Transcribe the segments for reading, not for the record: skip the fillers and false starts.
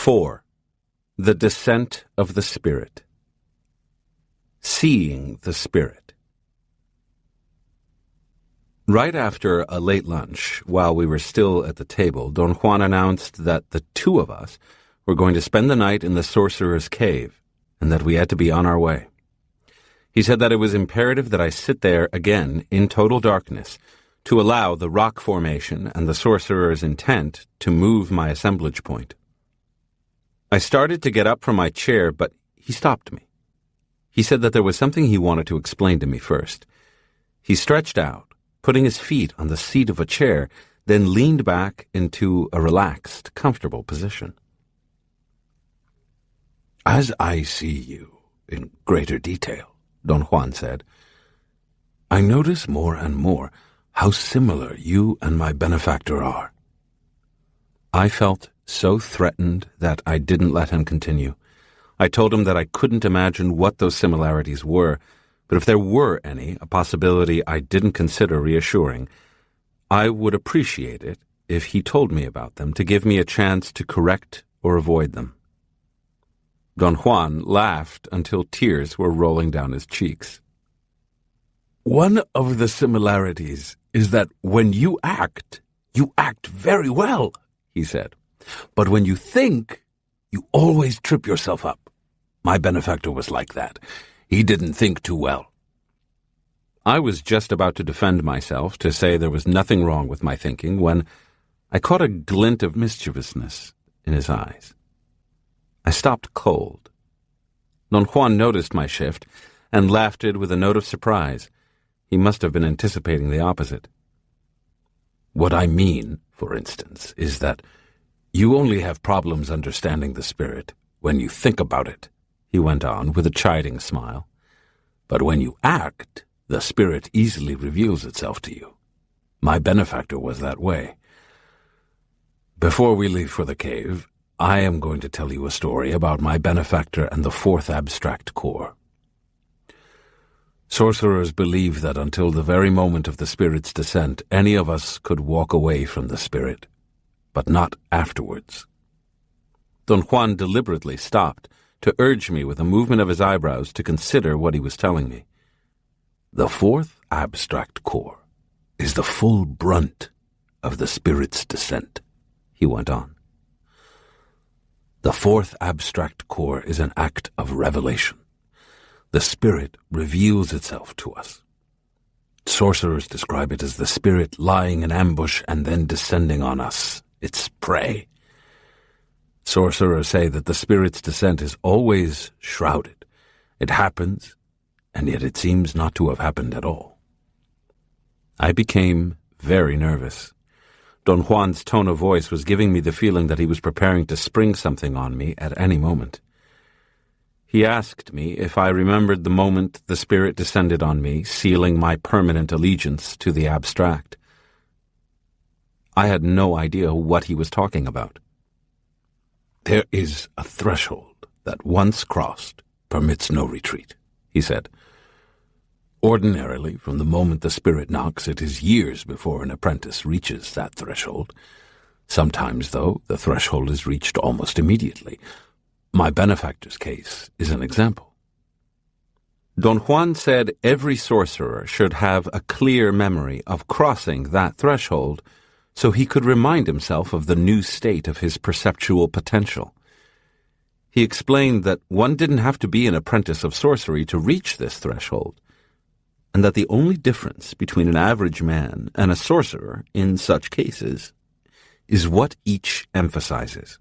4. The Descent of the Spirit. Seeing the Spirit. Right after a late lunch, while we were still at the table, Don Juan announced that the two of us were going to spend the night in the sorcerer's cave, and that we had to be on our way. He said that it was imperative that I sit there again in total darkness to allow the rock formation and the sorcerer's intent to move my assemblage point. I started to get up from my chair, but he stopped me. He said that there was something he wanted to explain to me first. He stretched out, putting his feet on the seat of a chair, then leaned back into a relaxed, comfortable position. "As I see you in greater detail," Don Juan said, "I notice more and more how similar you and my benefactor are." I felt so threatened that I didn't let him continue. I told him that I couldn't imagine what those similarities were, but if there were any, a possibility I didn't consider reassuring, I would appreciate it if he told me about them to give me a chance to correct or avoid them. Don Juan laughed until tears were rolling down his cheeks. "One of the similarities is that when you act very well," he said. "But when you think, you always trip yourself up. My benefactor was like that. He didn't think too well." I was just about to defend myself, to say there was nothing wrong with my thinking, when I caught a glint of mischievousness in his eyes. I stopped cold. Don Juan noticed my shift and laughed with a note of surprise. He must have been anticipating the opposite. "What I mean, for instance, is that you only have problems understanding the spirit when you think about it," he went on with a chiding smile. "But when you act, the spirit easily reveals itself to you. My benefactor was that way. Before we leave for the cave, I am going to tell you a story about my benefactor and the fourth abstract core. Sorcerers believe that until the very moment of the spirit's descent, any of us could walk away from the spirit, but not afterwards." Don Juan deliberately stopped to urge me with a movement of his eyebrows to consider what he was telling me. "The fourth abstract core is the full brunt of the spirit's descent," he went on. "The fourth abstract core is an act of revelation. The spirit reveals itself to us. Sorcerers describe it as the spirit lying in ambush and then descending on us, its prey. Sorcerers say that the spirit's descent is always shrouded. It happens, and yet it seems not to have happened at all." I became very nervous. Don Juan's tone of voice was giving me the feeling that he was preparing to spring something on me at any moment. He asked me if I remembered the moment the spirit descended on me, sealing my permanent allegiance to the abstract. I had no idea what he was talking about. "There is a threshold that, once crossed, permits no retreat," he said. "Ordinarily, from the moment the spirit knocks, it is years before an apprentice reaches that threshold. Sometimes, though, the threshold is reached almost immediately. My benefactor's case is an example." Don Juan said every sorcerer should have a clear memory of crossing that threshold so he could remind himself of the new state of his perceptual potential. He explained that one didn't have to be an apprentice of sorcery to reach this threshold, and that the only difference between an average man and a sorcerer in such cases is what each emphasizes.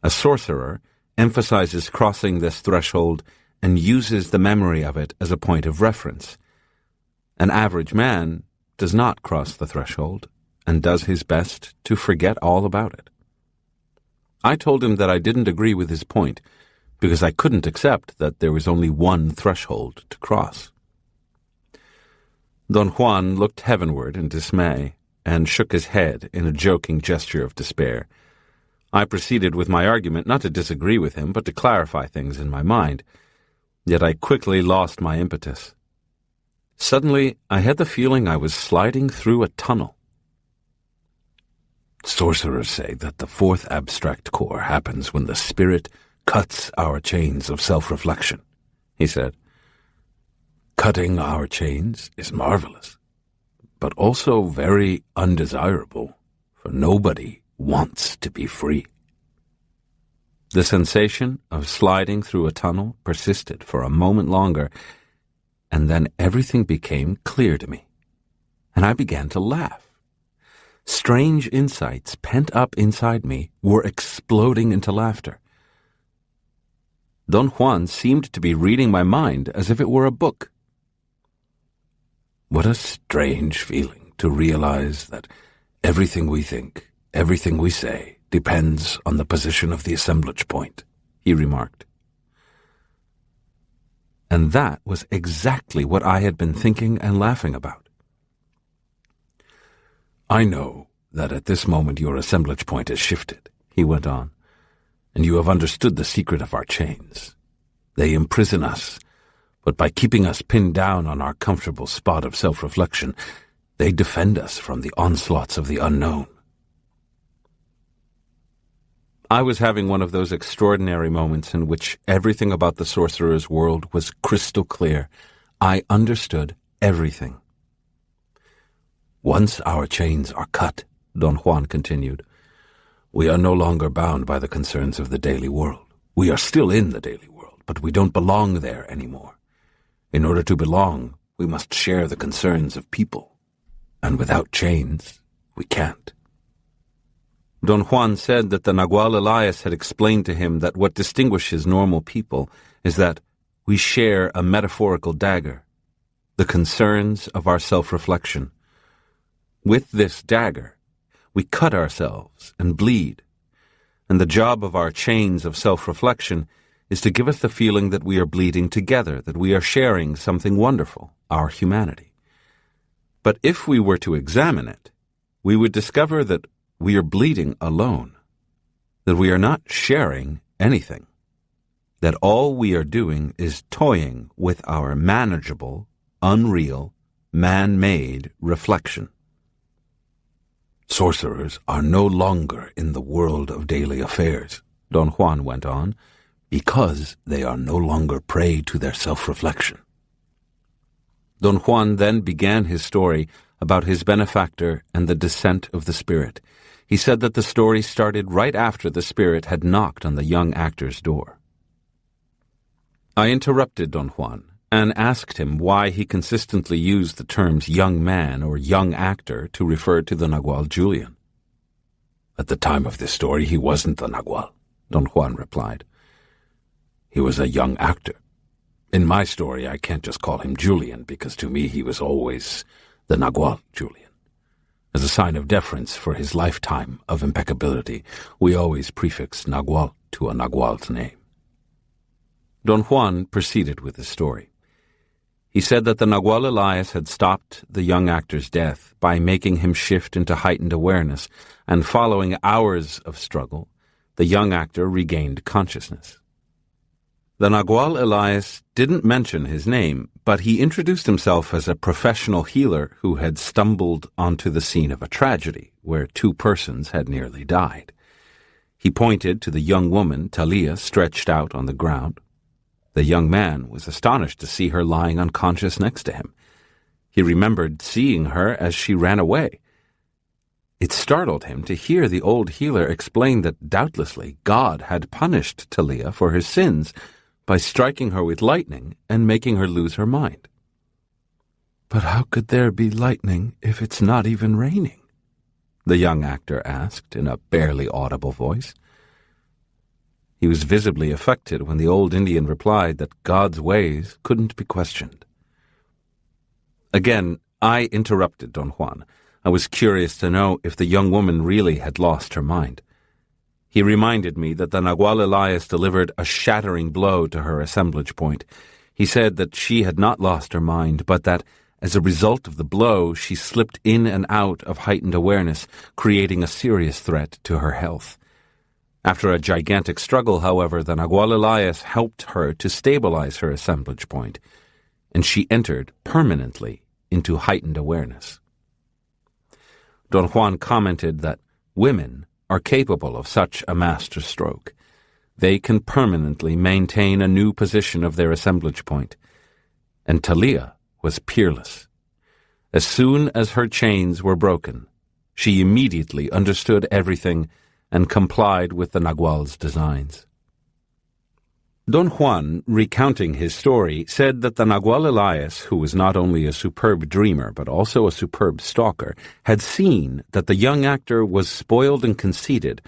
A sorcerer emphasizes crossing this threshold and uses the memory of it as a point of reference. An average man does not cross the threshold and does his best to forget all about it. I told him that I didn't agree with his point because I couldn't accept that there was only one threshold to cross. Don Juan looked heavenward in dismay and shook his head in a joking gesture of despair. I proceeded with my argument, not to disagree with him, but to clarify things in my mind. Yet I quickly lost my impetus. Suddenly, I had the feeling I was sliding through a tunnel. Sorcerers say that the fourth abstract core happens when the spirit cuts our chains of self-reflection, he said. Cutting our chains is marvelous, but also very undesirable, for nobody wants to be free. The sensation of sliding through a tunnel persisted for a moment longer, and then everything became clear to me, and I began to laugh. Strange insights pent up inside me were exploding into laughter. Don Juan seemed to be reading my mind as if it were a book. What a strange feeling to realize that everything we think, everything we say, depends on the position of the assemblage point, he remarked. And that was exactly what I had been thinking and laughing about. I know that at this moment your assemblage point has shifted, he went on, and you have understood the secret of our chains. They imprison us, but by keeping us pinned down on our comfortable spot of self-reflection, they defend us from the onslaughts of the unknown. I was having one of those extraordinary moments in which everything about the sorcerer's world was crystal clear. I understood everything. Once our chains are cut, Don Juan continued, we are no longer bound by the concerns of the daily world. We are still in the daily world, but we don't belong there anymore. In order to belong, we must share the concerns of people, and without chains, we can't. Don Juan said that the Nagual Elias had explained to him that what distinguishes normal people is that we share a metaphorical dagger, the concerns of our self-reflection. With this dagger, we cut ourselves and bleed, and the job of our chains of self-reflection is to give us the feeling that we are bleeding together, that we are sharing something wonderful, our humanity. But if we were to examine it, we would discover that we are bleeding alone, that we are not sharing anything, that all we are doing is toying with our manageable, unreal, man-made reflection. Sorcerers are no longer in the world of daily affairs, Don Juan went on, because they are no longer prey to their self-reflection. Don Juan then began his story about his benefactor and the descent of the spirit. He said that the story started right after the spirit had knocked on the young actor's door. I interrupted Don Juan and asked him why he consistently used the terms young man or young actor to refer to the Nagual Julian. At the time of this story, he wasn't the Nagual, Don Juan replied. He was a young actor. In my story, I can't just call him Julian, because to me he was always the Nagual Julian. As a sign of deference for his lifetime of impeccability, we always prefix Nagual to a Nagual's name. Don Juan proceeded with the story. He said that the Nagual Elias had stopped the young actor's death by making him shift into heightened awareness, and following hours of struggle, the young actor regained consciousness. The Nagual Elias didn't mention his name, but he introduced himself as a professional healer who had stumbled onto the scene of a tragedy where 2 persons had nearly died. He pointed to the young woman, Talia, stretched out on the ground. The young man was astonished to see her lying unconscious next to him. He remembered seeing her as she ran away. It startled him to hear the old healer explain that doubtlessly God had punished Talia for her sins by striking her with lightning and making her lose her mind. But how could there be lightning if it's not even raining? The young actor asked in a barely audible voice. He was visibly affected when the old Indian replied that God's ways couldn't be questioned. Again, I interrupted Don Juan. I was curious to know if the young woman really had lost her mind. He reminded me that the Nagual Elias delivered a shattering blow to her assemblage point. He said that she had not lost her mind, but that, as a result of the blow, she slipped in and out of heightened awareness, creating a serious threat to her health. After a gigantic struggle, however, the Nagual Elias helped her to stabilize her assemblage point, and she entered permanently into heightened awareness. Don Juan commented that Women are capable of such a master stroke. They can permanently maintain a new position of their assemblage point. And Talia was peerless. As soon as her chains were broken, she immediately understood everything and complied with the Nagual's designs. Don Juan, recounting his story, said that the Nagual Elias, who was not only a superb dreamer but also a superb stalker, had seen that the young actor was spoiled and conceited,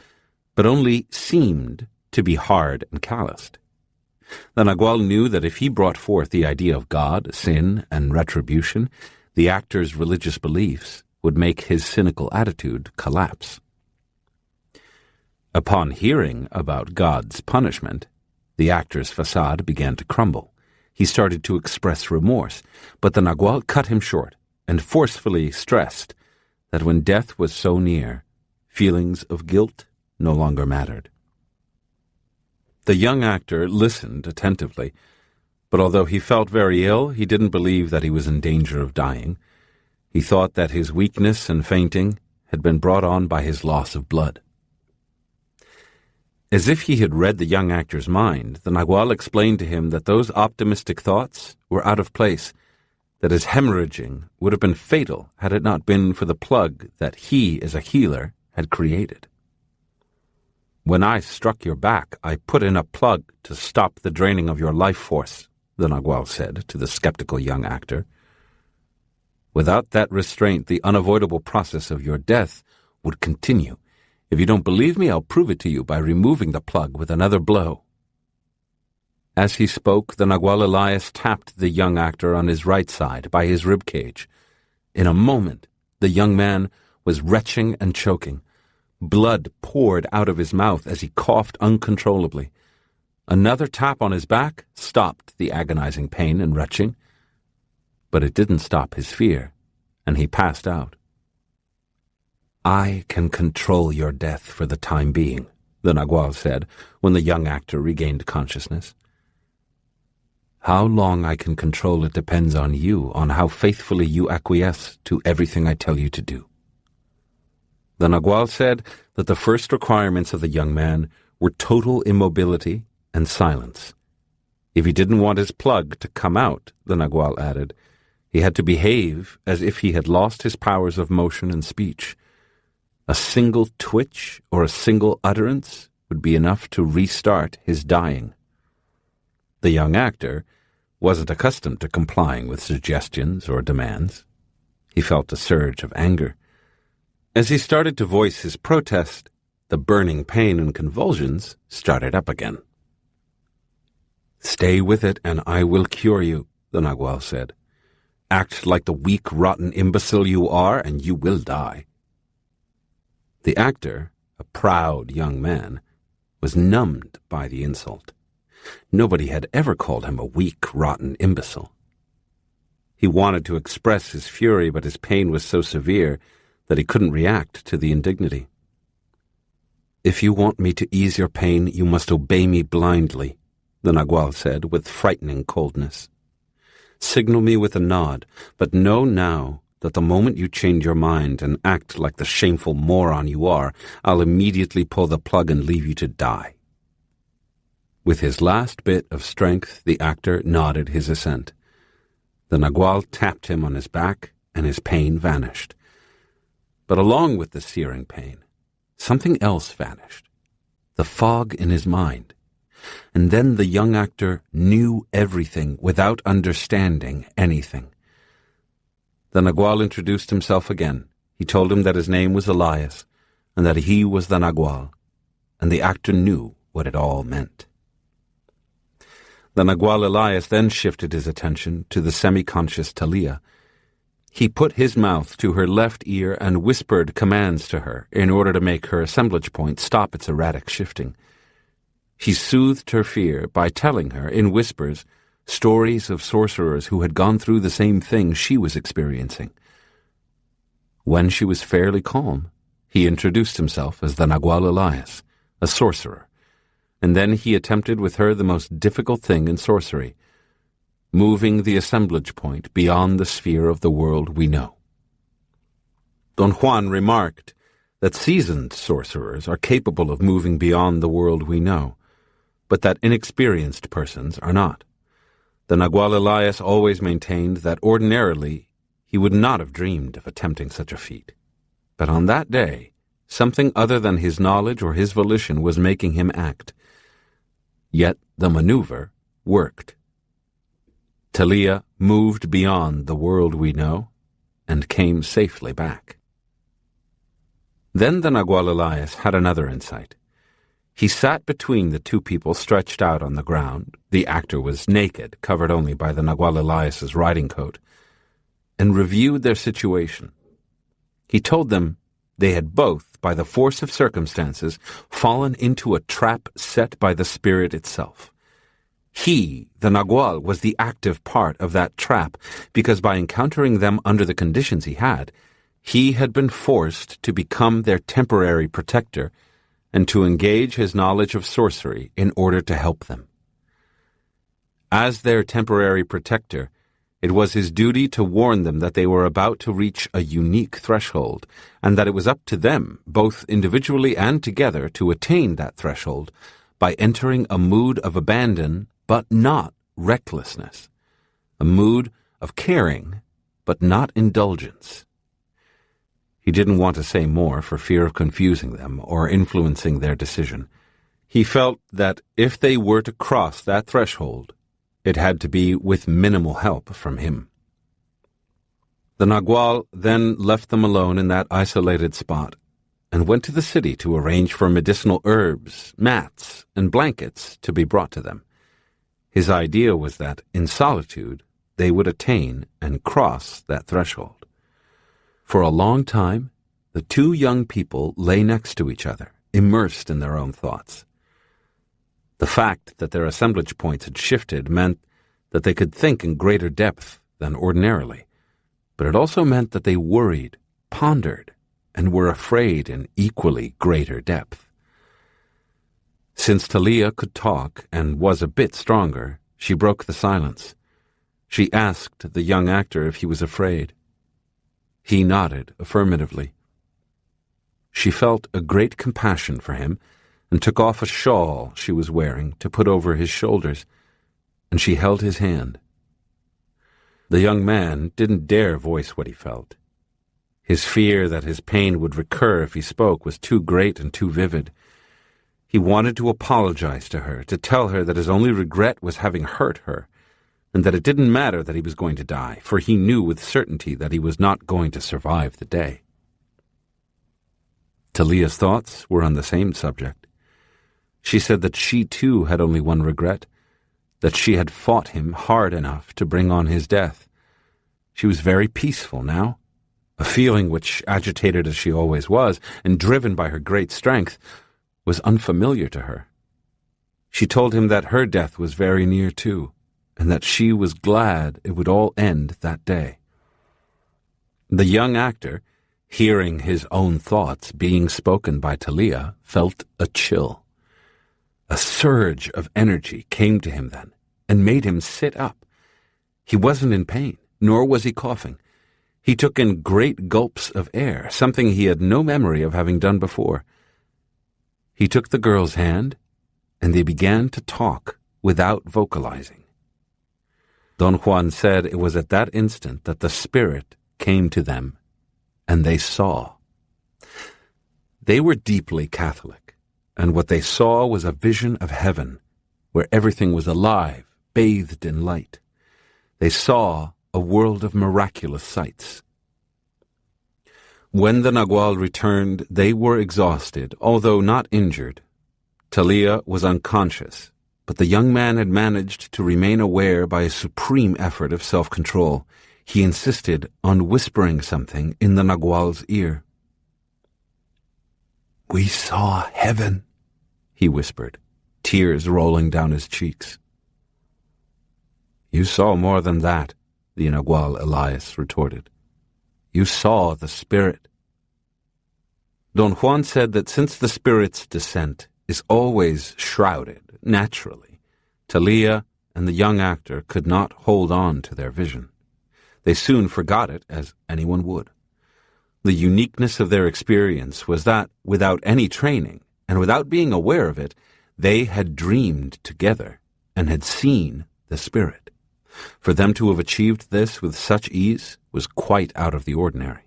but only seemed to be hard and calloused. The Nagual knew that if he brought forth the idea of God, sin, and retribution, the actor's religious beliefs would make his cynical attitude collapse. Upon hearing about God's punishment, the actor's facade began to crumble. He started to express remorse, but the Nagual cut him short and forcefully stressed that when death was so near, feelings of guilt no longer mattered. The young actor listened attentively, but although he felt very ill, he didn't believe that he was in danger of dying. He thought that his weakness and fainting had been brought on by his loss of blood. As if he had read the young actor's mind, the Nagual explained to him that those optimistic thoughts were out of place, that his hemorrhaging would have been fatal had it not been for the plug that he, as a healer, had created. "When I struck your back, I put in a plug to stop the draining of your life force," the Nagual said to the skeptical young actor. "Without that restraint, the unavoidable process of your death would continue. If you don't believe me, I'll prove it to you by removing the plug with another blow." As he spoke, the Nagual Elias tapped the young actor on his right side by his rib cage. In a moment, the young man was retching and choking. Blood poured out of his mouth as he coughed uncontrollably. Another tap on his back stopped the agonizing pain and retching, but it didn't stop his fear, and he passed out. "I can control your death for the time being," the Nagual said when the young actor regained consciousness. "How long I can control it depends on you, on how faithfully you acquiesce to everything I tell you to do." The Nagual said that the first requirements of the young man were total immobility and silence. If he didn't want his plug to come out, the Nagual added, he had to behave as if he had lost his powers of motion and speech. A single twitch or a single utterance would be enough to restart his dying. The young actor wasn't accustomed to complying with suggestions or demands. He felt a surge of anger. As he started to voice his protest, the burning pain and convulsions started up again. "Stay with it and I will cure you," the Nagual said. "Act like the weak, rotten imbecile you are and you will die." The actor, a proud young man, was numbed by the insult. Nobody had ever called him a weak, rotten imbecile. He wanted to express his fury, but his pain was so severe that he couldn't react to the indignity. "If you want me to ease your pain, you must obey me blindly," the Nagual said with frightening coldness. "Signal me with a nod, but know now that the moment you change your mind and act like the shameful moron you are, I'll immediately pull the plug and leave you to die." With his last bit of strength, the actor nodded his assent. The Nagual tapped him on his back, and his pain vanished. But along with the searing pain, something else vanished. The fog in his mind. And then the young actor knew everything without understanding anything. The Nagual introduced himself again. He told him that his name was Elias, and that he was the Nagual, and the actor knew what it all meant. The Nagual Elias then shifted his attention to the semi-conscious Talia. He put his mouth to her left ear and whispered commands to her in order to make her assemblage point stop its erratic shifting. He soothed her fear by telling her, in whispers, stories of sorcerers who had gone through the same thing she was experiencing. When she was fairly calm, he introduced himself as the Nagual Elias, a sorcerer, and then he attempted with her the most difficult thing in sorcery, moving the assemblage point beyond the sphere of the world we know. Don Juan remarked that seasoned sorcerers are capable of moving beyond the world we know, but that inexperienced persons are not. The Nagual Elias always maintained that ordinarily he would not have dreamed of attempting such a feat. But on that day, something other than his knowledge or his volition was making him act. Yet the maneuver worked. Talia moved beyond the world we know and came safely back. Then the Nagual Elias had another insight. He sat between the two people stretched out on the ground. The actor was naked, covered only by the Nagual Elias's riding coat, and reviewed their situation. He told them they had both, by the force of circumstances, fallen into a trap set by the spirit itself. He, the Nagual, was the active part of that trap, because by encountering them under the conditions he had been forced to become their temporary protector and to engage his knowledge of sorcery in order to help them. As their temporary protector, it was his duty to warn them that they were about to reach a unique threshold, and that it was up to them, both individually and together, to attain that threshold by entering a mood of abandon, but not recklessness, a mood of caring, but not indulgence. He didn't want to say more for fear of confusing them or influencing their decision. He felt that if they were to cross that threshold, it had to be with minimal help from him. The Nagual then left them alone in that isolated spot and went to the city to arrange for medicinal herbs, mats, and blankets to be brought to them. His idea was that, in solitude, they would attain and cross that threshold. For a long time, the two young people lay next to each other, immersed in their own thoughts. The fact that their assemblage points had shifted meant that they could think in greater depth than ordinarily, but it also meant that they worried, pondered, and were afraid in equally greater depth. Since Talia could talk and was a bit stronger, she broke the silence. She asked the young actor if he was afraid. He nodded affirmatively. She felt a great compassion for him and took off a shawl she was wearing to put over his shoulders, and she held his hand. The young man didn't dare voice what he felt. His fear that his pain would recur if he spoke was too great and too vivid. He wanted to apologize to her, to tell her that his only regret was having hurt her, and that it didn't matter that he was going to die, for he knew with certainty that he was not going to survive the day. Talia's thoughts were on the same subject. She said that she too had only one regret, that she had fought him hard enough to bring on his death. She was very peaceful now. A feeling which, agitated as she always was, and driven by her great strength, was unfamiliar to her. She told him that her death was very near too, and that she was glad it would all end that day. The young actor, hearing his own thoughts being spoken by Talia, felt a chill. A surge of energy came to him then, and made him sit up. He wasn't in pain, nor was he coughing. He took in great gulps of air, something he had no memory of having done before. He took the girl's hand, and they began to talk without vocalizing. Don Juan said it was at that instant that the spirit came to them, and they saw. They were deeply Catholic, and what they saw was a vision of heaven, where everything was alive, bathed in light. They saw a world of miraculous sights. When the Nagual returned, they were exhausted, although not injured. Talia was unconscious, but the young man had managed to remain aware by a supreme effort of self-control. He insisted on whispering something in the Nagual's ear. "We saw heaven," he whispered, tears rolling down his cheeks. "You saw more than that," the Nagual Elias retorted. "You saw the spirit." Don Juan said that since the spirit's descent is always shrouded, naturally, Talia and the young actor could not hold on to their vision. They soon forgot it, as anyone would. The uniqueness of their experience was that, without any training, and without being aware of it, they had dreamed together and had seen the spirit. For them to have achieved this with such ease was quite out of the ordinary.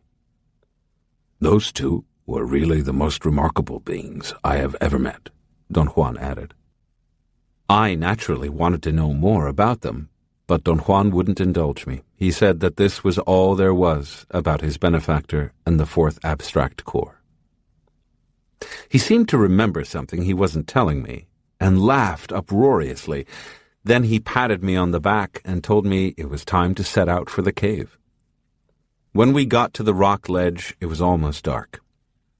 "Those two were really the most remarkable beings I have ever met," Don Juan added. I naturally wanted to know more about them, but Don Juan wouldn't indulge me. He said that this was all there was about his benefactor and the fourth abstract core. He seemed to remember something he wasn't telling me, and laughed uproariously. Then he patted me on the back and told me it was time to set out for the cave. When we got to the rock ledge, it was almost dark.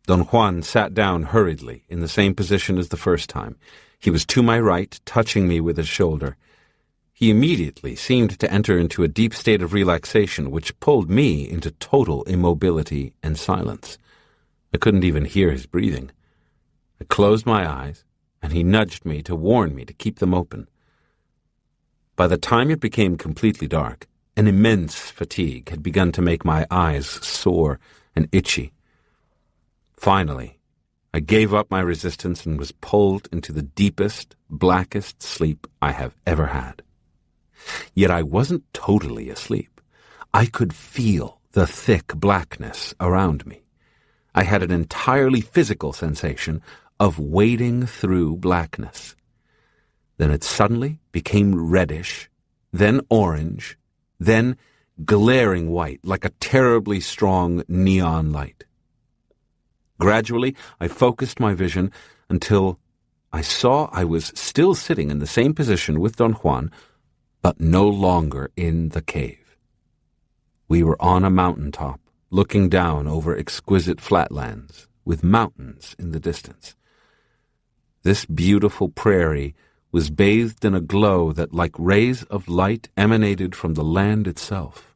Don Juan sat down hurriedly, in the same position as the first time. He was to my right, touching me with his shoulder. He immediately seemed to enter into a deep state of relaxation, which pulled me into total immobility and silence. I couldn't even hear his breathing. I closed my eyes, and he nudged me to warn me to keep them open. By the time it became completely dark, an immense fatigue had begun to make my eyes sore and itchy. Finally, I gave up my resistance and was pulled into the deepest, blackest sleep I have ever had. Yet I wasn't totally asleep. I could feel the thick blackness around me. I had an entirely physical sensation of wading through blackness. Then it suddenly became reddish, then orange, then glaring white, like a terribly strong neon light. Gradually, I focused my vision until I saw I was still sitting in the same position with Don Juan, but no longer in the cave. We were on a mountaintop, looking down over exquisite flatlands, with mountains in the distance. This beautiful prairie was bathed in a glow that, like rays of light, emanated from the land itself.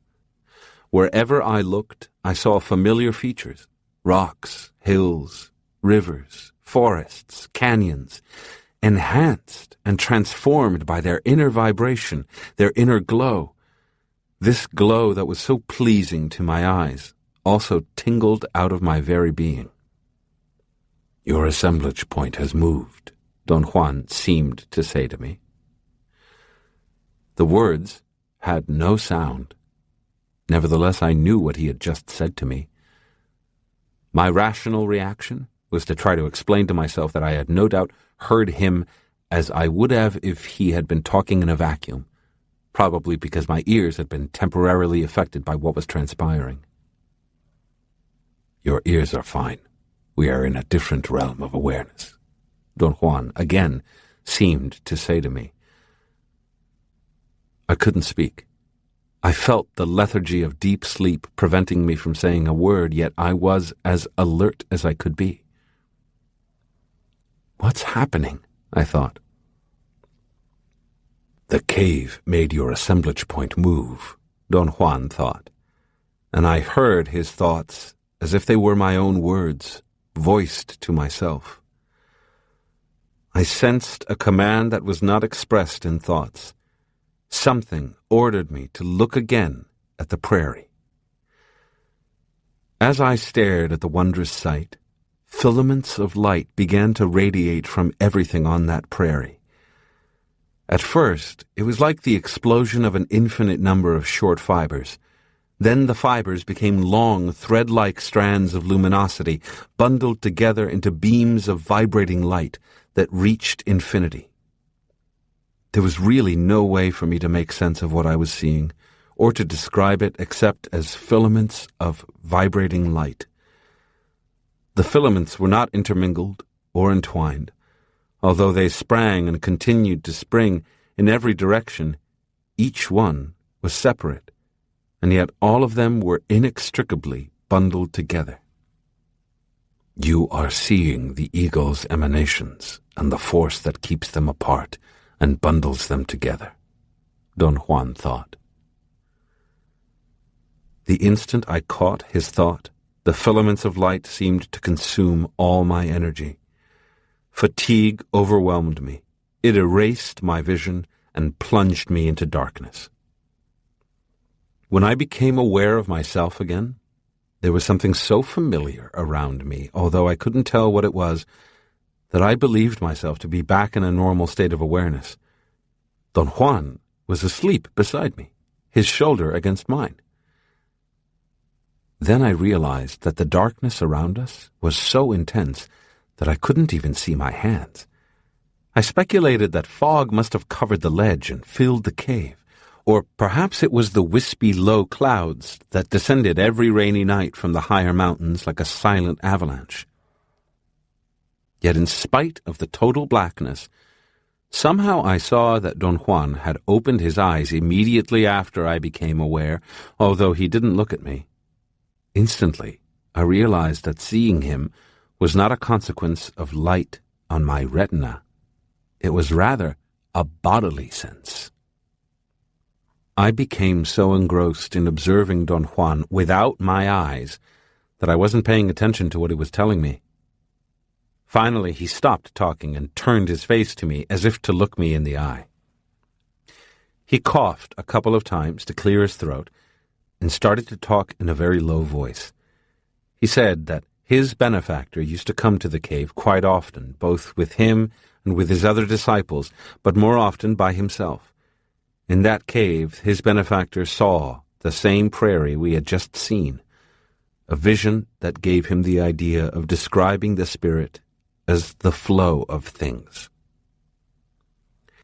Wherever I looked, I saw familiar features: rocks, hills, rivers, forests, canyons, enhanced and transformed by their inner vibration, their inner glow. This glow that was so pleasing to my eyes also tingled out of my very being. "Your assemblage point has moved," Don Juan seemed to say to me. The words had no sound. Nevertheless, I knew what he had just said to me. My rational reaction was to try to explain to myself that I had no doubt heard him as I would have if he had been talking in a vacuum, probably because my ears had been temporarily affected by what was transpiring. "Your ears are fine. We are in a different realm of awareness," Don Juan again seemed to say to me. I couldn't speak. I felt the lethargy of deep sleep preventing me from saying a word, yet I was as alert as I could be. "What's happening?" I thought. "The cave made your assemblage point move," Don Juan thought, and I heard his thoughts as if they were my own words, voiced to myself. I sensed a command that was not expressed in thoughts. Something ordered me to look again at the prairie. As I stared at the wondrous sight, filaments of light began to radiate from everything on that prairie. At first, it was like the explosion of an infinite number of short fibers. Then the fibers became long, thread-like strands of luminosity, bundled together into beams of vibrating light that reached infinity. There was really no way for me to make sense of what I was seeing, or to describe it except as filaments of vibrating light. The filaments were not intermingled or entwined. Although they sprang and continued to spring in every direction, each one was separate, and yet all of them were inextricably bundled together. "You are seeing the eagle's emanations and the force that keeps them apart and bundles them together," Don Juan thought. The instant I caught his thought, the filaments of light seemed to consume all my energy. Fatigue overwhelmed me. It erased my vision and plunged me into darkness. When I became aware of myself again, There was something so familiar around me, although I couldn't tell what it was, that I believed myself to be back in a normal state of awareness. Don Juan was asleep beside me, his shoulder against mine. Then I realized that the darkness around us was so intense that I couldn't even see my hands. I speculated that fog must have covered the ledge and filled the cave, or perhaps it was the wispy low clouds that descended every rainy night from the higher mountains like a silent avalanche. Yet in spite of the total blackness, somehow I saw that Don Juan had opened his eyes immediately after I became aware, although he didn't look at me. Instantly, I realized that seeing him was not a consequence of light on my retina. It was rather a bodily sense. I became so engrossed in observing Don Juan without my eyes that I wasn't paying attention to what he was telling me. Finally, he stopped talking and turned his face to me as if to look me in the eye. He coughed a couple of times to clear his throat and started to talk in a very low voice. He said that his benefactor used to come to the cave quite often, both with him and with his other disciples, but more often by himself. In that cave, his benefactor saw the same prairie we had just seen, a vision that gave him the idea of describing the spirit as the flow of things.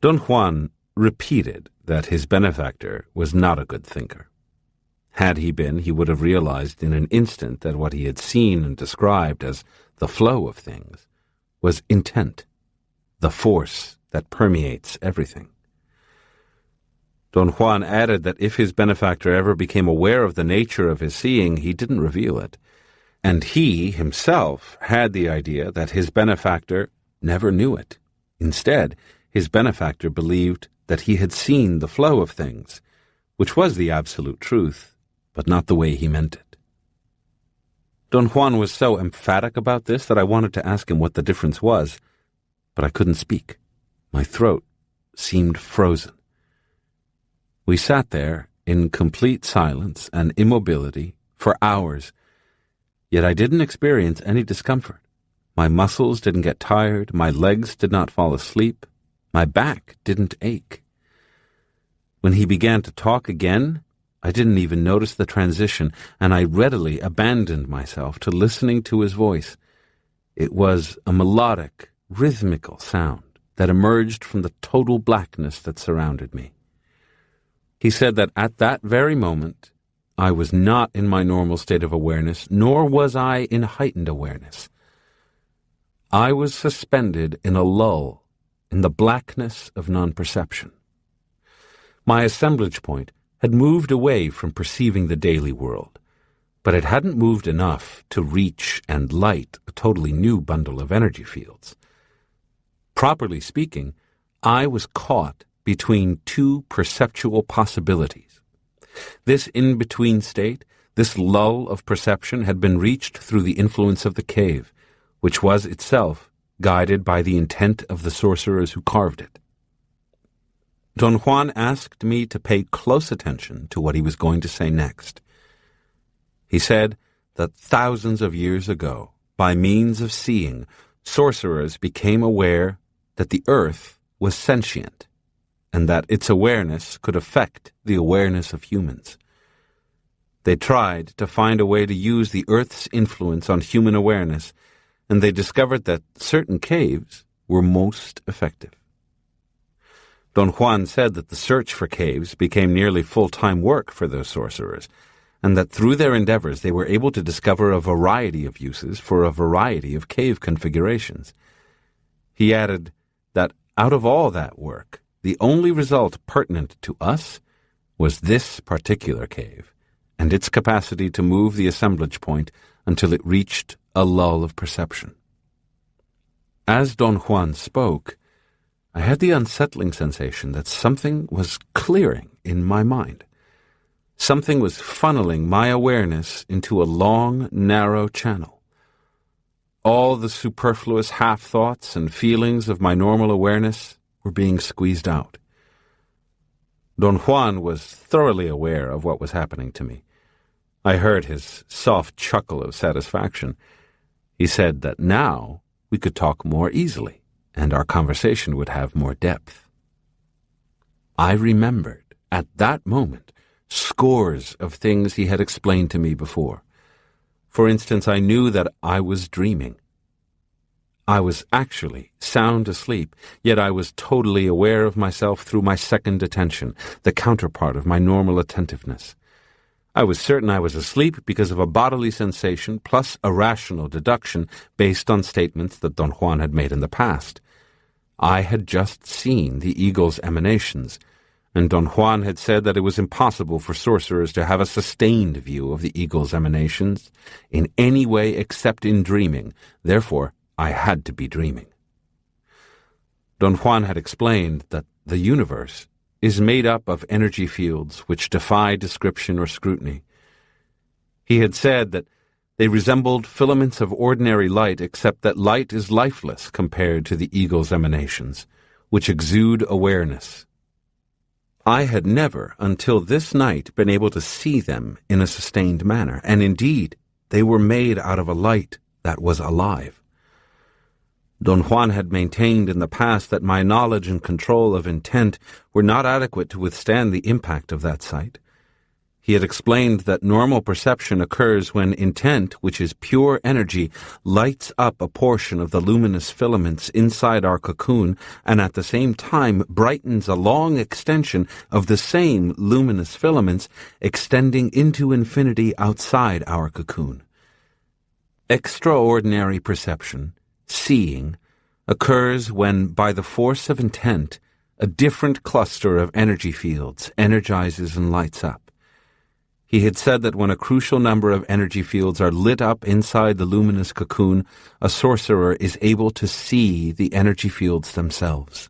Don Juan repeated that his benefactor was not a good thinker. Had he been, he would have realized in an instant that what he had seen and described as the flow of things was intent, the force that permeates everything. Don Juan added that if his benefactor ever became aware of the nature of his seeing, he didn't reveal it, and he himself had the idea that his benefactor never knew it. Instead, his benefactor believed that he had seen the flow of things, which was the absolute truth, but not the way he meant it. Don Juan was so emphatic about this that I wanted to ask him what the difference was, but I couldn't speak. My throat seemed frozen. We sat there in complete silence and immobility for hours, yet I didn't experience any discomfort. My muscles didn't get tired, my legs did not fall asleep, my back didn't ache. When he began to talk again, I didn't even notice the transition, and I readily abandoned myself to listening to his voice. It was a melodic, rhythmical sound that emerged from the total blackness that surrounded me. He said that at that very moment, I was not in my normal state of awareness, nor was I in heightened awareness. I was suspended in a lull, in the blackness of non-perception. My assemblage point had moved away from perceiving the daily world, but it hadn't moved enough to reach and light a totally new bundle of energy fields. Properly speaking, I was caught between two perceptual possibilities. This in-between state, this lull of perception, had been reached through the influence of the cave, which was itself guided by the intent of the sorcerers who carved it. Don Juan asked me to pay close attention to what he was going to say next. He said that thousands of years ago, by means of seeing, sorcerers became aware that the earth was sentient, and that its awareness could affect the awareness of humans. They tried to find a way to use the earth's influence on human awareness, and they discovered that certain caves were most effective. Don Juan said that the search for caves became nearly full-time work for those sorcerers, and that through their endeavors they were able to discover a variety of uses for a variety of cave configurations. He added that out of all that work, the only result pertinent to us was this particular cave, and its capacity to move the assemblage point until it reached a lull of perception. As Don Juan spoke, I had the unsettling sensation that something was clearing in my mind. Something was funneling my awareness into a long, narrow channel. All the superfluous half-thoughts and feelings of my normal awareness were being squeezed out. Don Juan was thoroughly aware of what was happening to me. I heard his soft chuckle of satisfaction. He said that now we could talk more easily, and our conversation would have more depth. I remembered, at that moment, scores of things he had explained to me before. For instance, I knew that I was dreaming. I was actually sound asleep, yet I was totally aware of myself through my second attention, the counterpart of my normal attentiveness. I was certain I was asleep because of a bodily sensation plus a rational deduction based on statements that Don Juan had made in the past. I had just seen the eagle's emanations, and Don Juan had said that it was impossible for sorcerers to have a sustained view of the eagle's emanations in any way except in dreaming. Therefore, I had to be dreaming. Don Juan had explained that the universe is made up of energy fields which defy description or scrutiny. He had said that they resembled filaments of ordinary light, except that light is lifeless compared to the eagle's emanations, which exude awareness. I had never, until this night, been able to see them in a sustained manner, and indeed, they were made out of a light that was alive. Don Juan had maintained in the past that my knowledge and control of intent were not adequate to withstand the impact of that sight. He had explained that normal perception occurs when intent, which is pure energy, lights up a portion of the luminous filaments inside our cocoon and at the same time brightens a long extension of the same luminous filaments extending into infinity outside our cocoon. Extraordinary perception, seeing, occurs when, by the force of intent, a different cluster of energy fields energizes and lights up. He had said that when a crucial number of energy fields are lit up inside the luminous cocoon, a sorcerer is able to see the energy fields themselves.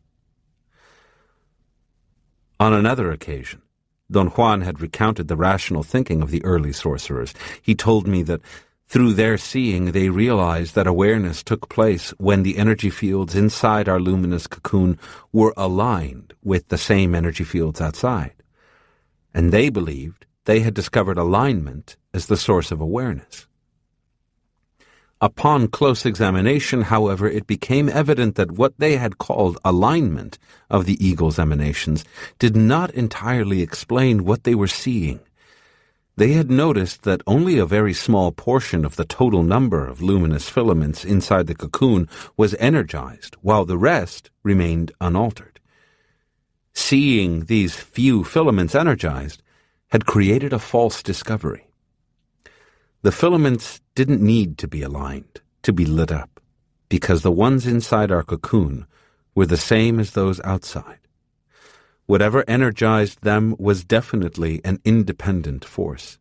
On another occasion, Don Juan had recounted the rational thinking of the early sorcerers. He told me that through their seeing, they realized that awareness took place when the energy fields inside our luminous cocoon were aligned with the same energy fields outside. And they believed they had discovered alignment as the source of awareness. Upon close examination, however, it became evident that what they had called alignment of the eagle's emanations did not entirely explain what they were seeing. They had noticed that only a very small portion of the total number of luminous filaments inside the cocoon was energized, while the rest remained unaltered. Seeing these few filaments energized had created a false discovery. The filaments didn't need to be aligned, to be lit up, because the ones inside our cocoon were the same as those outside. Whatever energized them was definitely an independent force.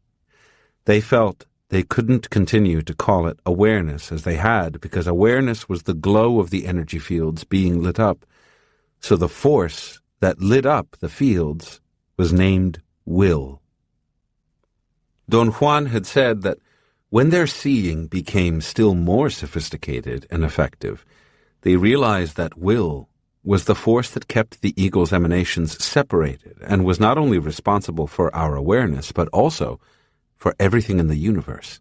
They felt they couldn't continue to call it awareness as they had, because awareness was the glow of the energy fields being lit up, so the force that lit up the fields was named will. Don Juan had said that when their seeing became still more sophisticated and effective, they realized that will was the force that kept the eagle's emanations separated and was not only responsible for our awareness, but also for everything in the universe.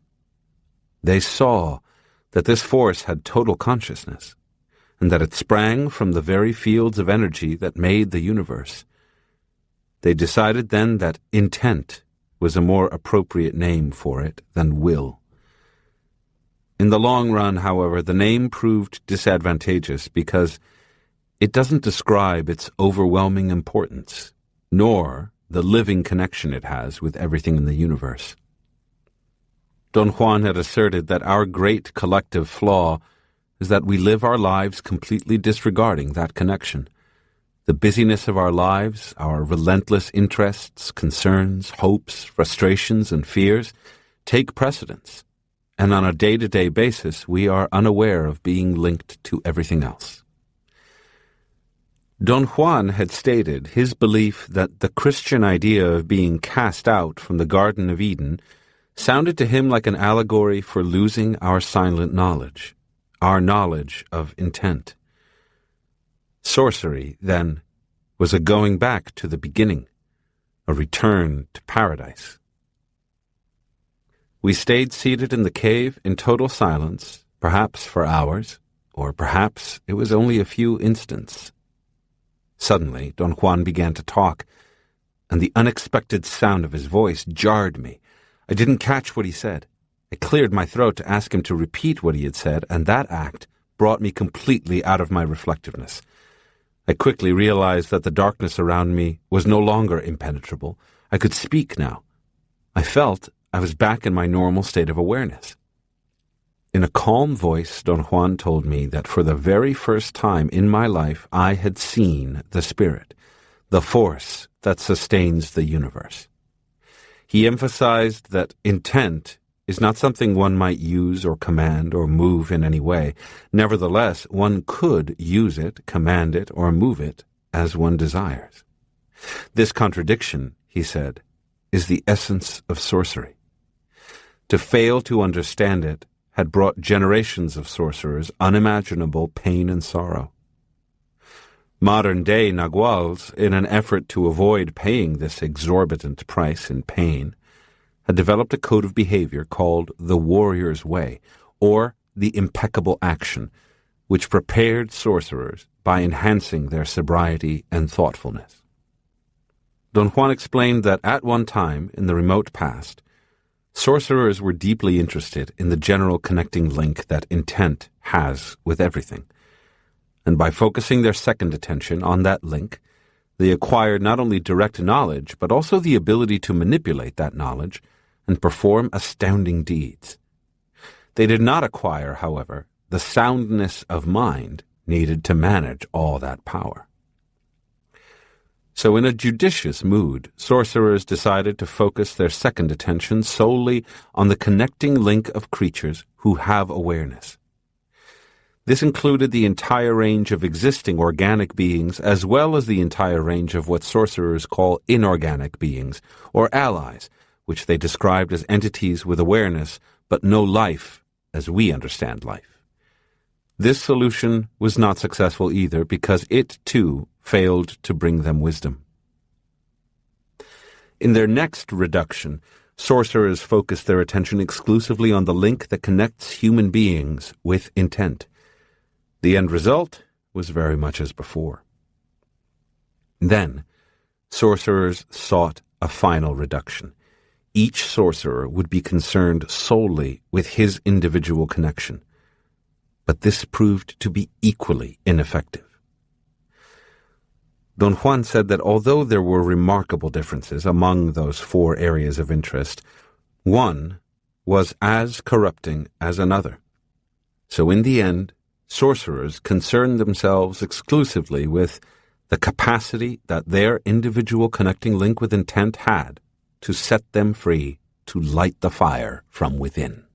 They saw that this force had total consciousness, and that it sprang from the very fields of energy that made the universe. They decided then that intent was a more appropriate name for it than will. In the long run, however, the name proved disadvantageous because it doesn't describe its overwhelming importance, nor the living connection it has with everything in the universe. Don Juan had asserted that our great collective flaw is that we live our lives completely disregarding that connection. The busyness of our lives, our relentless interests, concerns, hopes, frustrations, and fears take precedence, and on a day-to-day basis we are unaware of being linked to everything else. Don Juan had stated his belief that the Christian idea of being cast out from the Garden of Eden sounded to him like an allegory for losing our silent knowledge, our knowledge of intent. Sorcery, then, was a going back to the beginning, a return to paradise. We stayed seated in the cave in total silence, perhaps for hours, or perhaps it was only a few instants. Suddenly, Don Juan began to talk, and the unexpected sound of his voice jarred me. I didn't catch what he said. I cleared my throat to ask him to repeat what he had said, and that act brought me completely out of my reflectiveness. I quickly realized that the darkness around me was no longer impenetrable. I could speak now. I felt I was back in my normal state of awareness. In a calm voice, Don Juan told me that for the very first time in my life I had seen the Spirit, the force that sustains the universe. He emphasized that intent is not something one might use or command or move in any way. Nevertheless, one could use it, command it, or move it as one desires. This contradiction, he said, is the essence of sorcery. To fail to understand it had brought generations of sorcerers unimaginable pain and sorrow. Modern-day Naguals, in an effort to avoid paying this exorbitant price in pain, had developed a code of behavior called the warrior's way, or the impeccable action, which prepared sorcerers by enhancing their sobriety and thoughtfulness. Don Juan explained that at one time, in the remote past, sorcerers were deeply interested in the general connecting link that intent has with everything. And by focusing their second attention on that link, they acquired not only direct knowledge, but also the ability to manipulate that knowledge and perform astounding deeds. They did not acquire, however, the soundness of mind needed to manage all that power. So in a judicious mood, sorcerers decided to focus their second attention solely on the connecting link of creatures who have awareness. This included the entire range of existing organic beings as well as the entire range of what sorcerers call inorganic beings, or allies, which they described as entities with awareness but no life as we understand life. This solution was not successful either because it, too, failed to bring them wisdom. In their next reduction, sorcerers focused their attention exclusively on the link that connects human beings with intent. The end result was very much as before. Then, sorcerers sought a final reduction. Each sorcerer would be concerned solely with his individual connection. But this proved to be equally ineffective. Don Juan said that although there were remarkable differences among those 4 areas of interest, one was as corrupting as another. So in the end, sorcerers concerned themselves exclusively with the capacity that their individual connecting link with intent had to set them free to light the fire from within.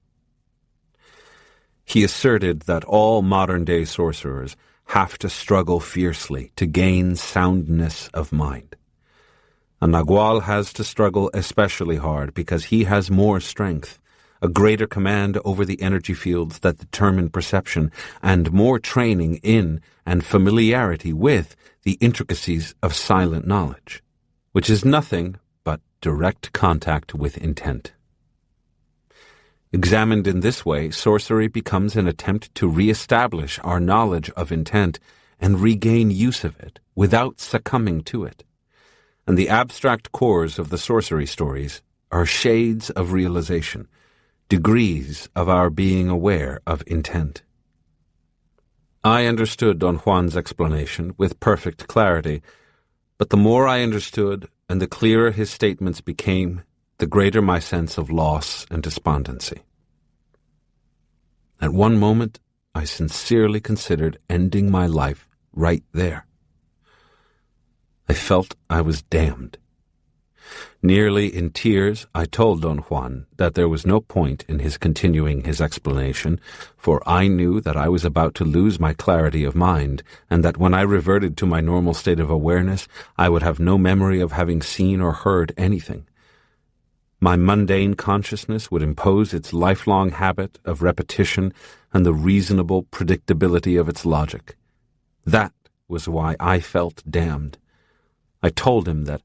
He asserted that all modern-day sorcerers have to struggle fiercely to gain soundness of mind. A Nagual has to struggle especially hard because he has more strength, a greater command over the energy fields that determine perception, and more training in and familiarity with the intricacies of silent knowledge, which is nothing but direct contact with intent. Examined in this way, sorcery becomes an attempt to re-establish our knowledge of intent and regain use of it without succumbing to it. And the abstract cores of the sorcery stories are shades of realization, degrees of our being aware of intent. I understood Don Juan's explanation with perfect clarity, but the more I understood and the clearer his statements became, the greater my sense of loss and despondency. At one moment, I sincerely considered ending my life right there. I felt I was damned. Nearly in tears, I told Don Juan that there was no point in his continuing his explanation, for I knew that I was about to lose my clarity of mind, and that when I reverted to my normal state of awareness, I would have no memory of having seen or heard anything. My mundane consciousness would impose its lifelong habit of repetition and the reasonable predictability of its logic. That was why I felt damned. I told him that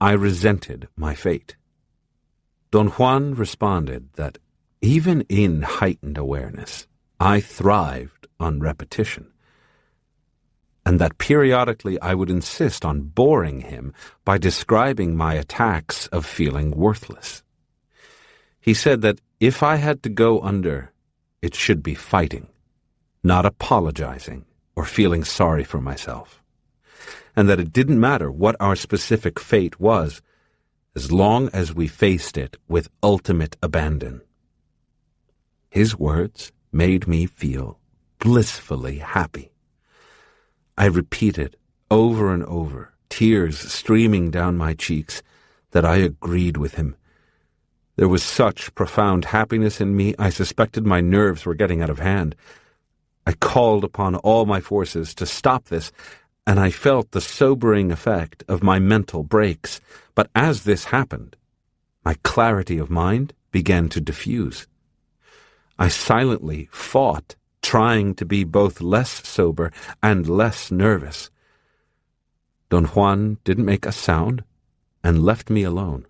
I resented my fate. Don Juan responded that even in heightened awareness, I thrived on repetition, and that periodically I would insist on boring him by describing my attacks of feeling worthless. He said that if I had to go under, it should be fighting, not apologizing or feeling sorry for myself, and that it didn't matter what our specific fate was, as long as we faced it with ultimate abandon. His words made me feel blissfully happy. I repeated over and over, tears streaming down my cheeks, that I agreed with him. There was such profound happiness in me, I suspected my nerves were getting out of hand. I called upon all my forces to stop this, and I felt the sobering effect of my mental breaks. But as this happened, my clarity of mind began to diffuse. I silently fought, trying to be both less sober and less nervous. Don Juan didn't make a sound and left me alone.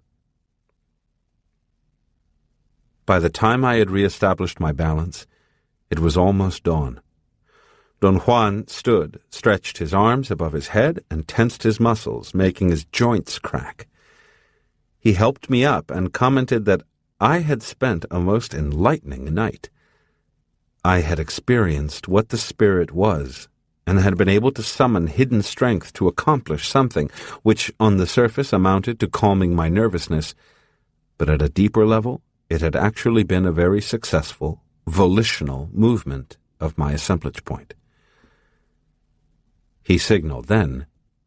By the time I had reestablished my balance, it was almost dawn. Don Juan stood, stretched his arms above his head, and tensed his muscles, making his joints crack. He helped me up and commented that I had spent a most enlightening night. I had experienced what the spirit was, and had been able to summon hidden strength to accomplish something which on the surface amounted to calming my nervousness, but at a deeper level it had actually been a very successful, volitional movement of my assemblage point. He signaled then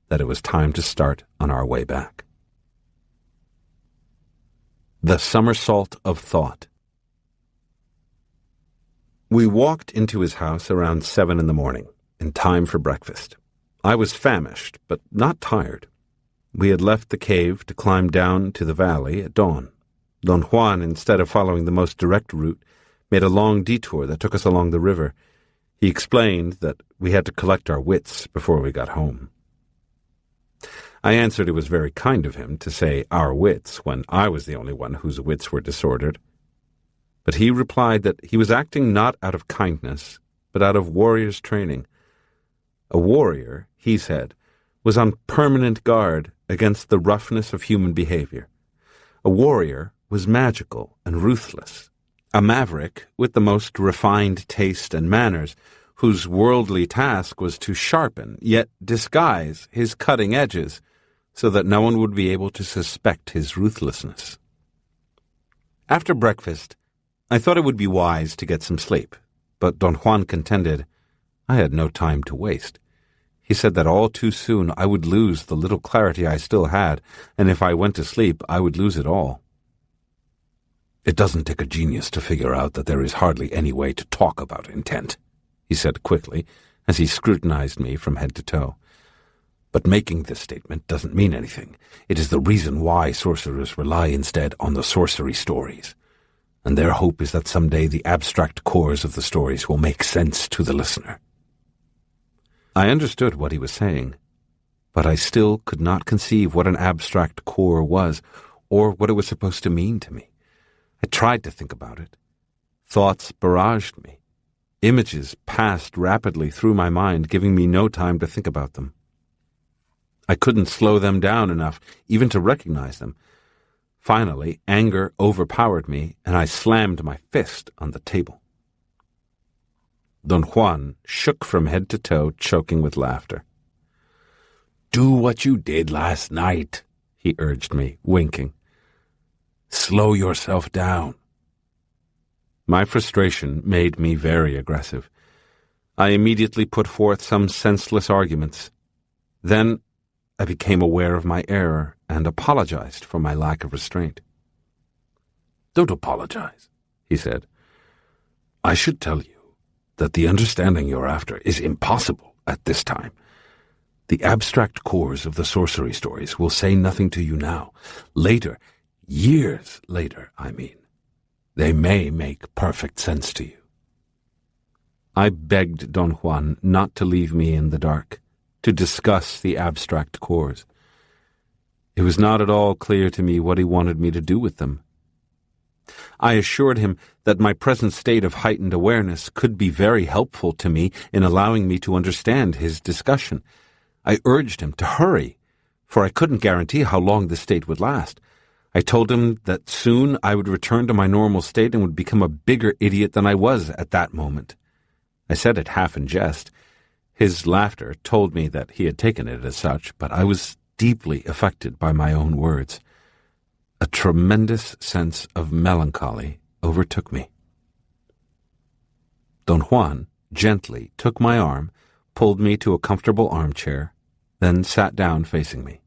that it was time to start on our way back. The Somersault of Thought. We walked into his house around 7 a.m, in time for breakfast. I was famished, but not tired. We had left the cave to climb down to the valley at dawn. Don Juan, instead of following the most direct route, made a long detour that took us along the river. He explained that we had to collect our wits before we got home. I answered it was very kind of him to say our wits when I was the only one whose wits were disordered. But he replied that he was acting not out of kindness, but out of warrior's training. A warrior, he said, was on permanent guard against the roughness of human behavior. A warrior was magical and ruthless, a maverick with the most refined taste and manners, whose worldly task was to sharpen, yet disguise, his cutting edges, so that no one would be able to suspect his ruthlessness. After breakfast, I thought it would be wise to get some sleep, but Don Juan contended I had no time to waste. He said that all too soon I would lose the little clarity I still had, and if I went to sleep, I would lose it all. It doesn't take a genius to figure out that there is hardly any way to talk about intent, he said quickly, as he scrutinized me from head to toe. But making this statement doesn't mean anything. It is the reason why sorcerers rely instead on the sorcery stories, and their hope is that someday the abstract cores of the stories will make sense to the listener. I understood what he was saying, but I still could not conceive what an abstract core was, or what it was supposed to mean to me. I tried to think about it. Thoughts barraged me. Images passed rapidly through my mind, giving me no time to think about them. I couldn't slow them down enough even to recognize them. Finally, anger overpowered me, and I slammed my fist on the table. Don Juan shook from head to toe, choking with laughter. "Do what you did last night," he urged me, winking. "Slow yourself down." My frustration made me very aggressive. I immediately put forth some senseless arguments. Then I became aware of my error and apologized for my lack of restraint. "Don't apologize," he said. "I should tell you that the understanding you're after is impossible at this time. The abstract cores of the sorcery stories will say nothing to you now. Later, years later, I mean, they may make perfect sense to you." I begged Don Juan not to leave me in the dark, to discuss the abstract cores. It was not at all clear to me what he wanted me to do with them. I assured him that my present state of heightened awareness could be very helpful to me in allowing me to understand his discussion. I urged him to hurry, for I couldn't guarantee how long this state would last. I told him that soon I would return to my normal state and would become a bigger idiot than I was at that moment. I said it half in jest. His laughter told me that he had taken it as such, but I was deeply affected by my own words. A tremendous sense of melancholy overtook me. Don Juan gently took my arm, pulled me to a comfortable armchair, then sat down facing me.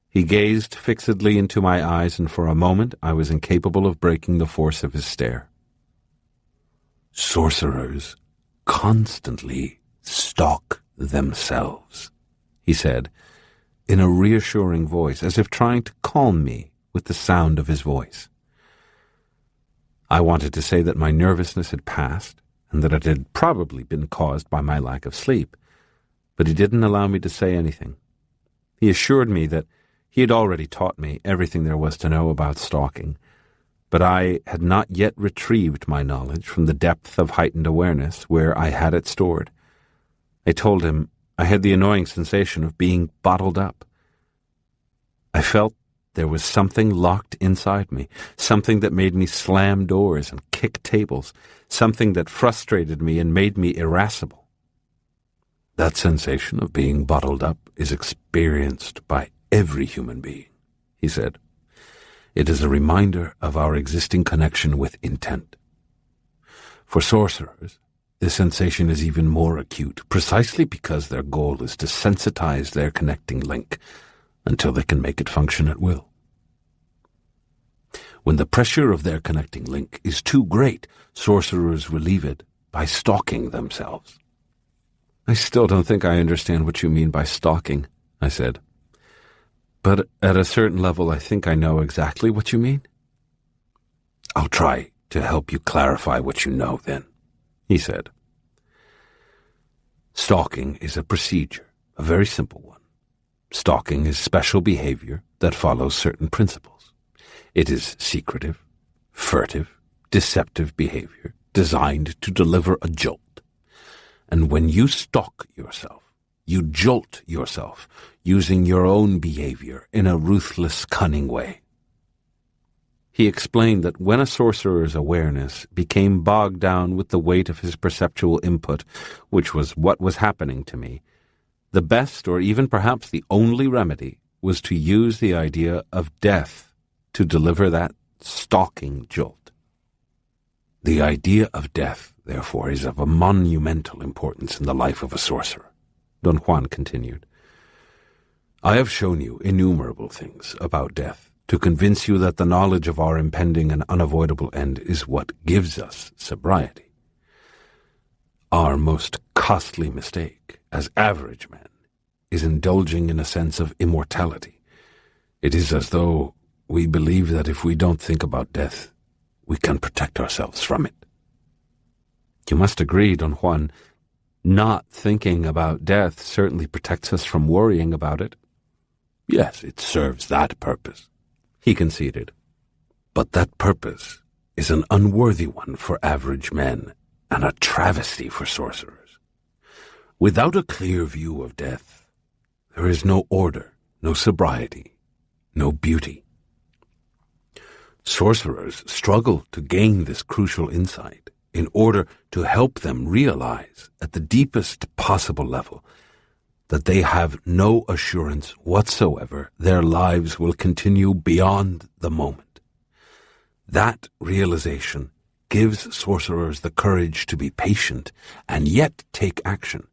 He gazed fixedly into my eyes, and for a moment I was incapable of breaking the force of his stare. "Sorcerers constantly stalk themselves," he said, in a reassuring voice, as if trying to calm me with the sound of his voice. I wanted to say that my nervousness had passed, and that it had probably been caused by my lack of sleep, but he didn't allow me to say anything. He assured me that he had already taught me everything there was to know about stalking, but I had not yet retrieved my knowledge from the depth of heightened awareness where I had it stored. I told him I had the annoying sensation of being bottled up. I felt there was something locked inside me, something that made me slam doors and kick tables, something that frustrated me and made me irascible. That sensation of being bottled up is experienced by every human being, he said. It is a reminder of our existing connection with intent. For sorcerers, this sensation is even more acute, precisely because their goal is to sensitize their connecting link until they can make it function at will. When the pressure of their connecting link is too great, sorcerers relieve it by stalking themselves. "I still don't think I understand what you mean by stalking," I said. "But at a certain level, I think I know exactly what you mean." "I'll try to help you clarify what you know, then," he said. Stalking is a procedure, a very simple one. Stalking is special behavior that follows certain principles. It is secretive, furtive, deceptive behavior designed to deliver a jolt. And when you stalk yourself, you jolt yourself using your own behavior in a ruthless, cunning way. He explained that when a sorcerer's awareness became bogged down with the weight of his perceptual input, which was what was happening to me, the best, or even perhaps the only remedy, was to use the idea of death to deliver that stalking jolt. The idea of death, therefore, is of a monumental importance in the life of a sorcerer, Don Juan continued. I have shown you innumerable things about death to convince you that the knowledge of our impending and unavoidable end is what gives us sobriety. Our most costly mistake, as average men, is indulging in a sense of immortality. It is as though we believe that if we don't think about death, we can protect ourselves from it. You must agree, Don Juan, not thinking about death certainly protects us from worrying about it. Yes, it serves that purpose, he conceded. But that purpose is an unworthy one for average men and a travesty for sorcerers. Without a clear view of death, there is no order, no sobriety, no beauty. Sorcerers struggle to gain this crucial insight in order to help them realize at the deepest possible level that they have no assurance whatsoever their lives will continue beyond the moment. That realization gives sorcerers the courage to be patient and yet take action,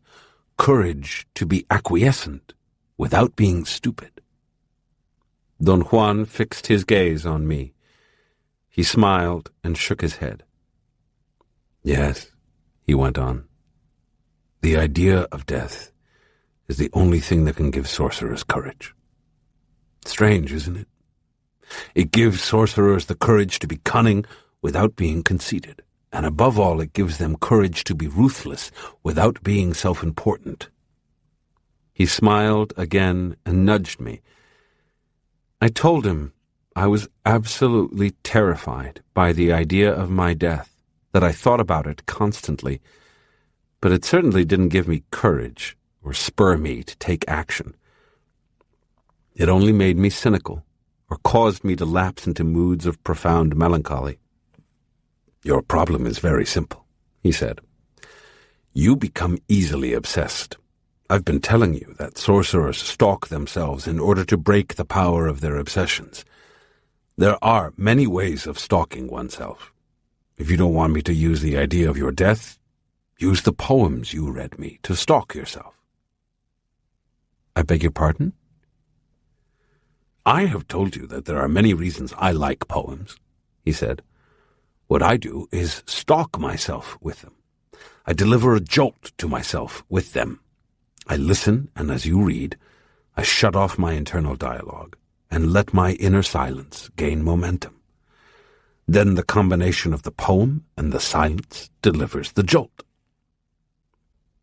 courage to be acquiescent without being stupid. Don Juan fixed his gaze on me. He smiled and shook his head. Yes, he went on. The idea of death is the only thing that can give sorcerers courage. Strange, isn't it? It gives sorcerers the courage to be cunning without being conceited, and above all it gives them courage to be ruthless without being self-important. He smiled again and nudged me. I told him I was absolutely terrified by the idea of my death, that I thought about it constantly, but it certainly didn't give me courage or spur me to take action. It only made me cynical, or caused me to lapse into moods of profound melancholy. "Your problem is very simple," he said. "You become easily obsessed. I've been telling you that sorcerers stalk themselves in order to break the power of their obsessions. There are many ways of stalking oneself. If you don't want me to use the idea of your death, use the poems you read me to stalk yourself." "I beg your pardon?" "I have told you that there are many reasons I like poems," he said. "What I do is stalk myself with them. I deliver a jolt to myself with them. I listen, and as you read, I shut off my internal dialogue and let my inner silence gain momentum. Then the combination of the poem and the silence delivers the jolt."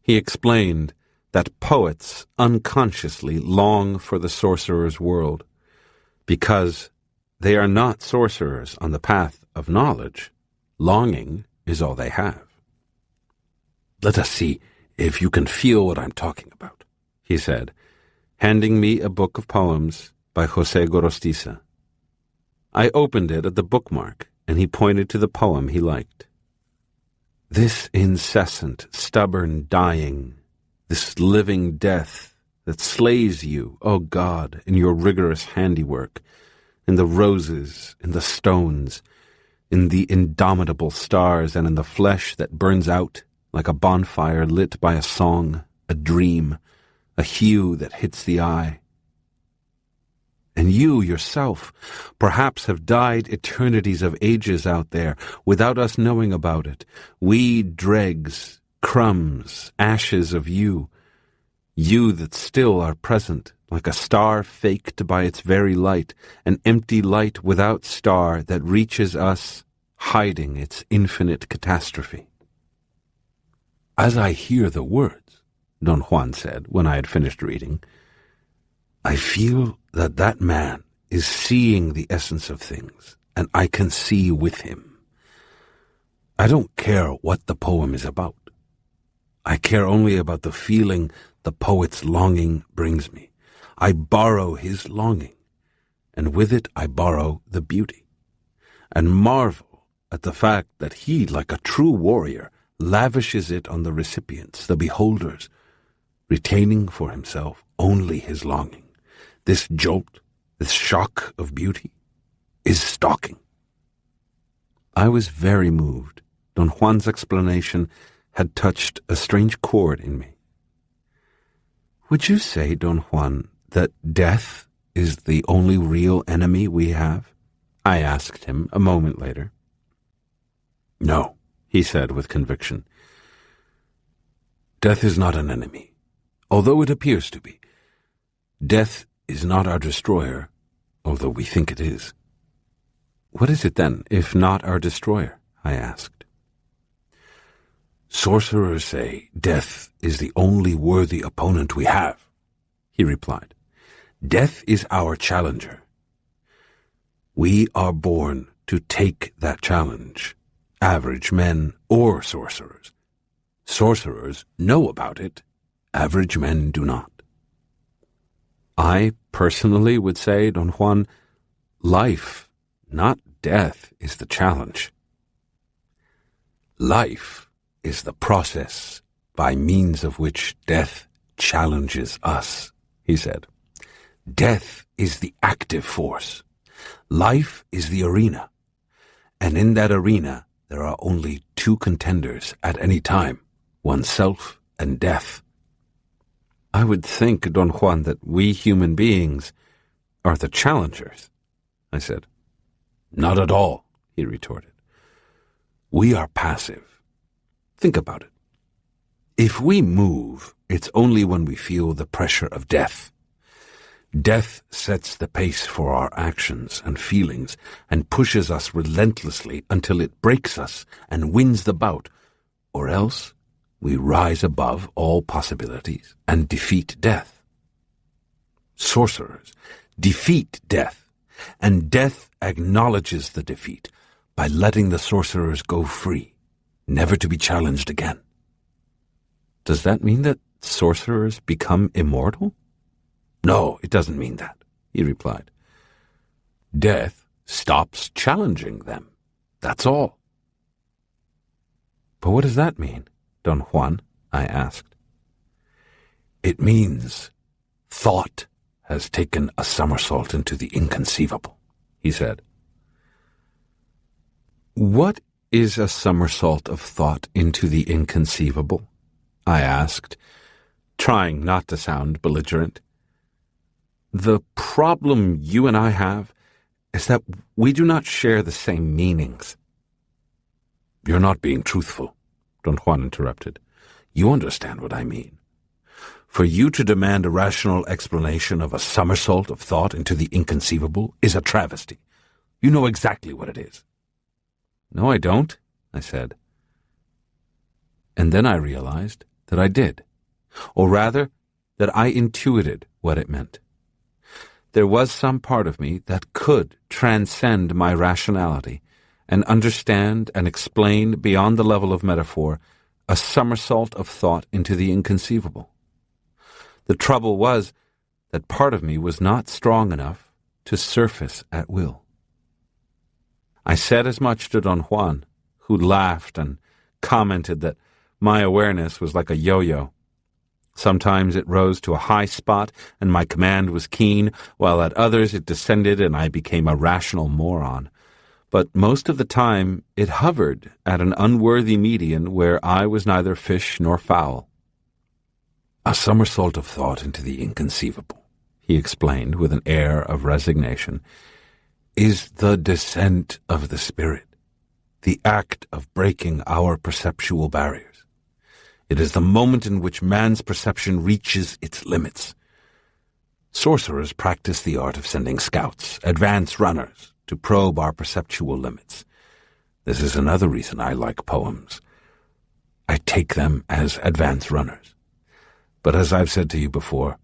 He explained that poets unconsciously long for the sorcerer's world, because they are not sorcerers on the path of knowledge. Longing is all they have. "Let us see if you can feel what I'm talking about," he said, handing me a book of poems by José Gorostiza. I opened it at the bookmark, and he pointed to the poem he liked. "This incessant, stubborn dying, this living death that slays you, O God, in your rigorous handiwork, in the roses, in the stones, in the indomitable stars, and in the flesh that burns out like a bonfire lit by a song, a dream, a hue that hits the eye. And you yourself perhaps have died eternities of ages out there without us knowing about it. We dregs, crumbs, ashes of you that still are present, like a star faked by its very light, an empty light without star that reaches us, hiding its infinite catastrophe." "As I hear the words," Don Juan said when I had finished reading, "I feel that man is seeing the essence of things, and I can see with him. I don't care what the poem is about. I care only about the feeling the poet's longing brings me. I borrow his longing, and with it I borrow the beauty, and marvel at the fact that he, like a true warrior, lavishes it on the recipients, the beholders, retaining for himself only his longing. This jolt, this shock of beauty, is stalking." I was very moved. Don Juan's explanation had touched a strange chord in me. "Would you say, Don Juan, that death is the only real enemy we have?" I asked him a moment later. "No," he said with conviction. "Death is not an enemy, although it appears to be. Death is not our destroyer, although we think it is." "What is it then, if not our destroyer?" I asked. "Sorcerers say death is the only worthy opponent we have," he replied. "Death is our challenger. We are born to take that challenge, average men or sorcerers. Sorcerers know about it, average men do not." I personally would say, Don Juan, life, not death, is the challenge. Life is the process by means of which death challenges us, he said. Death is the active force. Life is the arena. And in that arena, there are only two contenders at any time, oneself and death. I would think, Don Juan, that we human beings are the challengers, I said. Not at all, he retorted. We are passive. Think about it. If we move, it's only when we feel the pressure of death. Death sets the pace for our actions and feelings and pushes us relentlessly until it breaks us and wins the bout, or else we rise above all possibilities and defeat death. Sorcerers defeat death and death acknowledges the defeat by letting the sorcerers go free, never to be challenged again. Does that mean that sorcerers become immortal? No, it doesn't mean that, he replied. Death stops challenging them. That's all. But what does that mean, Don Juan? I asked. It means thought has taken a somersault into the inconceivable, he said. What is a somersault of thought into the inconceivable? I asked, trying not to sound belligerent. The problem you and I have is that we do not share the same meanings. You're not being truthful, Don Juan interrupted. You understand what I mean. For you to demand a rational explanation of a somersault of thought into the inconceivable is a travesty. You know exactly what it is. No, I don't, I said. And then I realized that I did, or rather, that I intuited what it meant. There was some part of me that could transcend my rationality and understand and explain beyond the level of metaphor a somersault of thought into the inconceivable. The trouble was that part of me was not strong enough to surface at will. I said as much to Don Juan, who laughed and commented that my awareness was like a yo-yo. Sometimes it rose to a high spot and my command was keen, while at others it descended and I became a rational moron. But most of the time it hovered at an unworthy median where I was neither fish nor fowl. A somersault of thought into the inconceivable, he explained with an air of resignation, is the descent of the spirit, the act of breaking our perceptual barriers. It is the moment in which man's perception reaches its limits. Sorcerers practice the art of sending scouts, advance runners, to probe our perceptual limits. This is another reason I like poems. I take them as advance runners. But as I've said to you before,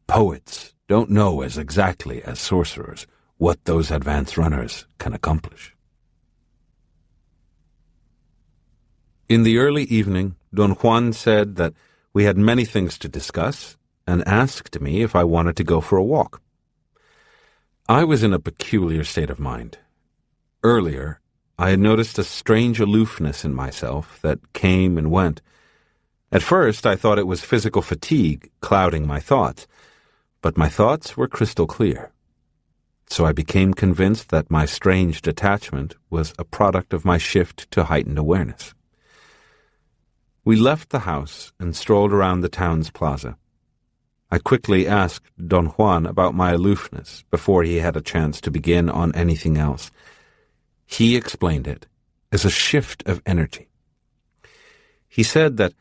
poets don't know as exactly as sorcerers what those advance runners can accomplish. In the early evening, Don Juan said that we had many things to discuss and asked me if I wanted to go for a walk. I was in a peculiar state of mind. Earlier, I had noticed a strange aloofness in myself that came and went. At first, I thought it was physical fatigue clouding my thoughts, but my thoughts were crystal clear. So I became convinced that my strange detachment was a product of my shift to heightened awareness. We left the house and strolled around the town's plaza. I quickly asked Don Juan about my aloofness before he had a chance to begin on anything else. He explained it as a shift of energy. He said that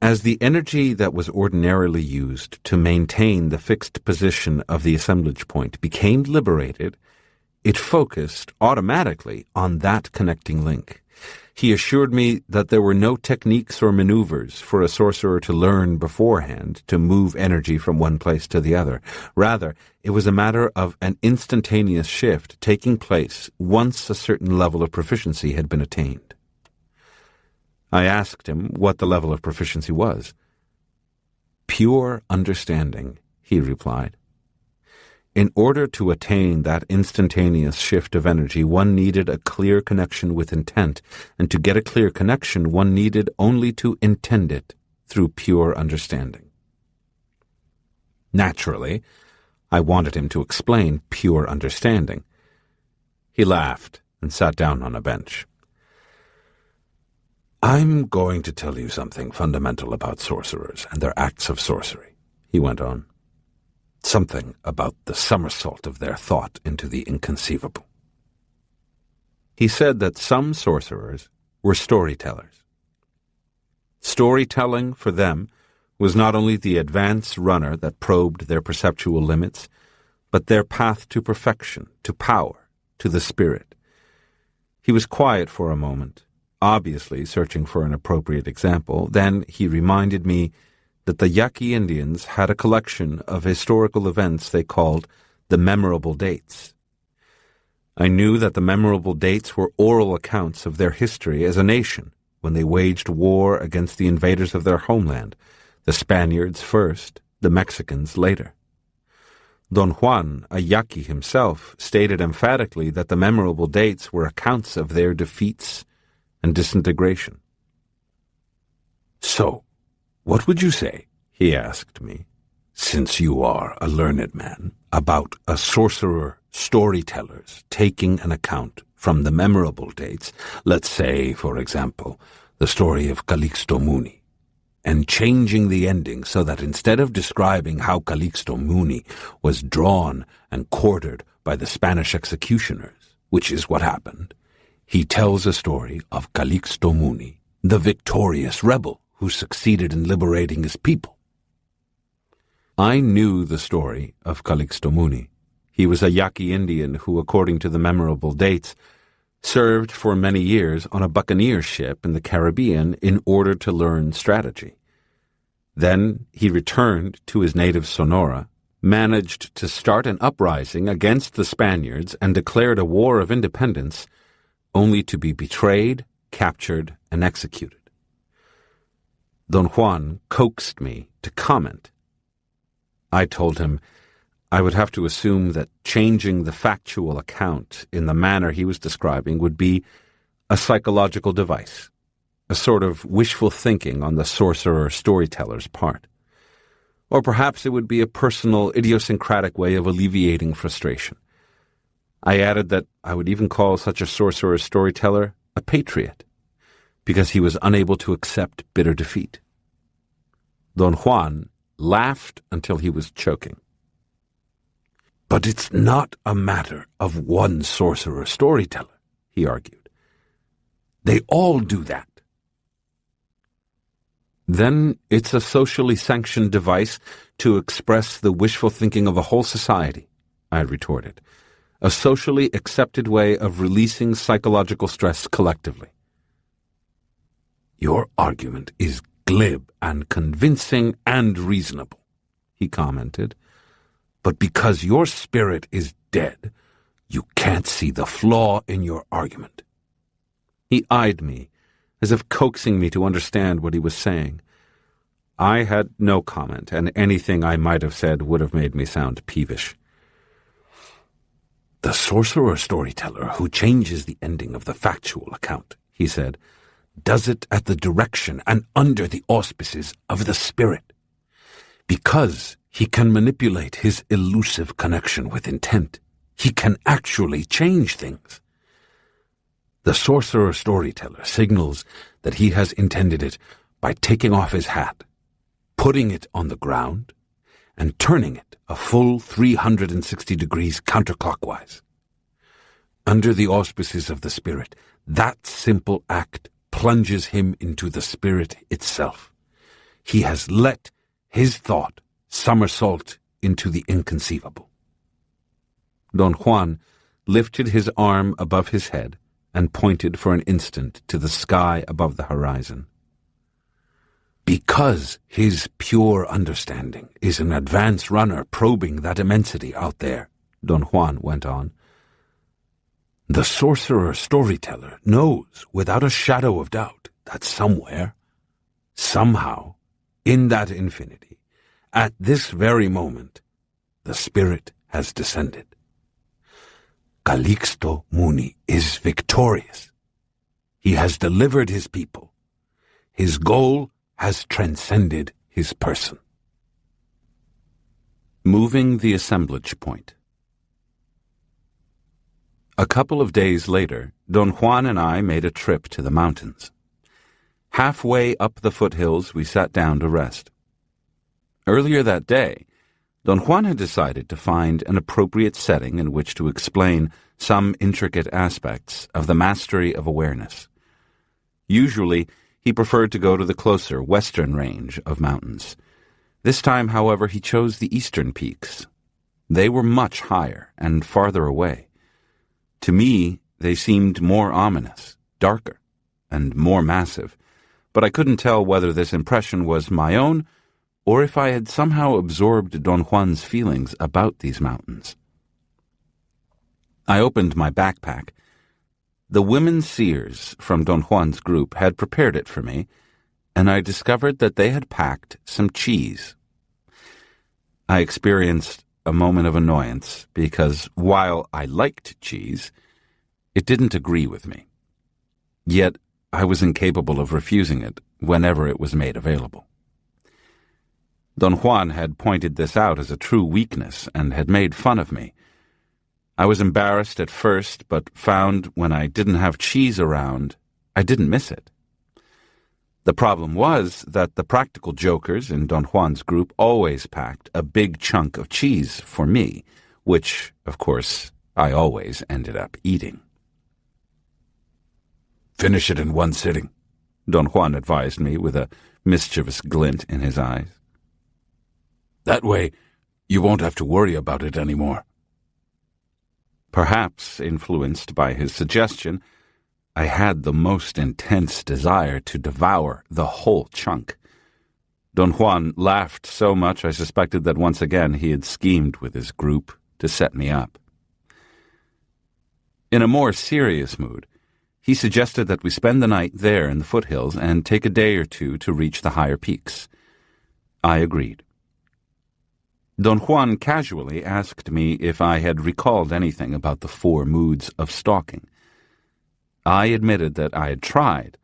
as the energy that was ordinarily used to maintain the fixed position of the assemblage point became liberated, it focused automatically on that connecting link. He assured me that there were no techniques or maneuvers for a sorcerer to learn beforehand to move energy from one place to the other. Rather, it was a matter of an instantaneous shift taking place once a certain level of proficiency had been attained. I asked him what the level of proficiency was. Pure understanding, he replied. In order to attain that instantaneous shift of energy, one needed a clear connection with intent, and to get a clear connection, one needed only to intend it through pure understanding. Naturally, I wanted him to explain pure understanding. He laughed and sat down on a bench. I'm going to tell you something fundamental about sorcerers and their acts of sorcery, he went on. Something about the somersault of their thought into the inconceivable. He said that some sorcerers were storytellers. Storytelling for them was not only the advance runner that probed their perceptual limits, but their path to perfection, to power, to the spirit. He was quiet for a moment, obviously searching for an appropriate example. Then he reminded me that the Yaqui Indians had a collection of historical events they called the memorable dates. I knew that the memorable dates were oral accounts of their history as a nation when they waged war against the invaders of their homeland, the Spaniards first, the Mexicans later. Don Juan, a Yaqui himself, stated emphatically that the memorable dates were accounts of their defeats and disintegration. "So, what would you say," he asked me, "since you are a learned man, about a sorcerer storytellers taking an account from the memorable dates, let's say, for example, the story of Calixto Muni, and changing the ending so that instead of describing how Calixto Muni was drawn and quartered by the Spanish executioners, which is what happened, he tells a story of Calixto Muni, the victorious rebel who succeeded in liberating his people?" I knew the story of Calixto Muni. He was a Yaqui Indian who, according to the memorable dates, served for many years on a buccaneer ship in the Caribbean in order to learn strategy. Then he returned to his native Sonora, managed to start an uprising against the Spaniards, and declared a war of independence, only to be betrayed, captured, and executed. Don Juan coaxed me to comment. I told him I would have to assume that changing the factual account in the manner he was describing would be a psychological device, a sort of wishful thinking on the sorcerer storyteller's part. Or perhaps it would be a personal, idiosyncratic way of alleviating frustration. I added that I would even call such a sorcerer storyteller a patriot, because he was unable to accept bitter defeat. Don Juan laughed until he was choking. "But it's not a matter of one sorcerer storyteller," he argued. "They all do that." "Then it's a socially sanctioned device to express the wishful thinking of a whole society," I retorted. "A socially accepted way of releasing psychological stress collectively." "Your argument is glib and convincing and reasonable," he commented. "But because your spirit is dead, you can't see the flaw in your argument." He eyed me, as if coaxing me to understand what he was saying. I had no comment, and anything I might have said would have made me sound peevish. "The sorcerer storyteller who changes the ending of the factual account," he said, "does it at the direction and under the auspices of the spirit. Because he can manipulate his elusive connection with intent, he can actually change things. The sorcerer storyteller signals that he has intended it by taking off his hat, putting it on the ground, and turning it a full 360 degrees counterclockwise. Under the auspices of the spirit, that simple act plunges him into the spirit itself. He has let his thought somersault into the inconceivable." Don Juan lifted his arm above his head and pointed for an instant to the sky above the horizon. "Because his pure understanding is an advance runner probing that immensity out there," Don Juan went on, "the sorcerer storyteller knows without a shadow of doubt that somewhere, somehow, in that infinity, at this very moment, the spirit has descended. Calixto Muni is victorious. He has delivered his people. His goal has transcended his person." Moving the assemblage point. A couple of days later, Don Juan and I made a trip to the mountains. Halfway up the foothills, we sat down to rest. Earlier that day, Don Juan had decided to find an appropriate setting in which to explain some intricate aspects of the mastery of awareness. Usually, he preferred to go to the closer western range of mountains. This time, however, he chose the eastern peaks. They were much higher and farther away. To me, they seemed more ominous, darker, and more massive, but I couldn't tell whether this impression was my own or if I had somehow absorbed Don Juan's feelings about these mountains. I opened my backpack. The women seers from Don Juan's group had prepared it for me, and I discovered that they had packed some cheese. I experienced a moment of annoyance because while I liked cheese, it didn't agree with me. Yet I was incapable of refusing it whenever it was made available. Don Juan had pointed this out as a true weakness and had made fun of me. I was embarrassed at first, but found when I didn't have cheese around, I didn't miss it. The problem was that the practical jokers in Don Juan's group always packed a big chunk of cheese for me, which, of course, I always ended up eating. "Finish it in one sitting," Don Juan advised me with a mischievous glint in his eyes. "That way, you won't have to worry about it anymore." Perhaps influenced by his suggestion, I had the most intense desire to devour the whole chunk. Don Juan laughed so much I suspected that once again he had schemed with his group to set me up. In a more serious mood, he suggested that we spend the night there in the foothills and take a day or two to reach the higher peaks. I agreed. Don Juan casually asked me if I had recalled anything about the 4 moods of stalking. I admitted that I had tried,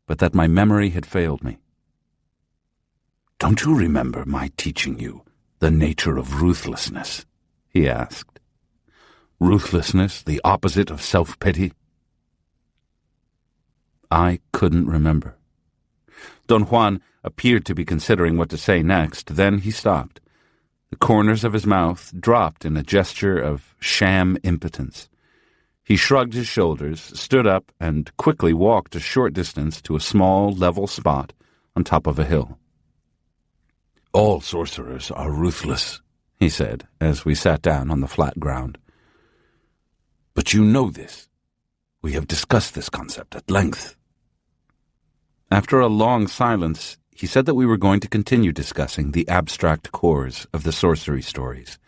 but that my memory had failed me. "Don't you remember my teaching you the nature of ruthlessness?" he asked. "Ruthlessness, the opposite of self-pity?" I couldn't remember. Don Juan appeared to be considering what to say next. Then he stopped. The corners of his mouth dropped in a gesture of sham impotence. He shrugged his shoulders, stood up, and quickly walked a short distance to a small, level spot on top of a hill. "All sorcerers are ruthless," he said, as we sat down on the flat ground. "But you know this. We have discussed this concept at length." After a long silence, he said that we were going to continue discussing the abstract cores of the sorcery stories,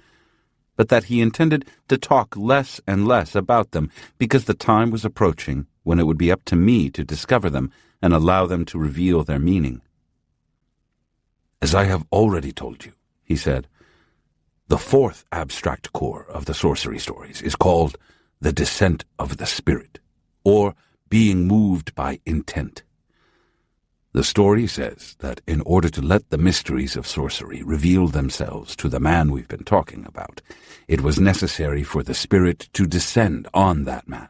but that he intended to talk less and less about them because the time was approaching when it would be up to me to discover them and allow them to reveal their meaning. "As I have already told you," he said, "the 4th abstract core of the sorcery stories is called the descent of the spirit, or being moved by intent. The story says that in order to let the mysteries of sorcery reveal themselves to the man we've been talking about, it was necessary for the spirit to descend on that man.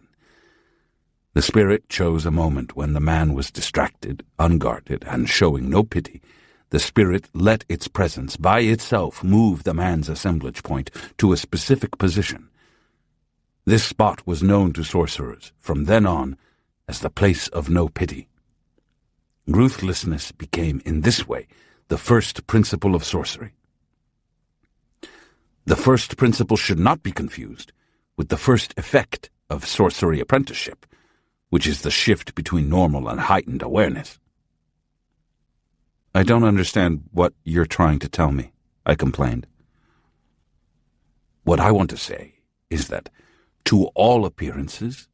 The spirit chose a moment when the man was distracted, unguarded, and showing no pity. The spirit let its presence by itself move the man's assemblage point to a specific position. This spot was known to sorcerers from then on as the place of no pity. Ruthlessness became, in this way, the first principle of sorcery. The first principle should not be confused with the first effect of sorcery apprenticeship, which is the shift between normal and heightened awareness." "I don't understand what you're trying to tell me," I complained. "What I want to say is that, to all appearances,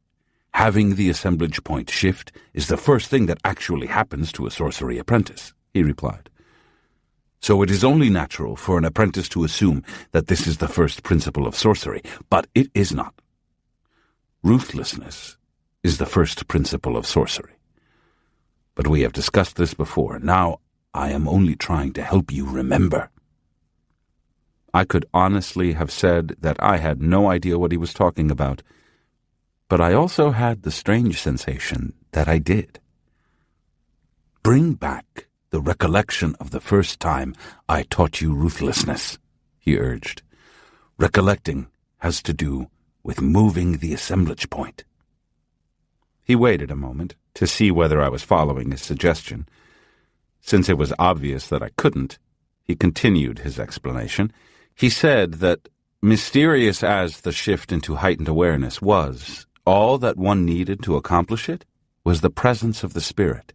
having the assemblage point shift is the first thing that actually happens to a sorcery apprentice," he replied. "So it is only natural for an apprentice to assume that this is the first principle of sorcery, but it is not. Ruthlessness is the first principle of sorcery. But we have discussed this before. Now I am only trying to help you remember." I could honestly have said that I had no idea what he was talking about, but I also had the strange sensation that I did. "Bring back the recollection of the first time I taught you ruthlessness," he urged. "Recollecting has to do with moving the assemblage point." He waited a moment to see whether I was following his suggestion. Since it was obvious that I couldn't, he continued his explanation. He said that, mysterious as the shift into heightened awareness was, all that one needed to accomplish it was the presence of the spirit.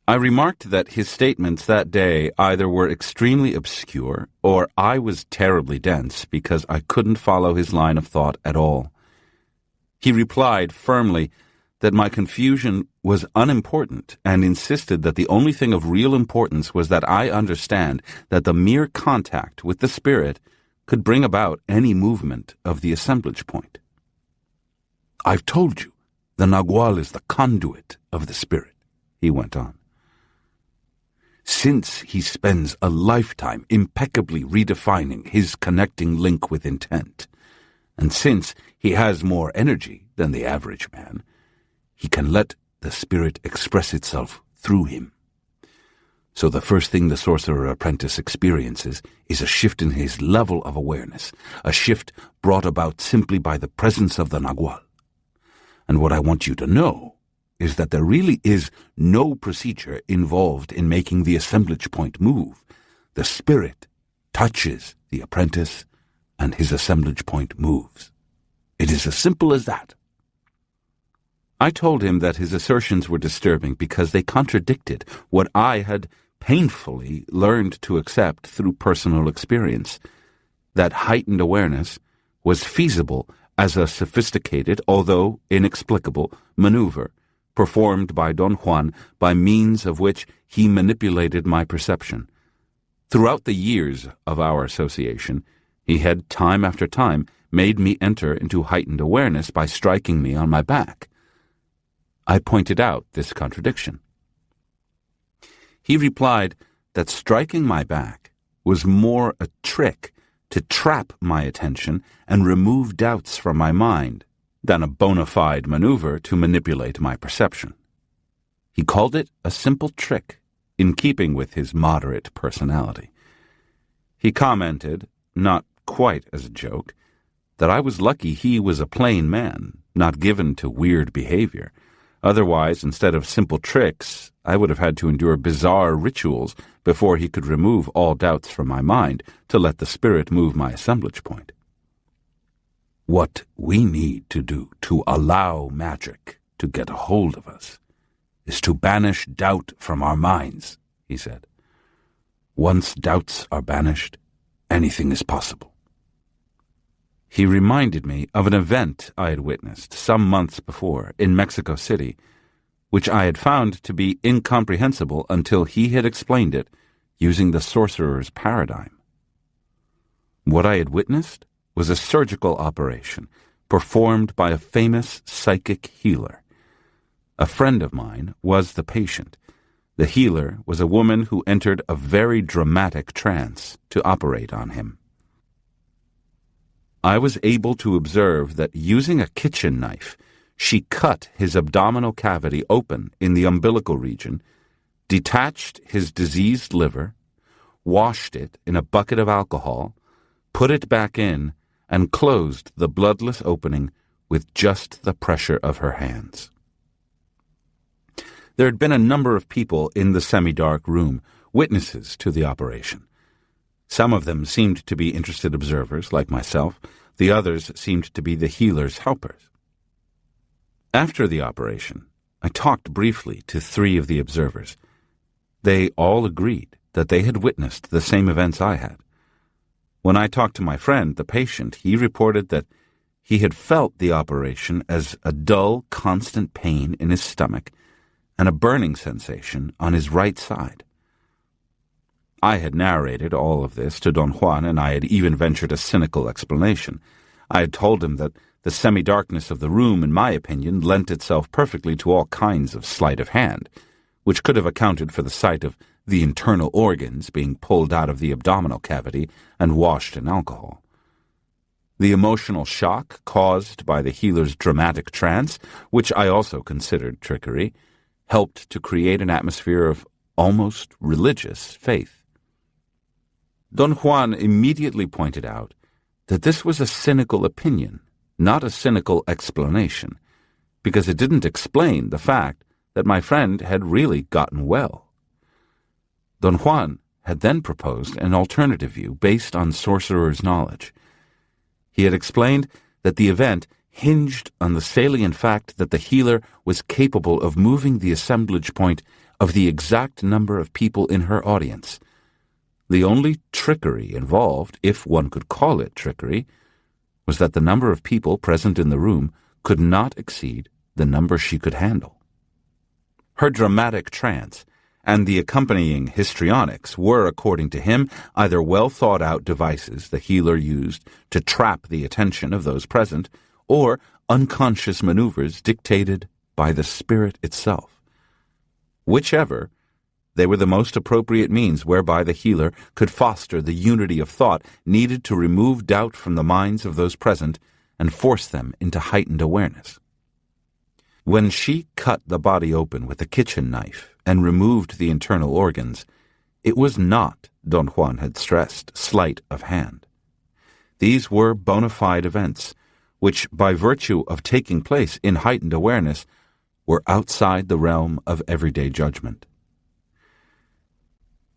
I remarked that his statements that day either were extremely obscure or I was terribly dense because I couldn't follow his line of thought at all. He replied firmly that my confusion was unimportant and insisted that the only thing of real importance was that I understand that the mere contact with the spirit could bring about any movement of the assemblage point. I've told you, the Nagual is the conduit of the spirit, he went on. Since he spends a lifetime impeccably redefining his connecting link with intent, and since he has more energy than the average man, he can let the spirit express itself through him. So the first thing the sorcerer apprentice experiences is a shift in his level of awareness, a shift brought about simply by the presence of the Nagual. And what I want you to know is that there really is no procedure involved in making the assemblage point move. The spirit touches the apprentice, and his assemblage point moves. It is as simple as that. I told him that his assertions were disturbing because they contradicted what I had painfully learned to accept through personal experience, that heightened awareness was feasible as a sophisticated, although inexplicable, maneuver performed by Don Juan by means of which he manipulated my perception. Throughout the years of our association, he had time after time made me enter into heightened awareness by striking me on my back. I pointed out this contradiction. He replied that striking my back was more a trick to trap my attention and remove doubts from my mind than a bona fide maneuver to manipulate my perception. He called it a simple trick, in keeping with his moderate personality. He commented, not quite as a joke, that I was lucky he was a plain man, not given to weird behavior. Otherwise, instead of simple tricks, I would have had to endure bizarre rituals before he could remove all doubts from my mind to let the spirit move my assemblage point. What we need to do to allow magic to get a hold of us is to banish doubt from our minds, he said. Once doubts are banished, anything is possible. He reminded me of an event I had witnessed some months before in Mexico City, which I had found to be incomprehensible until he had explained it using the sorcerer's paradigm. What I had witnessed was a surgical operation performed by a famous psychic healer. A friend of mine was the patient. The healer was a woman who entered a very dramatic trance to operate on him. I was able to observe that using a kitchen knife, she cut his abdominal cavity open in the umbilical region, detached his diseased liver, washed it in a bucket of alcohol, put it back in, and closed the bloodless opening with just the pressure of her hands. There had been a number of people in the semi-dark room, witnesses to the operation. Some of them seemed to be interested observers, like myself. The others seemed to be the healer's helpers. After the operation, I talked briefly to 3 of the observers. They all agreed that they had witnessed the same events I had. When I talked to my friend, the patient, he reported that he had felt the operation as a dull, constant pain in his stomach and a burning sensation on his right side. I had narrated all of this to Don Juan, and I had even ventured a cynical explanation. I had told him that the semi-darkness of the room, in my opinion, lent itself perfectly to all kinds of sleight of hand, which could have accounted for the sight of the internal organs being pulled out of the abdominal cavity and washed in alcohol. The emotional shock caused by the healer's dramatic trance, which I also considered trickery, helped to create an atmosphere of almost religious faith. Don Juan immediately pointed out that this was a cynical opinion, not a cynical explanation, because it didn't explain the fact that my friend had really gotten well. Don Juan had then proposed an alternative view based on sorcerer's knowledge. He had explained that the event hinged on the salient fact that the healer was capable of moving the assemblage point of the exact number of people in her audience. The only trickery involved, if one could call it trickery, was that the number of people present in the room could not exceed the number she could handle. Her dramatic trance and the accompanying histrionics were, according to him, either well-thought-out devices the healer used to trap the attention of those present, or unconscious maneuvers dictated by the spirit itself. Whichever, they were the most appropriate means whereby the healer could foster the unity of thought needed to remove doubt from the minds of those present and force them into heightened awareness. When she cut the body open with a kitchen knife and removed the internal organs, it was not, Don Juan had stressed, sleight of hand. These were bona fide events, which, by virtue of taking place in heightened awareness, were outside the realm of everyday judgment.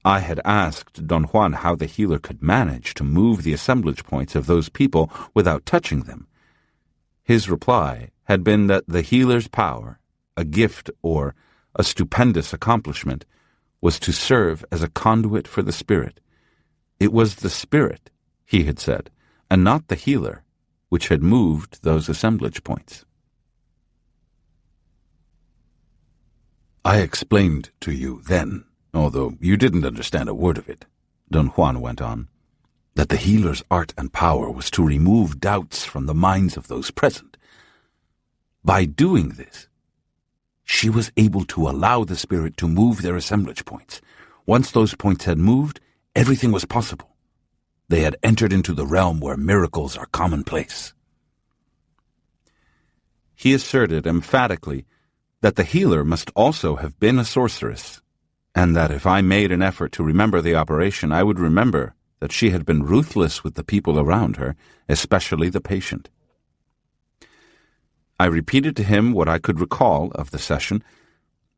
I had asked Don Juan how the healer could manage to move the assemblage points of those people without touching them. His reply had been that the healer's power, a gift or a stupendous accomplishment, was to serve as a conduit for the spirit. It was the spirit, he had said, and not the healer, which had moved those assemblage points. I explained to you then, although you didn't understand a word of it, Don Juan went on, that the healer's art and power was to remove doubts from the minds of those present. By doing this, she was able to allow the spirit to move their assemblage points. Once those points had moved, everything was possible. They had entered into the realm where miracles are commonplace. He asserted emphatically that the healer must also have been a sorceress, and that if I made an effort to remember the operation, I would remember that she had been ruthless with the people around her, especially the patient. I repeated to him what I could recall of the session.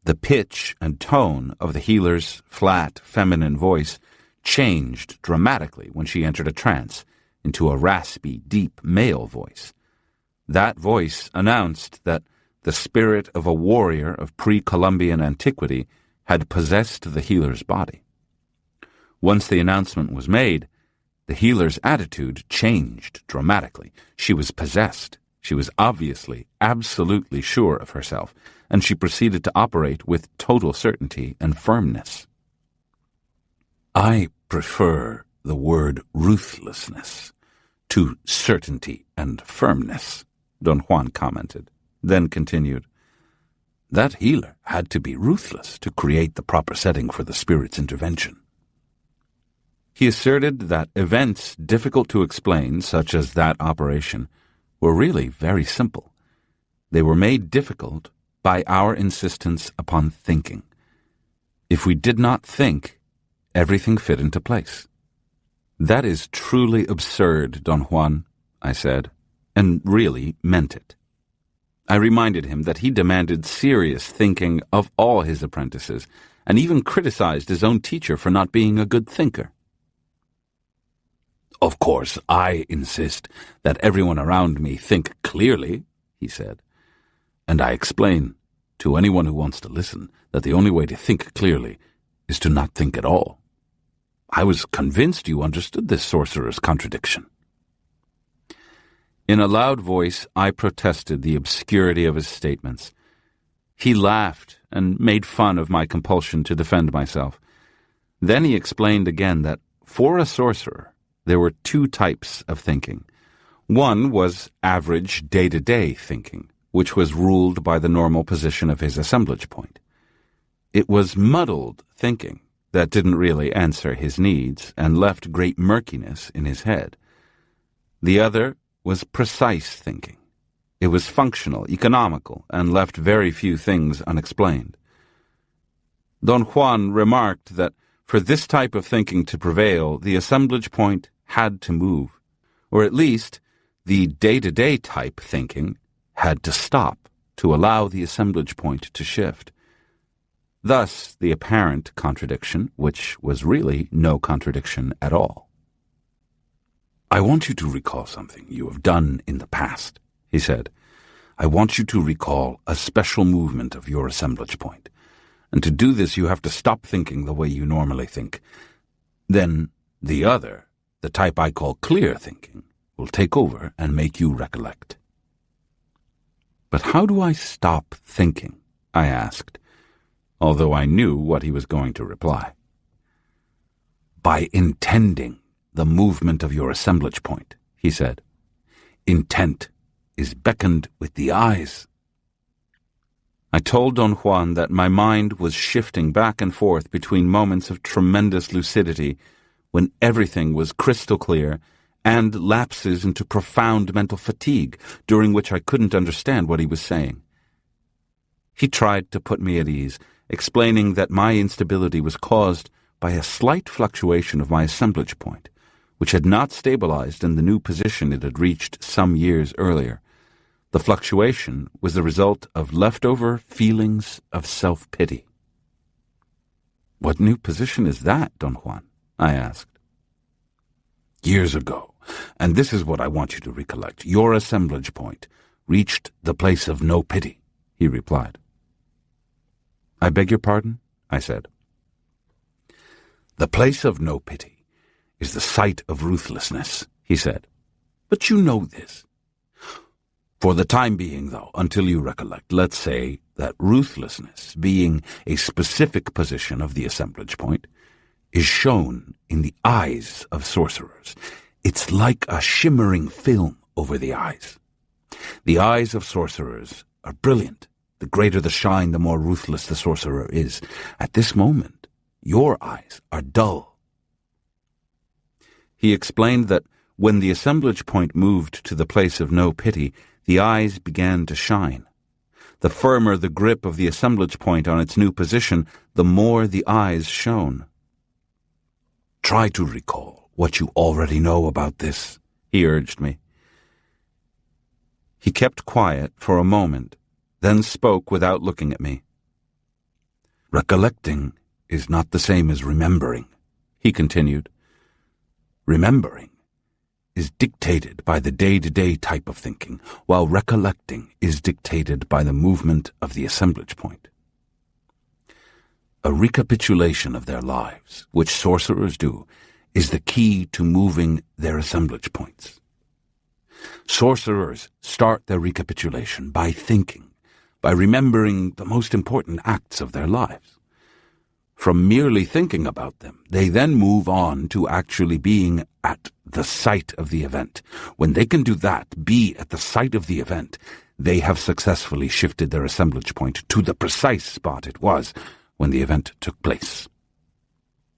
The pitch and tone of the healer's flat, feminine voice changed dramatically when she entered a trance into a raspy, deep male voice. That voice announced that the spirit of a warrior of pre-Columbian antiquity had possessed the healer's body. Once the announcement was made, the healer's attitude changed dramatically. She was possessed. She was obviously, absolutely sure of herself, and she proceeded to operate with total certainty and firmness. I prefer the word ruthlessness to certainty and firmness, Don Juan commented, then continued. That healer had to be ruthless to create the proper setting for the spirit's intervention. He asserted that events difficult to explain, such as that operation, were really very simple. They were made difficult by our insistence upon thinking. If we did not think, everything fit into place. That is truly absurd, Don Juan, I said, and really meant it. I reminded him that he demanded serious thinking of all his apprentices, and even criticized his own teacher for not being a good thinker. Of course, I insist that everyone around me think clearly, he said, and I explain to anyone who wants to listen that the only way to think clearly is to not think at all. I was convinced you understood this sorcerer's contradiction. In a loud voice, I protested the obscurity of his statements. He laughed and made fun of my compulsion to defend myself. Then he explained again that, for a sorcerer, there were two types of thinking. One was average day-to-day thinking, which was ruled by the normal position of his assemblage point. It was muddled thinking that didn't really answer his needs and left great murkiness in his head. The other was precise thinking. It was functional, economical, and left very few things unexplained. Don Juan remarked that for this type of thinking to prevail, the assemblage point had to move, or at least the day-to-day type thinking had to stop to allow the assemblage point to shift. Thus, the apparent contradiction, which was really no contradiction at all. I want you to recall something you have done in the past, he said. I want you to recall a special movement of your assemblage point, And to do this, you have to stop thinking the way you normally think. Then the other, the type I call clear thinking, will take over and make you recollect. But how do I stop thinking? I asked, although I knew what he was going to reply. By intending the movement of your assemblage point, he said. Intent is beckoned with the eyes. I told Don Juan that my mind was shifting back and forth between moments of tremendous lucidity when everything was crystal clear and lapses into profound mental fatigue during which I couldn't understand what he was saying. He tried to put me at ease, explaining that my instability was caused by a slight fluctuation of my assemblage point, which had not stabilized in the new position it had reached some years earlier. The fluctuation was the result of leftover feelings of self-pity. What new position is that, Don Juan? I asked. Years ago, and this is what I want you to recollect, your assemblage point reached the place of no pity, he replied. I beg your pardon? I said. The place of no pity is the site of ruthlessness, he said. But you know this. For the time being, though, until you recollect, let's say that ruthlessness, being a specific position of the assemblage point, is shown in the eyes of sorcerers. It's like a shimmering film over the eyes. The eyes of sorcerers are brilliant. The greater the shine, the more ruthless the sorcerer is. At this moment, your eyes are dull. He explained that when the assemblage point moved to the place of no pity, the eyes began to shine. The firmer the grip of the assemblage point on its new position, the more the eyes shone. Try to recall what you already know about this, he urged me. He kept quiet for a moment, then spoke without looking at me. Recollecting is not the same as remembering, he continued. Remembering is dictated by the day-to-day type of thinking, while recollecting is dictated by the movement of the assemblage point. A recapitulation of their lives, which sorcerers do, is the key to moving their assemblage points. Sorcerers start their recapitulation by thinking, by remembering the most important acts of their lives. From merely thinking about them, they then move on to actually being at the site of the event. When they can do that, be at the site of the event, they have successfully shifted their assemblage point to the precise spot it was when the event took place.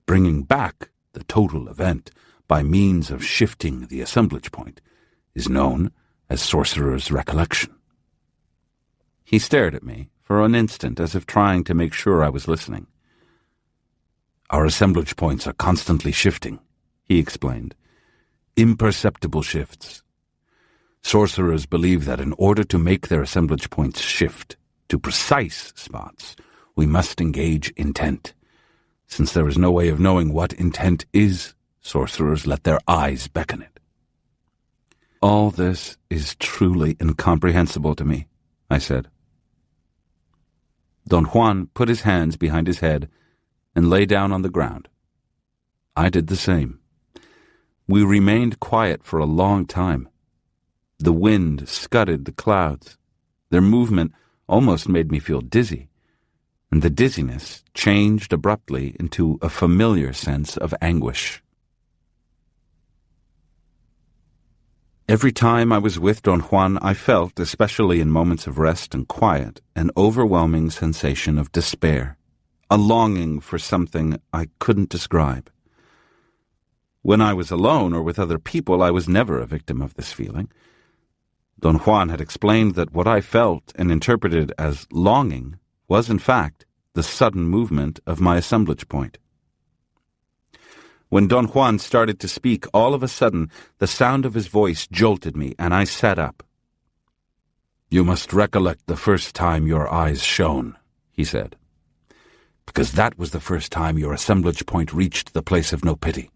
Bringing back the total event by means of shifting the assemblage point is known as sorcerer's recollection. He stared at me for an instant as if trying to make sure I was listening. Our assemblage points are constantly shifting, he explained. Imperceptible shifts. Sorcerers believe that in order to make their assemblage points shift to precise spots, we must engage intent. Since there is no way of knowing what intent is, sorcerers let their eyes beckon it. All this is truly incomprehensible to me, I said. Don Juan put his hands behind his head and lay down on the ground. I did the same. We remained quiet for a long time. The wind scudded the clouds. Their movement almost made me feel dizzy, and the dizziness changed abruptly into a familiar sense of anguish. Every time I was with Don Juan, I felt, especially in moments of rest and quiet, an overwhelming sensation of despair, a longing for something I couldn't describe. When I was alone or with other people, I was never a victim of this feeling. Don Juan had explained that what I felt and interpreted as longing was, in fact, the sudden movement of my assemblage point. When Don Juan started to speak, all of a sudden, the sound of his voice jolted me, and I sat up. You must recollect the first time your eyes shone, he said, because that was the first time your assemblage point reached the place of no pity.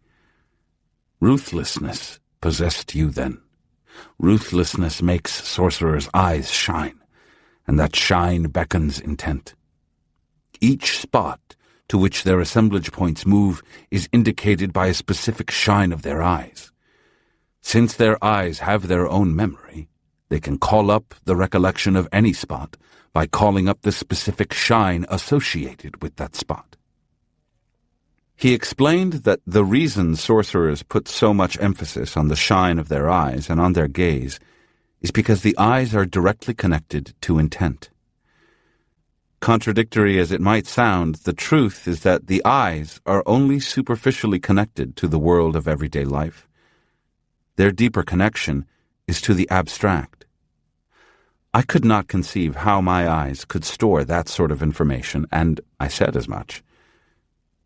Ruthlessness possessed you then. Ruthlessness makes sorcerers' eyes shine, and that shine beckons intent. Each spot to which their assemblage points move is indicated by a specific shine of their eyes. Since their eyes have their own memory, they can call up the recollection of any spot by calling up the specific shine associated with that spot. He explained that the reason sorcerers put so much emphasis on the shine of their eyes and on their gaze is because the eyes are directly connected to intent. Contradictory as it might sound, the truth is that the eyes are only superficially connected to the world of everyday life. Their deeper connection is to the abstract. I could not conceive how my eyes could store that sort of information, and I said as much.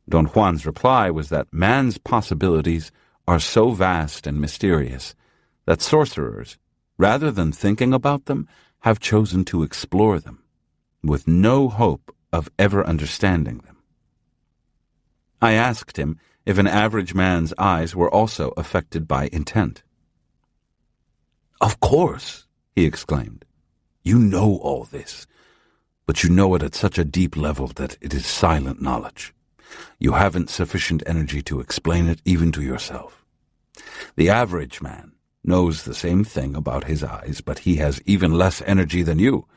Don Juan's reply was that man's possibilities are so vast and mysterious that sorcerers, rather than thinking about them, have chosen to explore them, with no hope of ever understanding them. I asked him if an average man's eyes were also affected by intent. "Of course," he exclaimed. "You know all this, but you know it at such a deep level that it is silent knowledge. You haven't sufficient energy to explain it even to yourself. The average man knows the same thing about his eyes, but he has even less energy than you.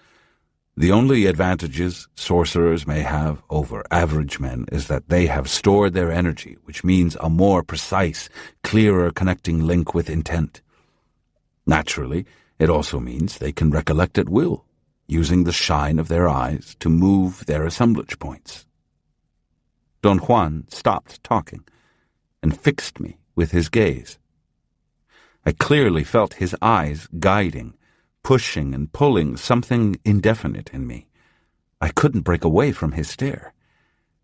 The only advantages sorcerers may have over average men is that they have stored their energy, which means a more precise, clearer connecting link with intent. Naturally, it also means they can recollect at will, using the shine of their eyes to move their assemblage points." Don Juan stopped talking and fixed me with his gaze. I clearly felt his eyes guiding, pushing and pulling something indefinite in me. I couldn't break away from his stare.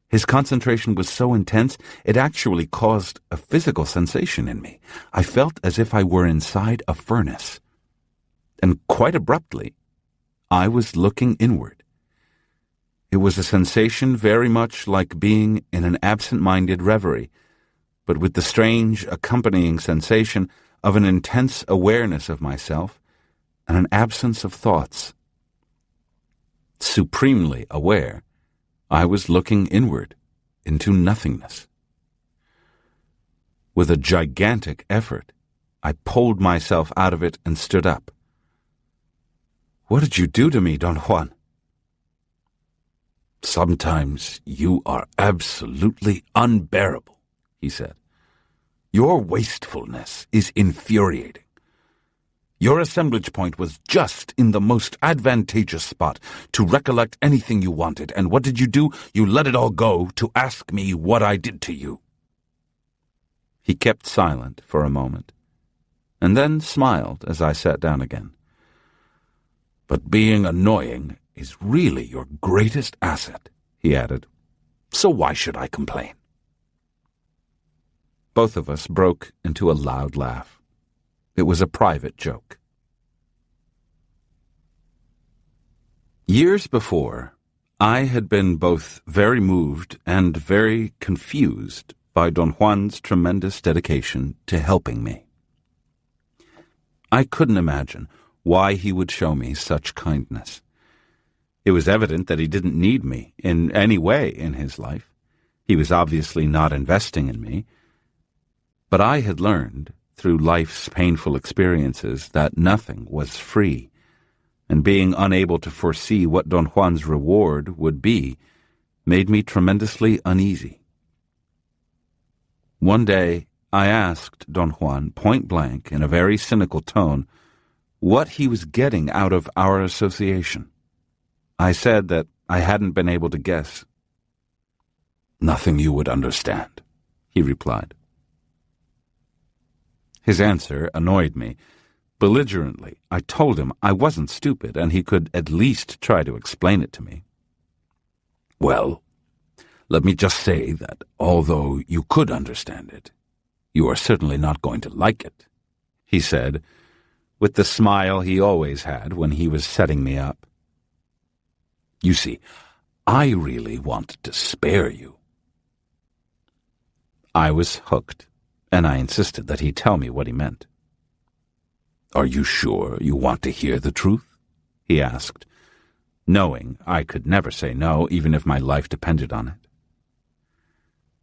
His concentration was so intense, it actually caused a physical sensation in me. I felt as if I were inside a furnace. And quite abruptly, I was looking inward. It was a sensation very much like being in an absent-minded reverie, but with the strange accompanying sensation of an intense awareness of myself and an absence of thoughts. Supremely aware, I was looking inward, into nothingness. With a gigantic effort, I pulled myself out of it and stood up. "What did you do to me, Don Juan?" "Sometimes you are absolutely unbearable," he said. "Your wastefulness is infuriating. Your assemblage point was just in the most advantageous spot to recollect anything you wanted, and what did you do? You let it all go to ask me what I did to you." He kept silent for a moment, and then smiled as I sat down again. "But being annoying is really your greatest asset," he added. "So why should I complain?" Both of us broke into a loud laugh. It was a private joke. Years before, I had been both very moved and very confused by Don Juan's tremendous dedication to helping me. I couldn't imagine why he would show me such kindness. It was evident that he didn't need me in any way in his life. He was obviously not investing in me. But I had learned, through life's painful experiences, that nothing was free, and being unable to foresee what Don Juan's reward would be made me tremendously uneasy. One day I asked Don Juan point-blank in a very cynical tone what he was getting out of our association. I said that I hadn't been able to guess. "Nothing you would understand," he replied. His answer annoyed me. Belligerently, I told him I wasn't stupid and he could at least try to explain it to me. "Well, let me just say that although you could understand it, you are certainly not going to like it," he said, with the smile he always had when he was setting me up. "You see, I really wanted to spare you." I was hooked, and I insisted that he tell me what he meant. "Are you sure you want to hear the truth?" he asked, knowing I could never say no, even if my life depended on it.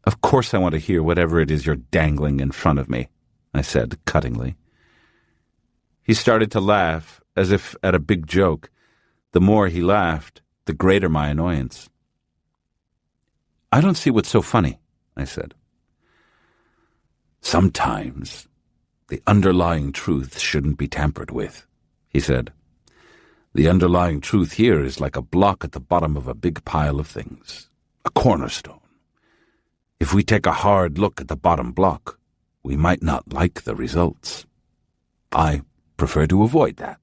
"Of course I want to hear whatever it is you're dangling in front of me," I said cuttingly. He started to laugh, as if at a big joke. The more he laughed, the greater my annoyance. "I don't see what's so funny," I said. "Sometimes the underlying truth shouldn't be tampered with," he said. "The underlying truth here is like a block at the bottom of a big pile of things, a cornerstone. If we take a hard look at the bottom block, we might not like the results. I prefer to avoid that."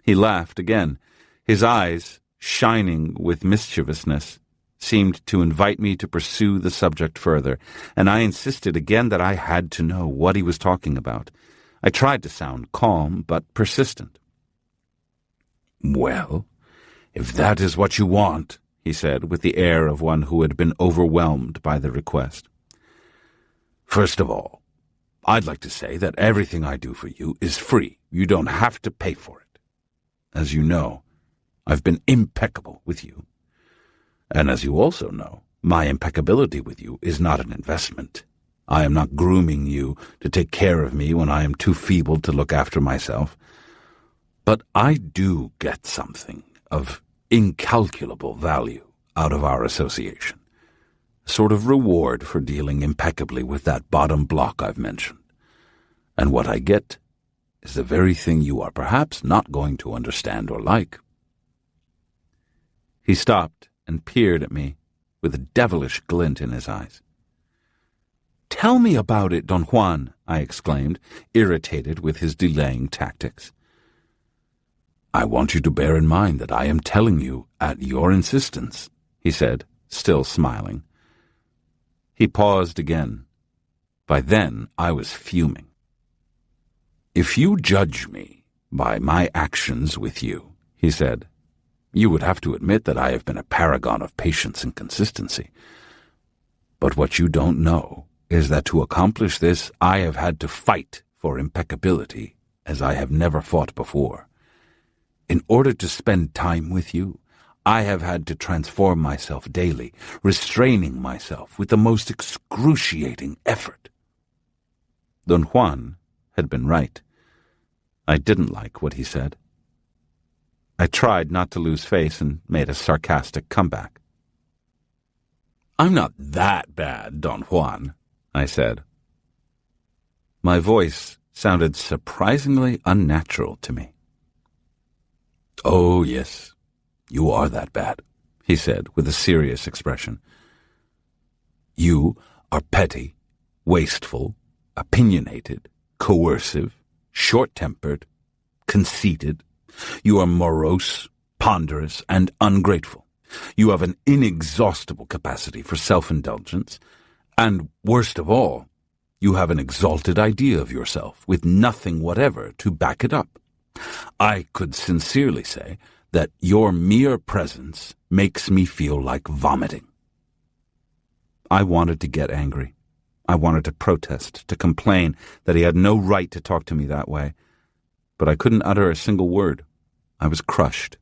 He laughed again. His eyes, shining with mischievousness, seemed to invite me to pursue the subject further, and I insisted again that I had to know what he was talking about. I tried to sound calm, but persistent. "Well, if that is what you want," he said, with the air of one who had been overwhelmed by the request. "First of all, I'd like to say that everything I do for you is free. You don't have to pay for it. As you know, I've been impeccable with you. And as you also know, my impeccability with you is not an investment. I am not grooming you to take care of me when I am too feeble to look after myself. But I do get something of incalculable value out of our association, a sort of reward for dealing impeccably with that bottom block I've mentioned. And what I get is the very thing you are perhaps not going to understand or like." He stopped and peered at me with a devilish glint in his eyes. "Tell me about it, Don Juan," I exclaimed, irritated with his delaying tactics. "I want you to bear in mind that I am telling you at your insistence," he said, still smiling. He paused again. By then I was fuming. "If you judge me by my actions with you," he said, "you would have to admit that I have been a paragon of patience and consistency. But what you don't know is that to accomplish this I have had to fight for impeccability as I have never fought before. In order to spend time with you, I have had to transform myself daily, restraining myself with the most excruciating effort." Don Juan had been right. I didn't like what he said. I tried not to lose face and made a sarcastic comeback. "I'm not that bad, Don Juan," I said. My voice sounded surprisingly unnatural to me. "Oh, yes, you are that bad," he said with a serious expression. "You are petty, wasteful, opinionated, coercive, short-tempered, conceited. You are morose, ponderous, and ungrateful. You have an inexhaustible capacity for self-indulgence, and, worst of all, you have an exalted idea of yourself with nothing whatever to back it up. I could sincerely say that your mere presence makes me feel like vomiting." I wanted to get angry. I wanted to protest, to complain that he had no right to talk to me that way. But I couldn't utter a single word. I was crushed.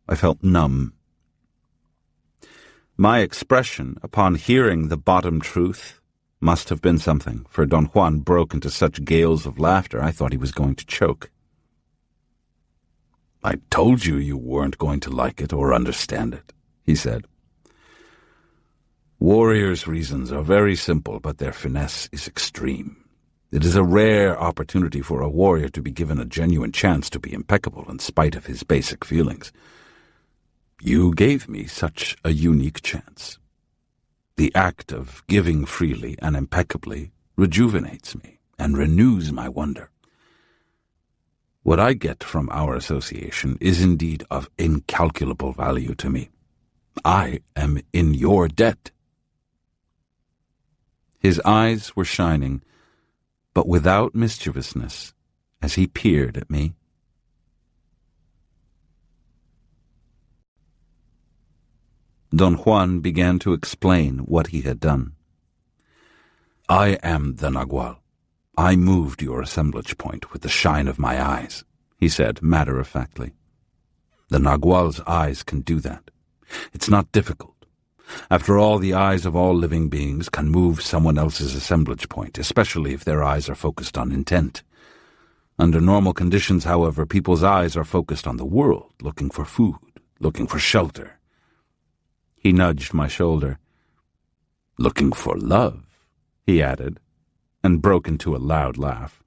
I felt numb. My expression upon hearing the bottom truth must have been something, for Don Juan broke into such gales of laughter I thought he was going to choke. "I told you you weren't going to like it or understand it," he said. "Warriors' reasons are very simple, but their finesse is extreme. It is a rare opportunity for a warrior to be given a genuine chance to be impeccable in spite of his basic feelings. You gave me such a unique chance. The act of giving freely and impeccably rejuvenates me and renews my wonder. What I get from our association is indeed of incalculable value to me. I am in your debt." His eyes were shining, but without mischievousness, as he peered at me. Don Juan began to explain what he had done. "I am the Nagual. I moved your assemblage point with the shine of my eyes," he said matter-of-factly. The Nagual's eyes can do that. It's not difficult. After all, the eyes of all living beings can move someone else's assemblage point, especially if their eyes are focused on intent. Under normal conditions, however, people's eyes are focused on the world, looking for food, looking for shelter. He nudged my shoulder. Looking for love, he added, and broke into a loud laugh.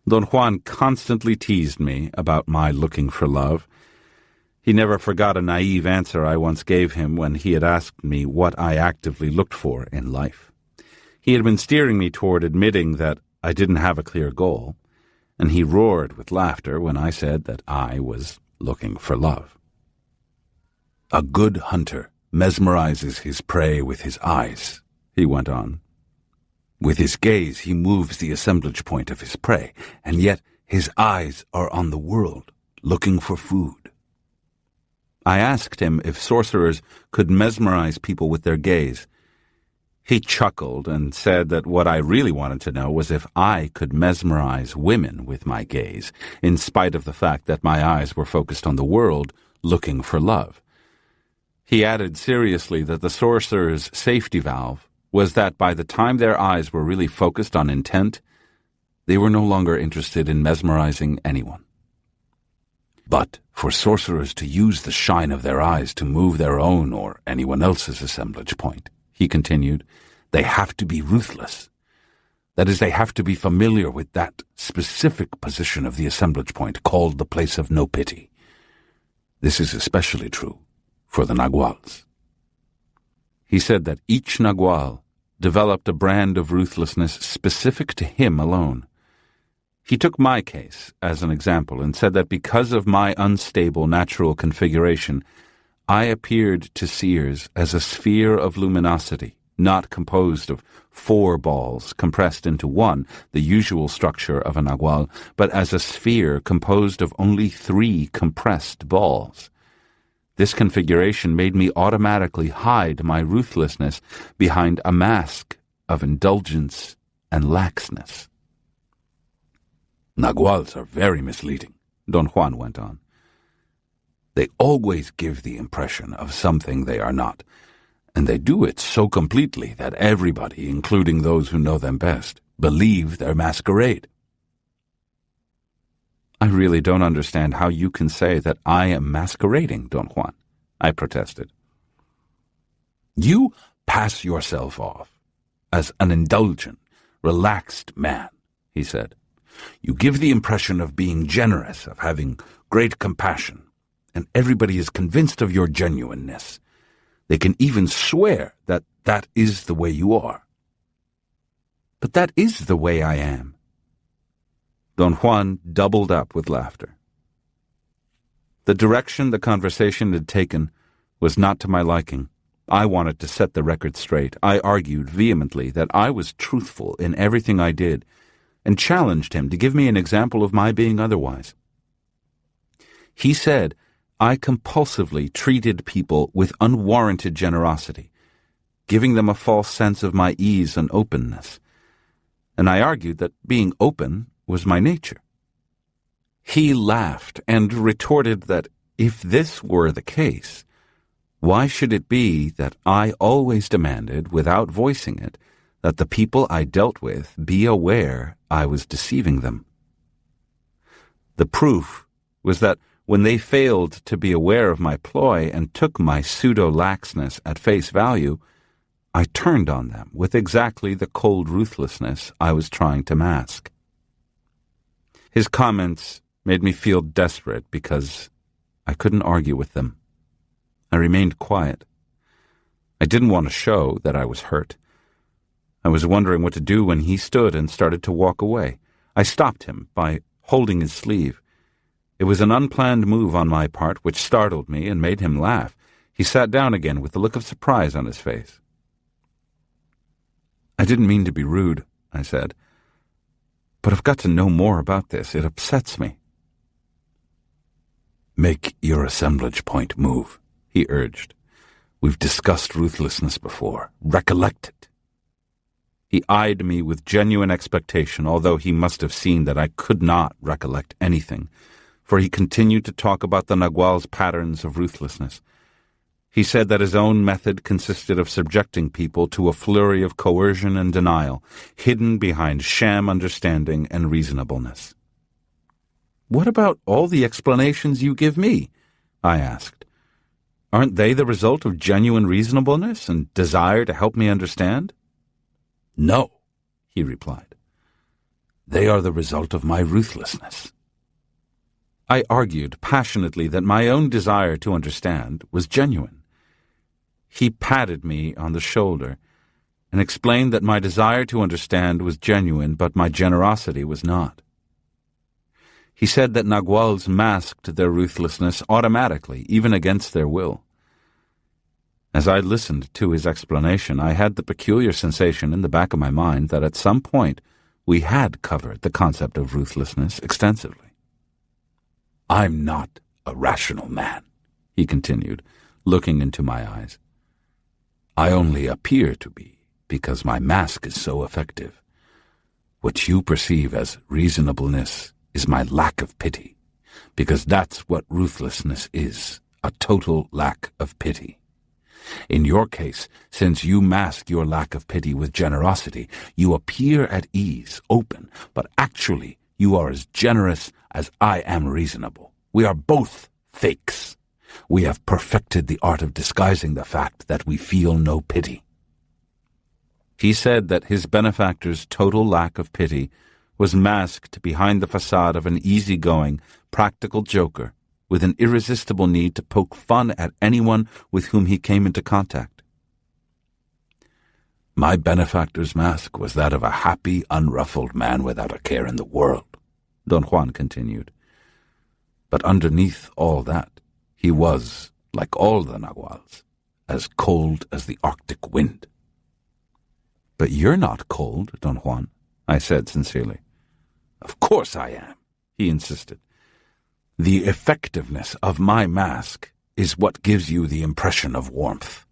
Don Juan constantly teased me about my looking for love. He never forgot a naive answer I once gave him when he had asked me what I actively looked for in life. He had been steering me toward admitting that I didn't have a clear goal, and he roared with laughter when I said that I was looking for love. A good hunter mesmerizes his prey with his eyes, he went on. With his gaze he moves the assemblage point of his prey, and yet his eyes are on the world, looking for food. I asked him if sorcerers could mesmerize people with their gaze. He chuckled and said that what I really wanted to know was if I could mesmerize women with my gaze, in spite of the fact that my eyes were focused on the world, looking for love. He added seriously that the sorcerer's safety valve was that by the time their eyes were really focused on intent, they were no longer interested in mesmerizing anyone. But for sorcerers to use the shine of their eyes to move their own or anyone else's assemblage point, he continued, they have to be ruthless. That is, they have to be familiar with that specific position of the assemblage point called the place of no pity. This is especially true for the Naguals. He said that each Nagual developed a brand of ruthlessness specific to him alone. He took my case as an example and said that because of my unstable natural configuration, I appeared to seers as a sphere of luminosity, not composed of 4 balls compressed into one, the usual structure of a Nagual, but as a sphere composed of only 3 compressed balls. This configuration made me automatically hide my ruthlessness behind a mask of indulgence and laxness. Naguals are very misleading, Don Juan went on. They always give the impression of something they are not, and they do it so completely that everybody, including those who know them best, believe their masquerade. I really don't understand how you can say that I am masquerading, Don Juan, I protested. You pass yourself off as an indulgent, relaxed man, he said. You give the impression of being generous, of having great compassion, and everybody is convinced of your genuineness. They can even swear that that is the way you are. But that is the way I am. Don Juan doubled up with laughter. The direction the conversation had taken was not to my liking. I wanted to set the record straight. I argued vehemently that I was truthful in everything I did, and challenged him to give me an example of my being otherwise. He said I compulsively treated people with unwarranted generosity, giving them a false sense of my ease and openness, and I argued that being open was my nature. He laughed and retorted that if this were the case, why should it be that I always demanded, without voicing it, that the people I dealt with be aware I was deceiving them? The proof was that when they failed to be aware of my ploy and took my pseudo-laxness at face value, I turned on them with exactly the cold ruthlessness I was trying to mask. His comments made me feel desperate because I couldn't argue with them. I remained quiet. I didn't want to show that I was hurt. I was wondering what to do when he stood and started to walk away. I stopped him by holding his sleeve. It was an unplanned move on my part which startled me and made him laugh. He sat down again with a look of surprise on his face. I didn't mean to be rude, I said, but I've got to know more about this. It upsets me. Make your assemblage point move, he urged. We've discussed ruthlessness before. Recollect it. He eyed me with genuine expectation, although he must have seen that I could not recollect anything, for he continued to talk about the Nagual's patterns of ruthlessness. He said that his own method consisted of subjecting people to a flurry of coercion and denial, hidden behind sham understanding and reasonableness. "What about all the explanations you give me?" I asked. "Aren't they the result of genuine reasonableness and desire to help me understand?" "No," he replied. "They are the result of my ruthlessness." I argued passionately that my own desire to understand was genuine. He patted me on the shoulder and explained that my desire to understand was genuine, but my generosity was not. He said that Naguals masked their ruthlessness automatically, even against their will. As I listened to his explanation, I had the peculiar sensation in the back of my mind that at some point we had covered the concept of ruthlessness extensively. "I'm not a rational man," he continued, looking into my eyes. "I only appear to be because my mask is so effective. What you perceive as reasonableness is my lack of pity, because that's what ruthlessness is, a total lack of pity. In your case, since you mask your lack of pity with generosity, you appear at ease, open, but actually you are as generous as I am reasonable. We are both fakes. We have perfected the art of disguising the fact that we feel no pity." He said that his benefactor's total lack of pity was masked behind the facade of an easygoing, practical joker with an irresistible need to poke fun at anyone with whom he came into contact. "My benefactor's mask was that of a happy, unruffled man without a care in the world," Don Juan continued. "But underneath all that, he was, like all the Naguals, as cold as the Arctic wind." "But you're not cold, Don Juan," I said sincerely. "Of course I am," he insisted. "The effectiveness of my mask is what gives you the impression of warmth."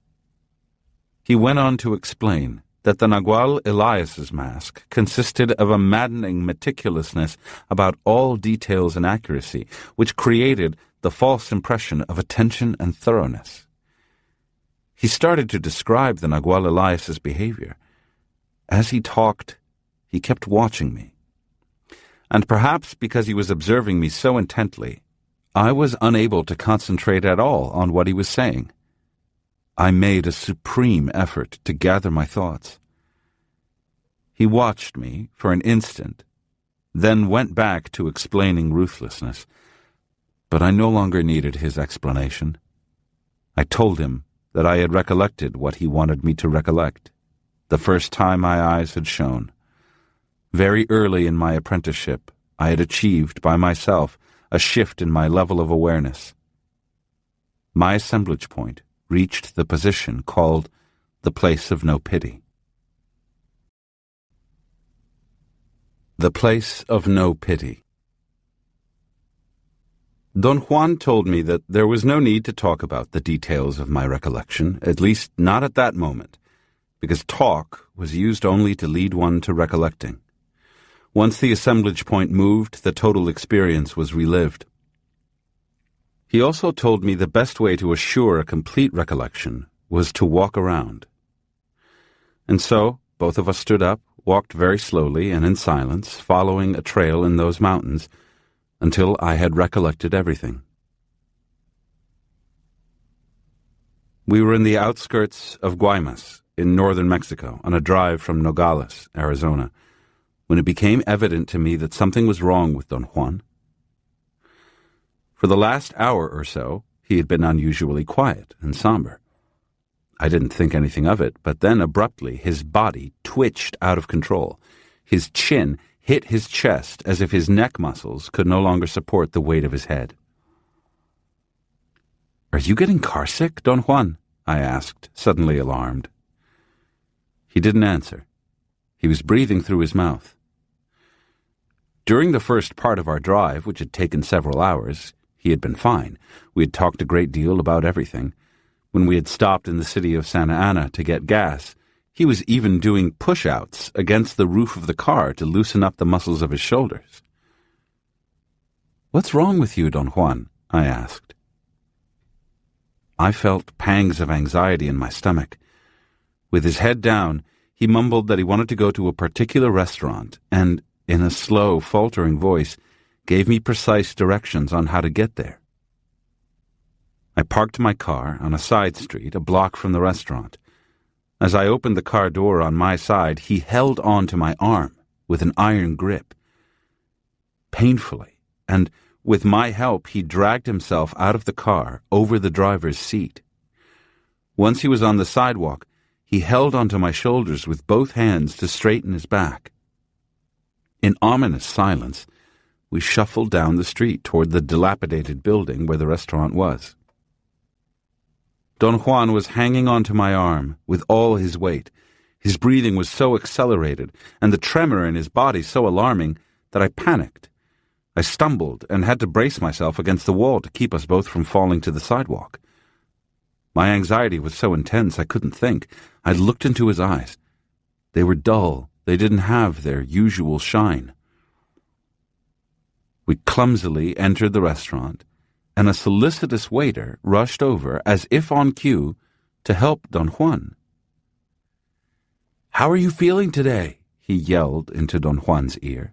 He went on to explain that the Nagual Elias's mask consisted of a maddening meticulousness about all details and accuracy, which created the false impression of attention and thoroughness. He started to describe the Nagual Elias's behavior. As he talked, he kept watching me. And perhaps because he was observing me so intently, I was unable to concentrate at all on what he was saying. I made a supreme effort to gather my thoughts. He watched me for an instant, then went back to explaining ruthlessness. But I no longer needed his explanation. I told him that I had recollected what he wanted me to recollect, the first time my eyes had shone. Very early in my apprenticeship, I had achieved by myself a shift in my level of awareness. My assemblage point reached the position called the place of no pity. The place of no pity. Don Juan told me that there was no need to talk about the details of my recollection, at least not at that moment, because talk was used only to lead one to recollecting. Once the assemblage point moved, the total experience was relived. He also told me the best way to assure a complete recollection was to walk around. And so, both of us stood up, walked very slowly and in silence, following a trail in those mountains, until I had recollected everything. We were in the outskirts of Guaymas, in northern Mexico, on a drive from Nogales, Arizona, when it became evident to me that something was wrong with Don Juan. For the last hour or so, he had been unusually quiet and somber. I didn't think anything of it, but then abruptly his body twitched out of control. His chin hit his chest as if his neck muscles could no longer support the weight of his head. "Are you getting carsick, Don Juan?" I asked, suddenly alarmed. He didn't answer. He was breathing through his mouth. During the first part of our drive, which had taken several hours, he had been fine. We had talked a great deal about everything. When we had stopped in the city of Santa Ana to get gas, he was even doing push-outs against the roof of the car to loosen up the muscles of his shoulders. "What's wrong with you, Don Juan?" I asked. I felt pangs of anxiety in my stomach. With his head down, he mumbled that he wanted to go to a particular restaurant and, in a slow, faltering voice, gave me precise directions on how to get there. I parked my car on a side street a block from the restaurant. As I opened the car door on my side, he held on to my arm with an iron grip. Painfully, and with my help, he dragged himself out of the car over the driver's seat. Once he was on the sidewalk, he held onto my shoulders with both hands to straighten his back. In ominous silence, we shuffled down the street toward the dilapidated building where the restaurant was. Don Juan was hanging onto my arm with all his weight. His breathing was so accelerated, and the tremor in his body so alarming, that I panicked. I stumbled and had to brace myself against the wall to keep us both from falling to the sidewalk. My anxiety was so intense I couldn't think. I looked into his eyes. They were dull. They didn't have their usual shine. We clumsily entered the restaurant, and a solicitous waiter rushed over, as if on cue, to help Don Juan. "How are you feeling today?" he yelled into Don Juan's ear.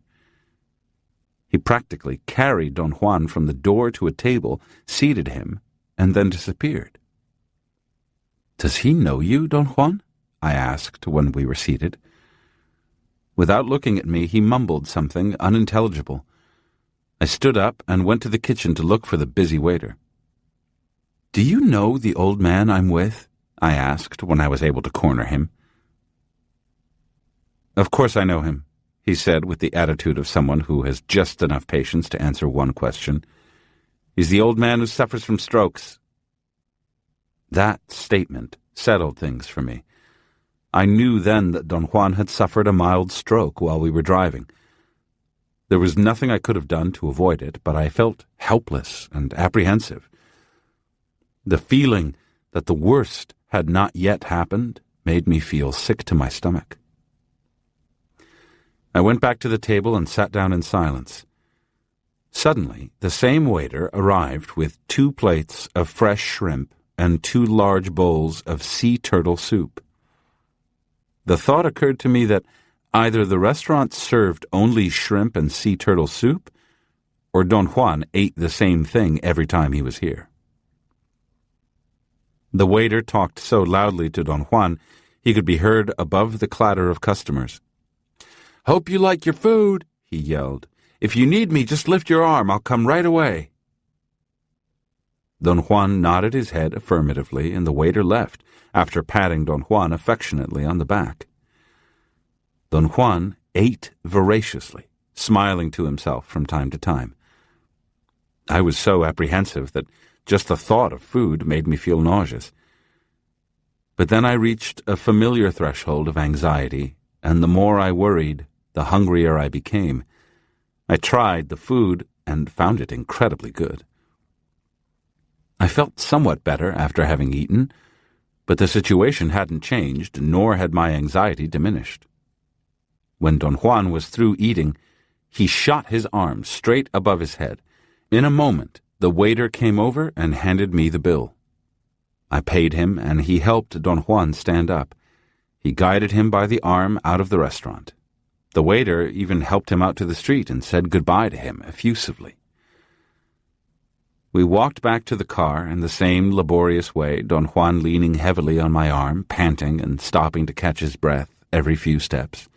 He practically carried Don Juan from the door to a table, seated him, and then disappeared. "Does he know you, Don Juan?" I asked when we were seated. Without looking at me, he mumbled something unintelligible. I stood up and went to the kitchen to look for the busy waiter. "Do you know the old man I'm with?" I asked when I was able to corner him. "Of course I know him," he said with the attitude of someone who has just enough patience to answer one question. "He's the old man who suffers from strokes." That statement settled things for me. I knew then that Don Juan had suffered a mild stroke while we were driving. There was nothing I could have done to avoid it, but I felt helpless and apprehensive. The feeling that the worst had not yet happened made me feel sick to my stomach. I went back to the table and sat down in silence. Suddenly, the same waiter arrived with 2 plates of fresh shrimp and 2 large bowls of sea turtle soup. The thought occurred to me that either the restaurant served only shrimp and sea turtle soup, or Don Juan ate the same thing every time he was here. The waiter talked so loudly to Don Juan he could be heard above the clatter of customers. "Hope you like your food," he yelled. "If you need me, just lift your arm. I'll come right away." Don Juan nodded his head affirmatively, and the waiter left, after patting Don Juan affectionately on the back. Don Juan ate voraciously, smiling to himself from time to time. I was so apprehensive that just the thought of food made me feel nauseous. But then I reached a familiar threshold of anxiety, and the more I worried, the hungrier I became. I tried the food and found it incredibly good. I felt somewhat better after having eaten, but the situation hadn't changed, nor had my anxiety diminished. When Don Juan was through eating, he shot his arm straight above his head. In a moment, the waiter came over and handed me the bill. I paid him, and he helped Don Juan stand up. He guided him by the arm out of the restaurant. The waiter even helped him out to the street and said goodbye to him effusively. We walked back to the car in the same laborious way, Don Juan leaning heavily on my arm, panting and stopping to catch his breath every few steps.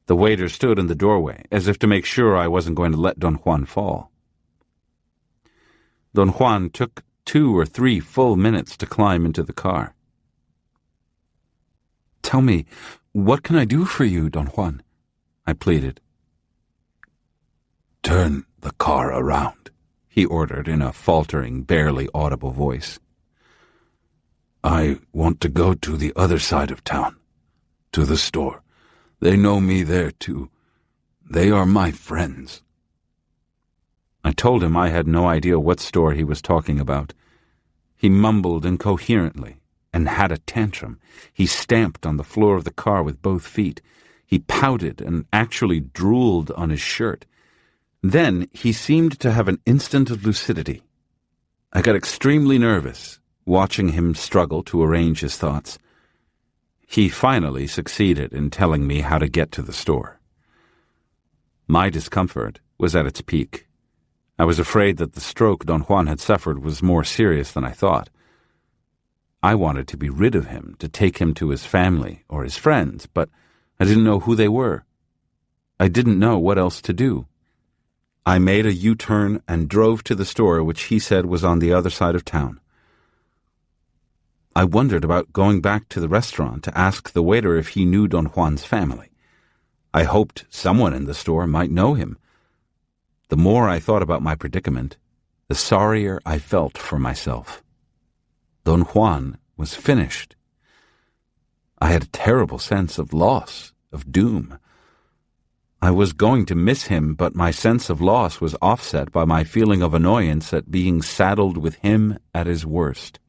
The waiter stood in the doorway, as if to make sure I wasn't going to let Don Juan fall. Don Juan took 2 or 3 full minutes to climb into the car. "Tell me, what can I do for you, Don Juan?" I pleaded. "Turn the car around," he ordered in a faltering, barely audible voice. "I want to go to the other side of town, to the store. They know me there, too. They are my friends." I told him I had no idea what store he was talking about. He mumbled incoherently and had a tantrum. He stamped on the floor of the car with both feet. He pouted and actually drooled on his shirt. Then he seemed to have an instant of lucidity. I got extremely nervous, watching him struggle to arrange his thoughts. He finally succeeded in telling me how to get to the store. My discomfort was at its peak. I was afraid that the stroke Don Juan had suffered was more serious than I thought. I wanted to be rid of him, to take him to his family or his friends, but I didn't know who they were. I didn't know what else to do. I made a U-turn and drove to the store, which he said was on the other side of town. I wondered about going back to the restaurant to ask the waiter if he knew Don Juan's family. I hoped someone in the store might know him. The more I thought about my predicament, the sorrier I felt for myself. Don Juan was finished. I had a terrible sense of loss, of doom. I was going to miss him, but my sense of loss was offset by my feeling of annoyance at being saddled with him at his worst.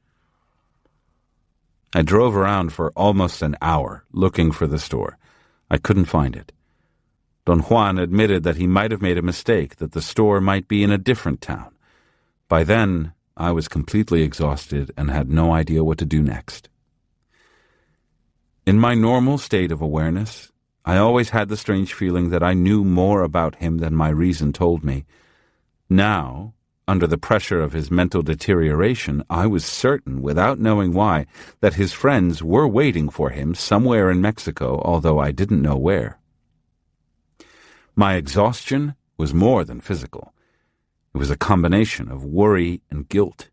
I drove around for almost an hour looking for the store. I couldn't find it. Don Juan admitted that he might have made a mistake, that the store might be in a different town. By then, I was completely exhausted and had no idea what to do next. In my normal state of awareness, I always had the strange feeling that I knew more about him than my reason told me. Now, under the pressure of his mental deterioration, I was certain, without knowing why, that his friends were waiting for him somewhere in Mexico, although I didn't know where. My exhaustion was more than physical. It was a combination of worry and guilt.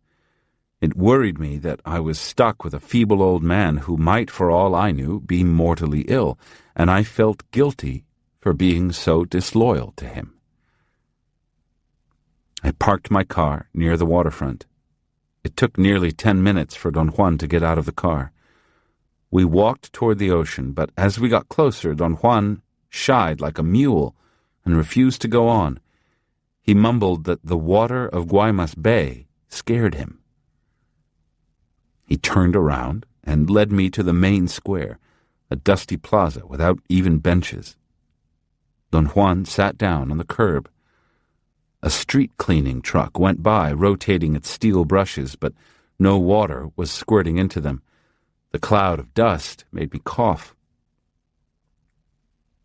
It worried me that I was stuck with a feeble old man who might, for all I knew, be mortally ill, and I felt guilty for being so disloyal to him. I parked my car near the waterfront. It took nearly 10 minutes for Don Juan to get out of the car. We walked toward the ocean, but as we got closer, Don Juan shied like a mule and refused to go on. He mumbled that the water of Guaymas Bay scared him. He turned around and led me to the main square, a dusty plaza without even benches. Don Juan sat down on the curb. A street-cleaning truck went by, rotating its steel brushes, but no water was squirting into them. The cloud of dust made me cough.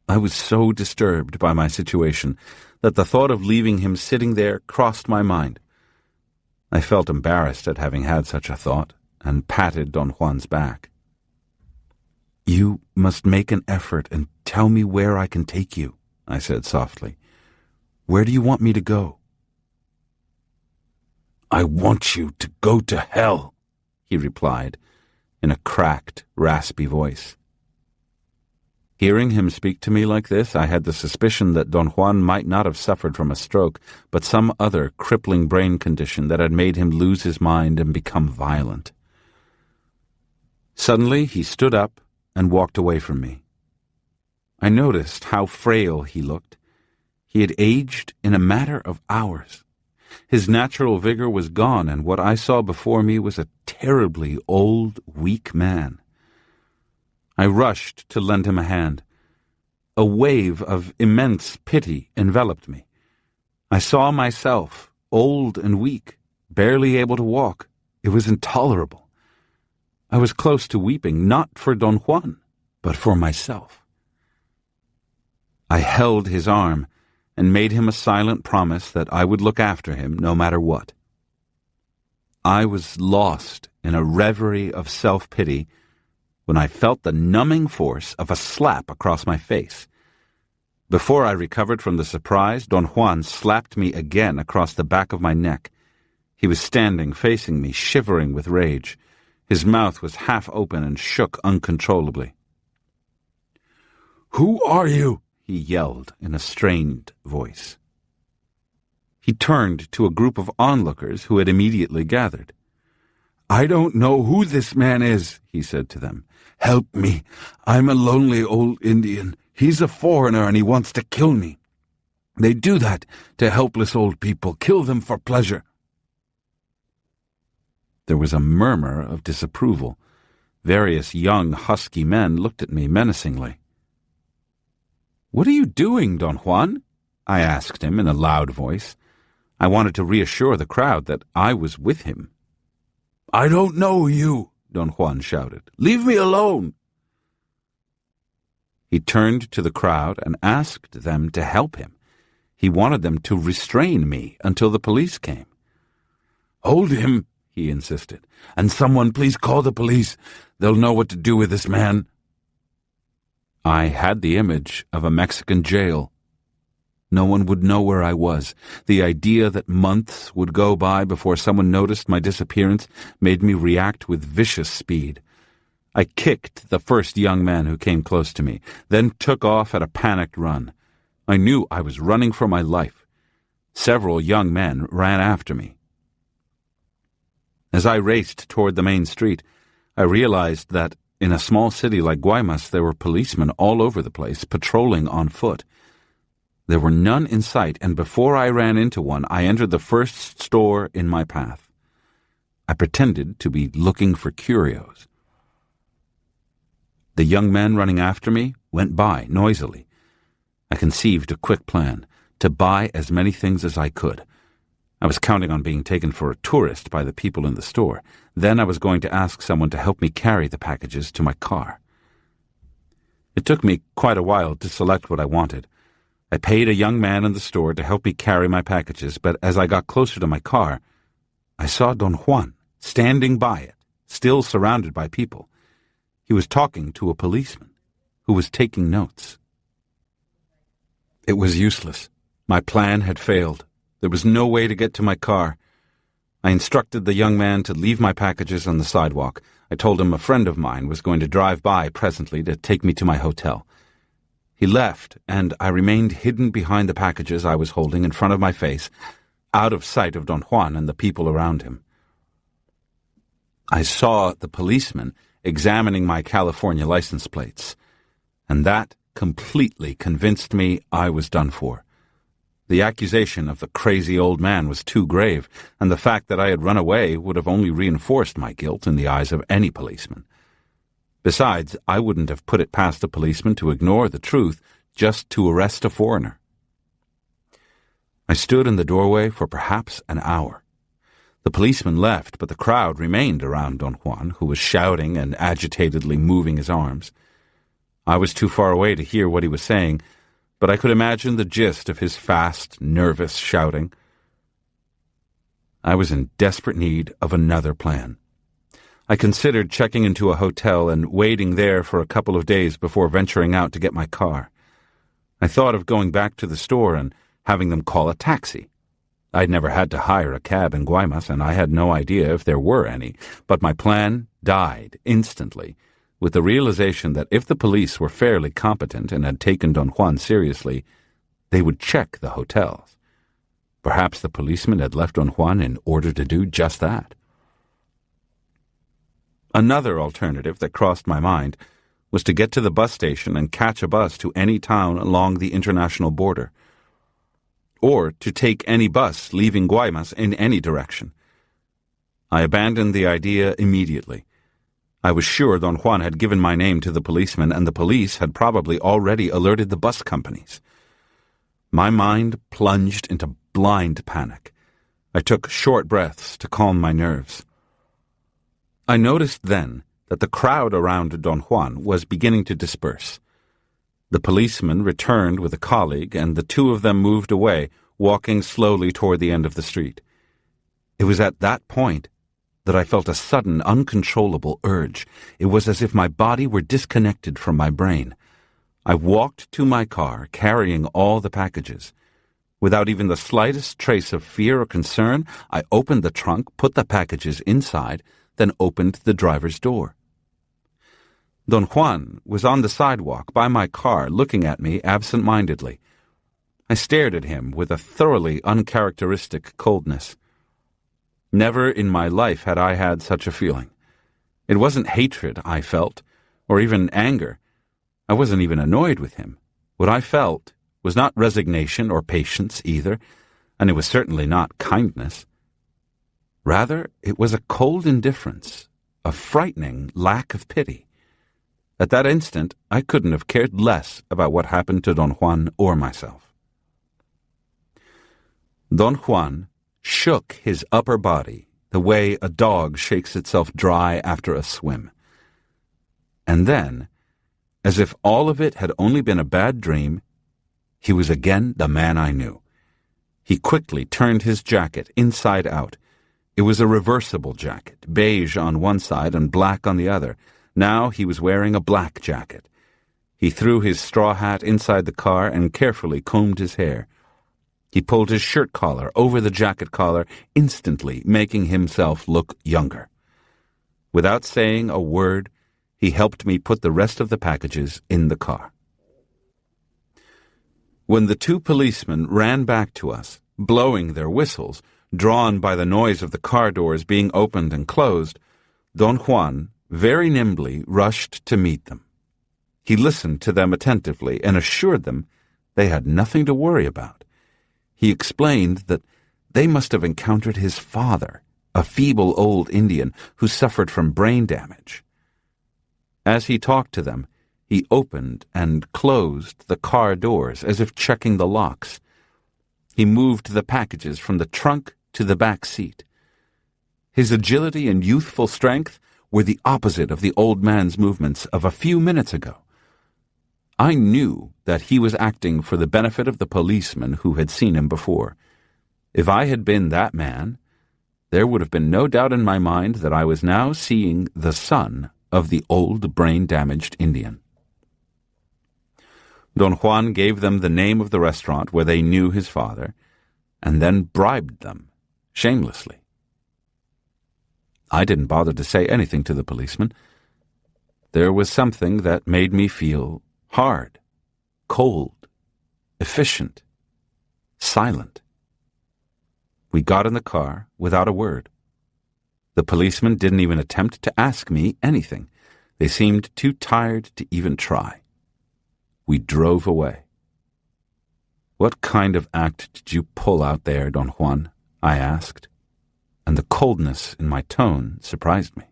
I was so disturbed by my situation that the thought of leaving him sitting there crossed my mind. I felt embarrassed at having had such a thought, and patted Don Juan's back. "You must make an effort and tell me where I can take you," I said softly. "Where do you want me to go?" "I want you to go to hell," he replied, in a cracked, raspy voice. Hearing him speak to me like this, I had the suspicion that Don Juan might not have suffered from a stroke, but some other crippling brain condition that had made him lose his mind and become violent. Suddenly, he stood up and walked away from me. I noticed how frail he looked. He had aged in a matter of hours. His natural vigor was gone, and what I saw before me was a terribly old, weak man. I rushed to lend him a hand. A wave of immense pity enveloped me. I saw myself, old and weak, barely able to walk. It was intolerable. I was close to weeping, not for Don Juan, but for myself. I held his arm and made him a silent promise that I would look after him no matter what. I was lost in a reverie of self-pity when I felt the numbing force of a slap across my face. Before I recovered from the surprise, Don Juan slapped me again across the back of my neck. He was standing facing me, shivering with rage. His mouth was half open and shook uncontrollably. "Who are you?" he yelled in a strained voice. He turned to a group of onlookers who had immediately gathered. "I don't know who this man is," he said to them. "Help me. I'm a lonely old Indian. He's a foreigner and he wants to kill me. They do that to helpless old people, kill them for pleasure." There was a murmur of disapproval. Various young, husky men looked at me menacingly. "What are you doing, Don Juan?" I asked him in a loud voice. I wanted to reassure the crowd that I was with him. "I don't know you," Don Juan shouted. "Leave me alone." He turned to the crowd and asked them to help him. He wanted them to restrain me until the police came. "Hold him," he insisted, "and someone please call the police. They'll know what to do with this man." I had the image of a Mexican jail. No one would know where I was. The idea that months would go by before someone noticed my disappearance made me react with vicious speed. I kicked the first young man who came close to me, then took off at a panicked run. I knew I was running for my life. Several young men ran after me. As I raced toward the main street, I realized that in a small city like Guaymas there were policemen all over the place, patrolling on foot. There were none in sight, and before I ran into one, I entered the first store in my path. I pretended to be looking for curios. The young men running after me went by noisily. I conceived a quick plan to buy as many things as I could. I was counting on being taken for a tourist by the people in the store. Then I was going to ask someone to help me carry the packages to my car. It took me quite a while to select what I wanted. I paid a young man in the store to help me carry my packages, but as I got closer to my car, I saw Don Juan standing by it, still surrounded by people. He was talking to a policeman who was taking notes. It was useless. My plan had failed. There was no way to get to my car. I instructed the young man to leave my packages on the sidewalk. I told him a friend of mine was going to drive by presently to take me to my hotel. He left, and I remained hidden behind the packages I was holding in front of my face, out of sight of Don Juan and the people around him. I saw the policeman examining my California license plates, and that completely convinced me I was done for. The accusation of the crazy old man was too grave, and the fact that I had run away would have only reinforced my guilt in the eyes of any policeman. Besides, I wouldn't have put it past a policeman to ignore the truth just to arrest a foreigner. I stood in the doorway for perhaps an hour. The policeman left, but the crowd remained around Don Juan, who was shouting and agitatedly moving his arms. I was too far away to hear what he was saying, but I could imagine the gist of his fast, nervous shouting. I was in desperate need of another plan. I considered checking into a hotel and waiting there for a couple of days before venturing out to get my car. I thought of going back to the store and having them call a taxi. I'd never had to hire a cab in Guaymas, and I had no idea if there were any, but my plan died instantly, with the realization that if the police were fairly competent and had taken Don Juan seriously, they would check the hotels. Perhaps the policeman had left Don Juan in order to do just that. Another alternative that crossed my mind was to get to the bus station and catch a bus to any town along the international border, or to take any bus leaving Guaymas in any direction. I abandoned the idea immediately. I was sure Don Juan had given my name to the policeman, and the police had probably already alerted the bus companies. My mind plunged into blind panic. I took short breaths to calm my nerves. I noticed then that the crowd around Don Juan was beginning to disperse. The policeman returned with a colleague, and the two of them moved away, walking slowly toward the end of the street. It was at that point that I felt a sudden, uncontrollable urge. It was as if my body were disconnected from my brain. I walked to my car, carrying all the packages. Without even the slightest trace of fear or concern, I opened the trunk, put the packages inside, then opened the driver's door. Don Juan was on the sidewalk by my car, looking at me absent-mindedly. I stared at him with a thoroughly uncharacteristic coldness. Never in my life had I had such a feeling. It wasn't hatred I felt, or even anger. I wasn't even annoyed with him. What I felt was not resignation or patience either, and it was certainly not kindness. Rather, it was a cold indifference, a frightening lack of pity. At that instant, I couldn't have cared less about what happened to Don Juan or myself. Don Juan shook his upper body the way a dog shakes itself dry after a swim. And then, as if all of it had only been a bad dream, he was again the man I knew. He quickly turned his jacket inside out. It was a reversible jacket, beige on one side and black on the other. Now he was wearing a black jacket. He threw his straw hat inside the car and carefully combed his hair. He pulled his shirt collar over the jacket collar, instantly making himself look younger. Without saying a word, he helped me put the rest of the packages in the car. When the two policemen ran back to us, blowing their whistles, drawn by the noise of the car doors being opened and closed, Don Juan very nimbly rushed to meet them. He listened to them attentively and assured them they had nothing to worry about. He explained that they must have encountered his father, a feeble old Indian who suffered from brain damage. As he talked to them, he opened and closed the car doors as if checking the locks. He moved the packages from the trunk to the back seat. His agility and youthful strength were the opposite of the old man's movements of a few minutes ago. I knew that he was acting for the benefit of the policeman who had seen him before. If I had been that man, there would have been no doubt in my mind that I was now seeing the son of the old brain-damaged Indian. Don Juan gave them the name of the restaurant where they knew his father, and then bribed them, shamelessly. I didn't bother to say anything to the policeman. There was something that made me feel hard, cold, efficient, silent. We got in the car without a word. The policeman didn't even attempt to ask me anything. They seemed too tired to even try. We drove away. "What kind of act did you pull out there, Don Juan?" I asked, and the coldness in my tone surprised me.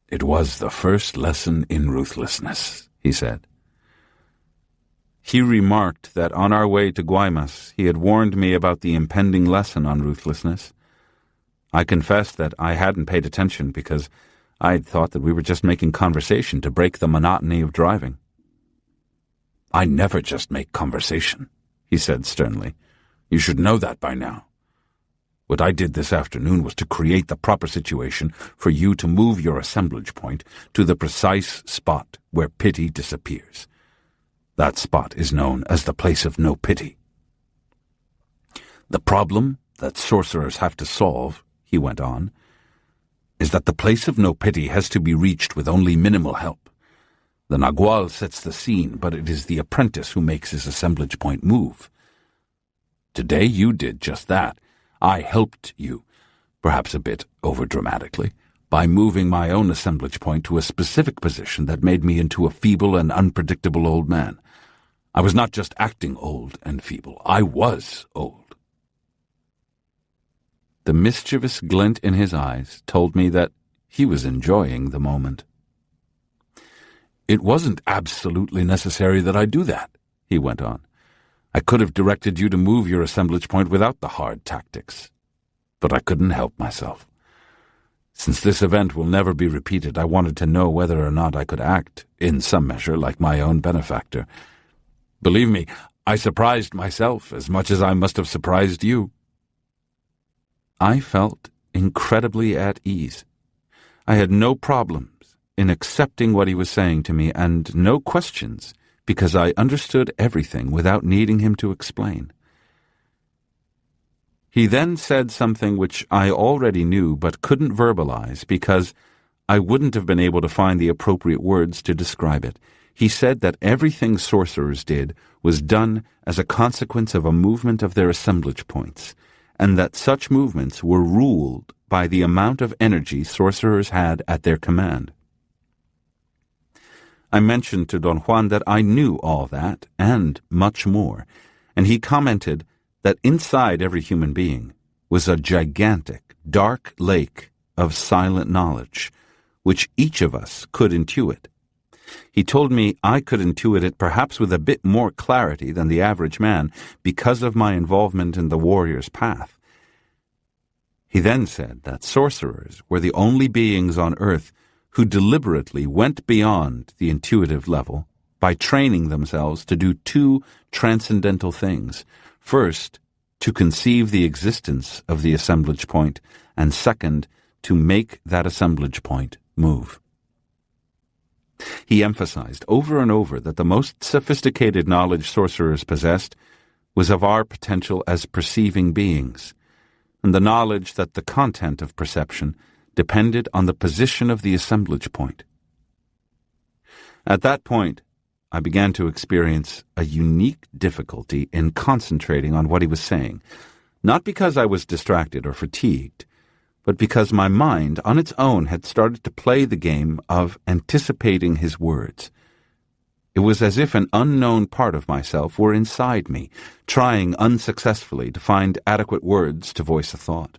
"It was the first lesson in ruthlessness," he said. He remarked that on our way to Guaymas he had warned me about the impending lesson on ruthlessness. I confessed that I hadn't paid attention because I'd thought that we were just making conversation to break the monotony of driving. "I never just make conversation," he said sternly. "You should know that by now. What I did this afternoon was to create the proper situation for you to move your assemblage point to the precise spot where pity disappears. That spot is known as the place of no pity. The problem that sorcerers have to solve," he went on, "is that the place of no pity has to be reached with only minimal help. The Nagual sets the scene, but it is the apprentice who makes his assemblage point move. Today you did just that. I helped you, perhaps a bit overdramatically, by moving my own assemblage point to a specific position that made me into a feeble and unpredictable old man. I was not just acting old and feeble. I was old." The mischievous glint in his eyes told me that he was enjoying the moment. "It wasn't absolutely necessary that I do that," he went on. "I could have directed you to move your assemblage point without the hard tactics. But I couldn't help myself. Since this event will never be repeated, I wanted to know whether or not I could act, in some measure, like my own benefactor. Believe me, I surprised myself as much as I must have surprised you." I felt incredibly at ease. I had no problems in accepting what he was saying to me, and no questions, because I understood everything without needing him to explain. He then said something which I already knew but couldn't verbalize because I wouldn't have been able to find the appropriate words to describe it. He said that everything sorcerers did was done as a consequence of a movement of their assemblage points, and that such movements were ruled by the amount of energy sorcerers had at their command. I mentioned to Don Juan that I knew all that, and much more, and he commented that inside every human being was a gigantic, dark lake of silent knowledge, which each of us could intuit. He told me I could intuit it perhaps with a bit more clarity than the average man because of my involvement in the warrior's path. He then said that sorcerers were the only beings on earth who deliberately went beyond the intuitive level by training themselves to do two transcendental things. First, to conceive the existence of the assemblage point, and second, to make that assemblage point move. He emphasized over and over that the most sophisticated knowledge sorcerers possessed was of our potential as perceiving beings, and the knowledge that the content of perception depended on the position of the assemblage point. At that point, I began to experience a unique difficulty in concentrating on what he was saying, not because I was distracted or fatigued, but because my mind on its own had started to play the game of anticipating his words. It was as if an unknown part of myself were inside me, trying unsuccessfully to find adequate words to voice a thought.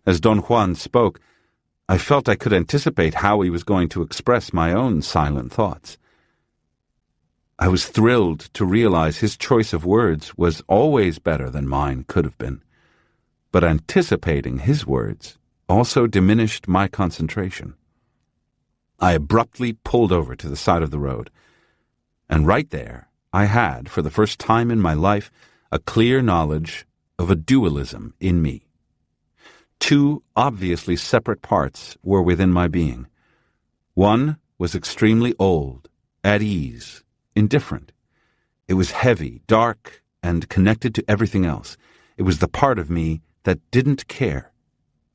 As Don Juan spoke, I felt I could anticipate how he was going to express my own silent thoughts. I was thrilled to realize his choice of words was always better than mine could have been. But anticipating his words also diminished my concentration. I abruptly pulled over to the side of the road, and right there I had, for the first time in my life, a clear knowledge of a dualism in me. Two obviously separate parts were within my being. One was extremely old, at ease, indifferent. It was heavy, dark, and connected to everything else. It was the part of me that didn't care,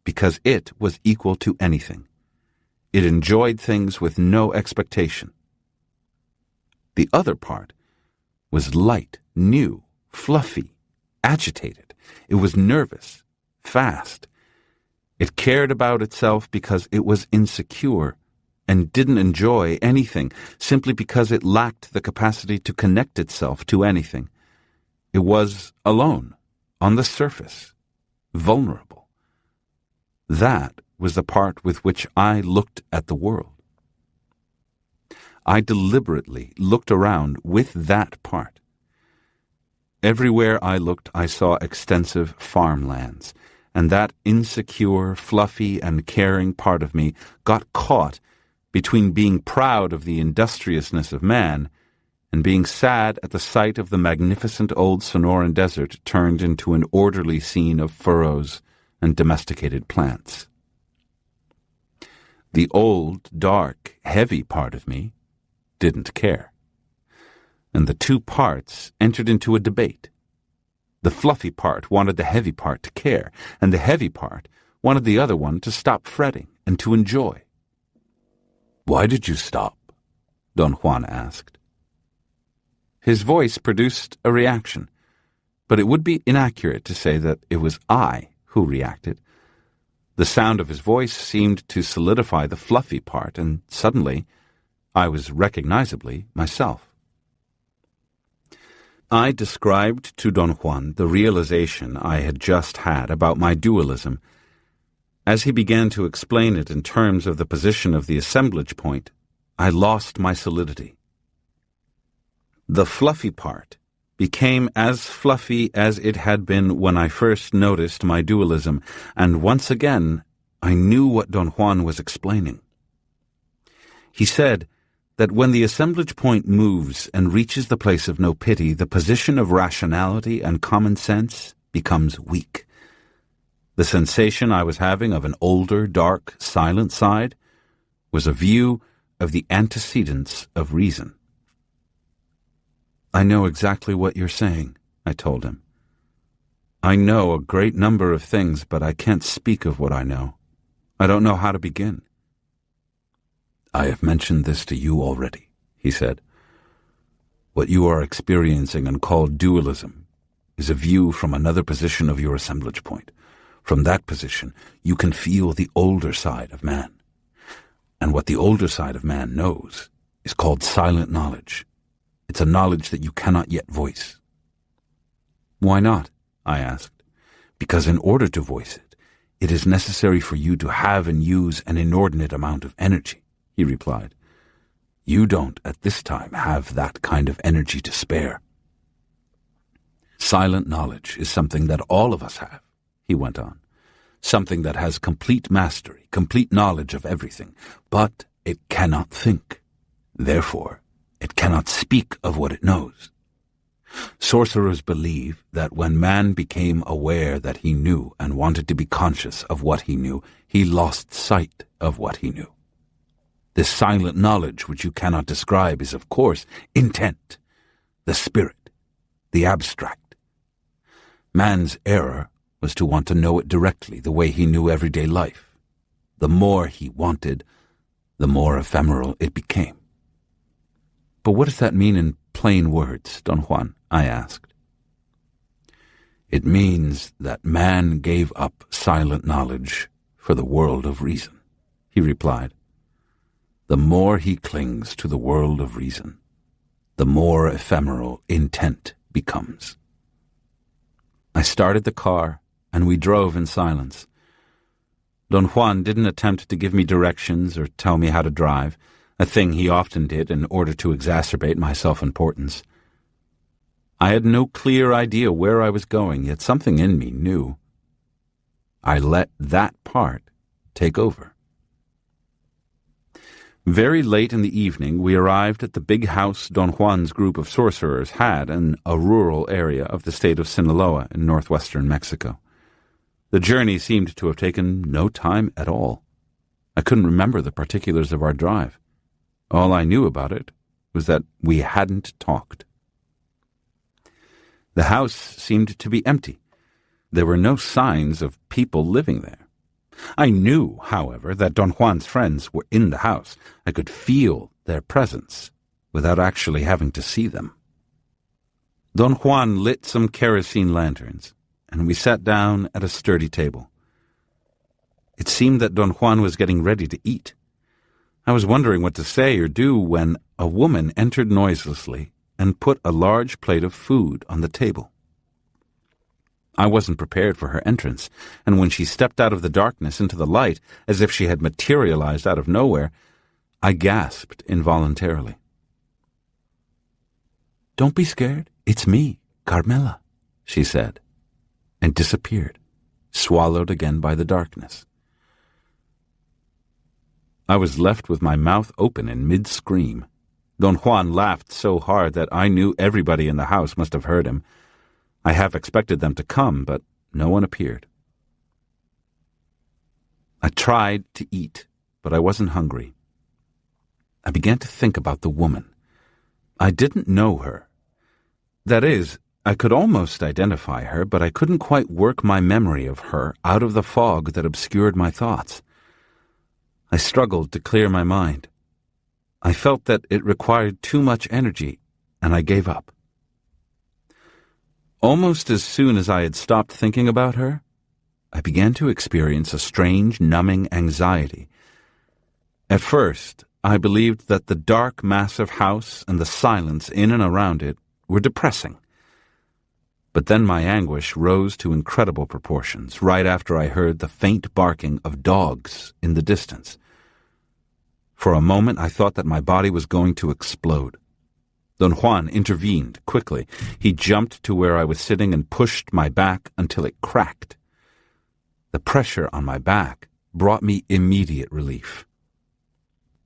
because it was equal to anything. It enjoyed things with no expectation. The other part was light, new, fluffy, agitated. It was nervous, fast. It cared about itself because it was insecure and didn't enjoy anything simply because it lacked the capacity to connect itself to anything. It was alone, on the surface, vulnerable. That was the part with which I looked at the world. I deliberately looked around with that part. Everywhere I looked, I saw extensive farmlands, and that insecure, fluffy, and caring part of me got caught between being proud of the industriousness of man and being sad at the sight of the magnificent old Sonoran desert turned into an orderly scene of furrows and domesticated plants. The old, dark, heavy part of me didn't care, and the two parts entered into a debate. The fluffy part wanted the heavy part to care, and the heavy part wanted the other one to stop fretting and to enjoy. "Why did you stop?" Don Juan asked. His voice produced a reaction, but it would be inaccurate to say that it was I who reacted. The sound of his voice seemed to solidify the fluffy part, and suddenly I was recognizably myself. I described to Don Juan the realization I had just had about my dualism. As he began to explain it in terms of the position of the assemblage point, I lost my solidity. The fluffy part became as fluffy as it had been when I first noticed my dualism, and once again I knew what Don Juan was explaining. He said that when the assemblage point moves and reaches the place of no pity, the position of rationality and common sense becomes weak. The sensation I was having of an older, dark, silent side was a view of the antecedents of reason. "I know exactly what you're saying," I told him. "I know a great number of things, but I can't speak of what I know. I don't know how to begin." "I have mentioned this to you already," he said. "What you are experiencing and called dualism is a view from another position of your assemblage point. From that position, you can feel the older side of man. And what the older side of man knows is called silent knowledge. It's a knowledge that you cannot yet voice." "Why not?" I asked. "Because in order to voice it, it is necessary for you to have and use an inordinate amount of energy," he replied. You don't, at this time, have that kind of energy to spare. Silent knowledge is something that all of us have, he went on. Something that has complete mastery, complete knowledge of everything, but it cannot think. Therefore, it cannot speak of what it knows. Sorcerers believe that when man became aware that he knew and wanted to be conscious of what he knew, he lost sight of what he knew. This silent knowledge which you cannot describe is, of course, intent, the spirit, the abstract. Man's error was to want to know it directly, the way he knew everyday life. The more he wanted, the more ephemeral it became. But what does that mean in plain words, Don Juan? I asked. It means that man gave up silent knowledge for the world of reason, he replied. The more he clings to the world of reason, the more ephemeral intent becomes. I started the car, and we drove in silence. Don Juan didn't attempt to give me directions or tell me how to drive, a thing he often did in order to exacerbate my self-importance. I had no clear idea where I was going, yet something in me knew. I let that part take over. Very late in the evening, we arrived at the big house Don Juan's group of sorcerers had in a rural area of the state of Sinaloa in northwestern Mexico. The journey seemed to have taken no time at all. I couldn't remember the particulars of our drive. All I knew about it was that we hadn't talked. The house seemed to be empty. There were no signs of people living there. I knew, however, that Don Juan's friends were in the house. I could feel their presence without actually having to see them. Don Juan lit some kerosene lanterns, and we sat down at a sturdy table. It seemed that Don Juan was getting ready to eat. I was wondering what to say or do when a woman entered noiselessly and put a large plate of food on the table. I wasn't prepared for her entrance, and when she stepped out of the darkness into the light, as if she had materialized out of nowhere, I gasped involuntarily. "Don't be scared. It's me, Carmela," she said, and disappeared, swallowed again by the darkness. I was left with my mouth open in mid-scream. Don Juan laughed so hard that I knew everybody in the house must have heard him. I half expected them to come, but no one appeared. I tried to eat, but I wasn't hungry. I began to think about the woman. I didn't know her. That is, I could almost identify her, but I couldn't quite work my memory of her out of the fog that obscured my thoughts. I struggled to clear my mind. I felt that it required too much energy, and I gave up. Almost as soon as I had stopped thinking about her, I began to experience a strange, numbing anxiety. At first, I believed that the dark, massive house and the silence in and around it were depressing. But then my anguish rose to incredible proportions right after I heard the faint barking of dogs in the distance. For a moment, I thought that my body was going to explode. Don Juan intervened quickly. He jumped to where I was sitting and pushed my back until it cracked. The pressure on my back brought me immediate relief.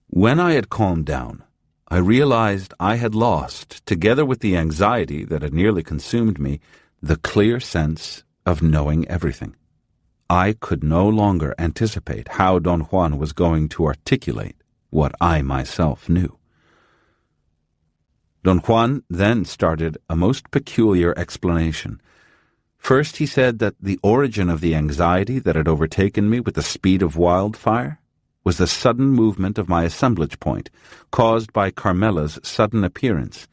When I had calmed down, I realized I had lost, together with the anxiety that had nearly consumed me, the clear sense of knowing everything. I could no longer anticipate how Don Juan was going to articulate what I myself knew. Don Juan then started a most peculiar explanation. First, he said that the origin of the anxiety that had overtaken me with the speed of wildfire was the sudden movement of my assemblage point, caused by Carmela's sudden appearance,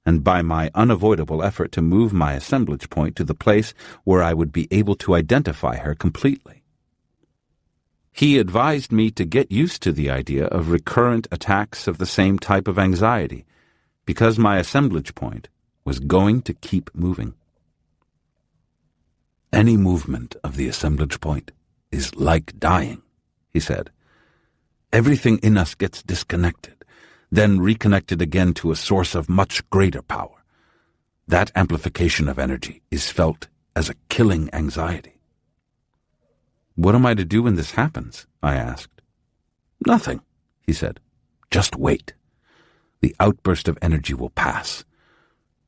and by my unavoidable effort to move my assemblage point to the place where I would be able to identify her completely. He advised me to get used to the idea of recurrent attacks of the same type of anxiety, because my assemblage point was going to keep moving. Any movement of the assemblage point is like dying, he said. Everything in us gets disconnected. then reconnected again to a source of much greater power. That amplification of energy is felt as a killing anxiety. "What am I to do when this happens?" I asked. "Nothing," he said. "Just wait. The outburst of energy will pass.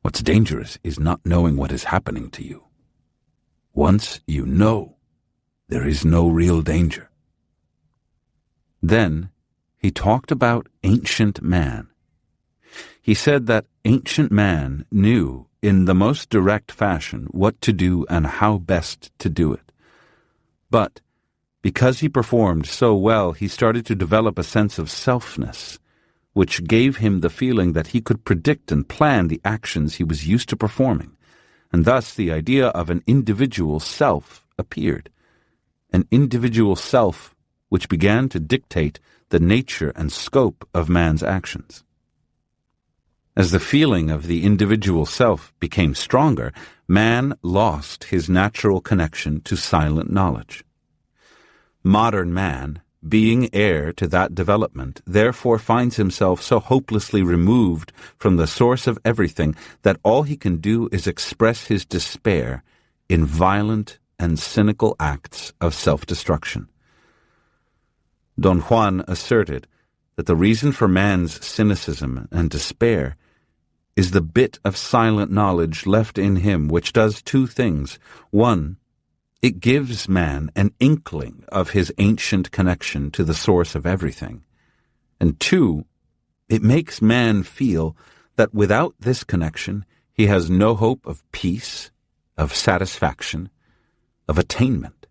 What's dangerous is not knowing what is happening to you. Once you know, there is no real danger." Then he talked about ancient man. He said that ancient man knew in the most direct fashion what to do and how best to do it. But because he performed so well, he started to develop a sense of selfness, which gave him the feeling that he could predict and plan the actions he was used to performing, and thus the idea of an individual self appeared, an individual self which began to dictate the nature and scope of man's actions. As the feeling of the individual self became stronger, man lost his natural connection to silent knowledge. Modern man, being heir to that development, therefore finds himself so hopelessly removed from the source of everything that all he can do is express his despair in violent and cynical acts of self-destruction. Don Juan asserted that the reason for man's cynicism and despair is the bit of silent knowledge left in him which does two things. One, it gives man an inkling of his ancient connection to the source of everything. And two, it makes man feel that without this connection he has no hope of peace, of satisfaction, of attainment.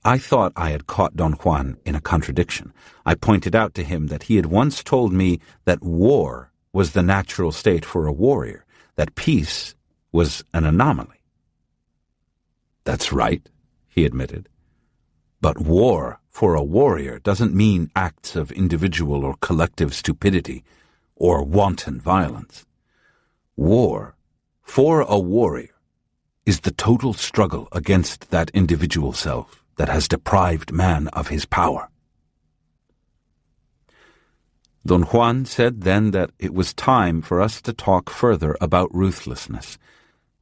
I thought I had caught Don Juan in a contradiction. I pointed out to him that he had once told me that war was the natural state for a warrior, that peace was an anomaly. "That's right," he admitted. "But war for a warrior doesn't mean acts of individual or collective stupidity or wanton violence. War for a warrior is the total struggle against that individual self that has deprived man of his power." Don Juan said then that it was time for us to talk further about ruthlessness,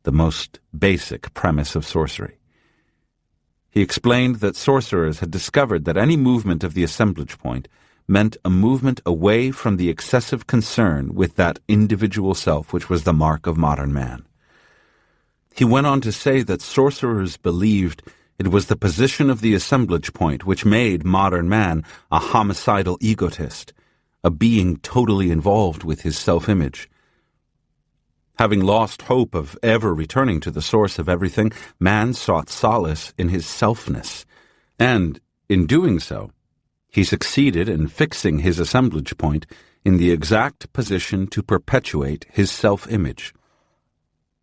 the most basic premise of sorcery. He explained that sorcerers had discovered that any movement of the assemblage point meant a movement away from the excessive concern with that individual self which was the mark of modern man. He went on to say that sorcerers believed it was the position of the assemblage point which made modern man a homicidal egotist, a being totally involved with his self-image. Having lost hope of ever returning to the source of everything, man sought solace in his selfness, and, in doing so, he succeeded in fixing his assemblage point in the exact position to perpetuate his self-image.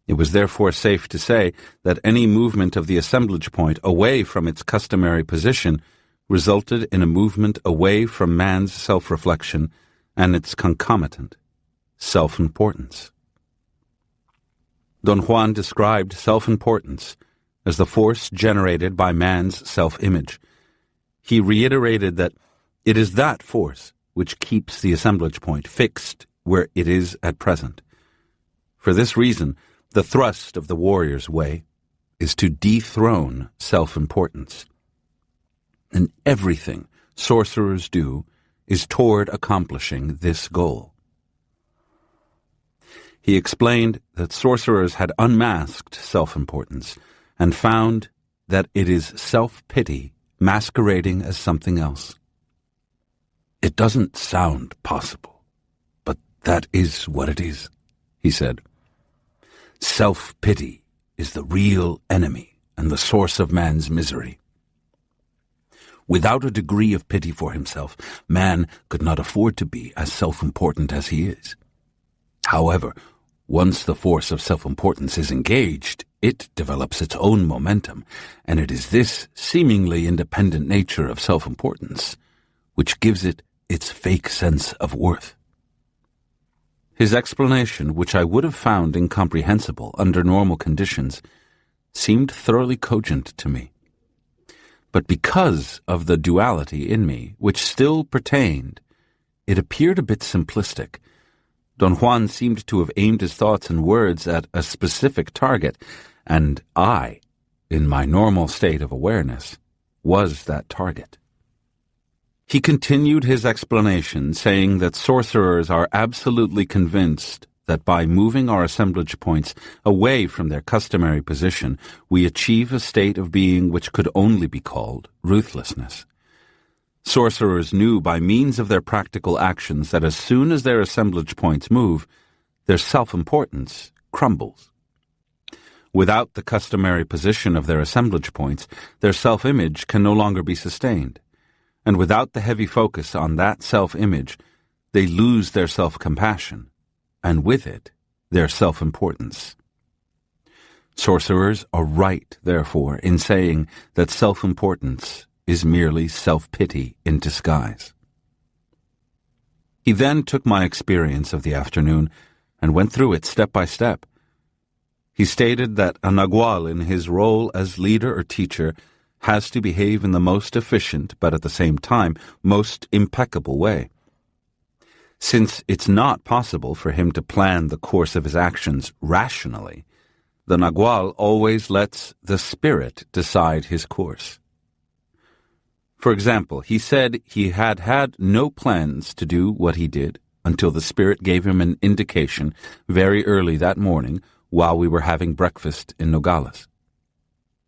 It was therefore safe to say that any movement of the assemblage point away from its customary position resulted in a movement away from man's self-reflection and its concomitant, self-importance. Don Juan described self-importance as the force generated by man's self-image. He reiterated that it is that force which keeps the assemblage point fixed where it is at present. For this reason, the thrust of the warrior's way is to dethrone self-importance. And everything sorcerers do is toward accomplishing this goal. He explained that sorcerers had unmasked self-importance and found that it is self-pity masquerading as something else. "It doesn't sound possible, but that is what it is," he said. "Self-pity is the real enemy and the source of man's misery. Without a degree of pity for himself, man could not afford to be as self-important as he is. However, once the force of self-importance is engaged, it develops its own momentum, and it is this seemingly independent nature of self-importance which gives it its fake sense of worth." His explanation, which I would have found incomprehensible under normal conditions, seemed thoroughly cogent to me. But because of the duality in me, which still pertained, it appeared a bit simplistic. Don Juan seemed to have aimed his thoughts and words at a specific target, and I, in my normal state of awareness, was that target. He continued his explanation, saying that sorcerers are absolutely convinced that by moving our assemblage points away from their customary position, we achieve a state of being which could only be called ruthlessness. Sorcerers knew by means of their practical actions that as soon as their assemblage points move, their self-importance crumbles. Without the customary position of their assemblage points, their self-image can no longer be sustained. And without the heavy focus on that self-image, they lose their self-compassion, and with it, their self-importance. Sorcerers are right, therefore, in saying that self-importance is merely self-pity in disguise. He then took my experience of the afternoon and went through it step by step. He stated that a nagual in his role as leader or teacher has to behave in the most efficient, but at the same time, most impeccable way. Since it's not possible for him to plan the course of his actions rationally, the nagual always lets the spirit decide his course. For example, he said he had had no plans to do what he did until the spirit gave him an indication very early that morning while we were having breakfast in Nogales.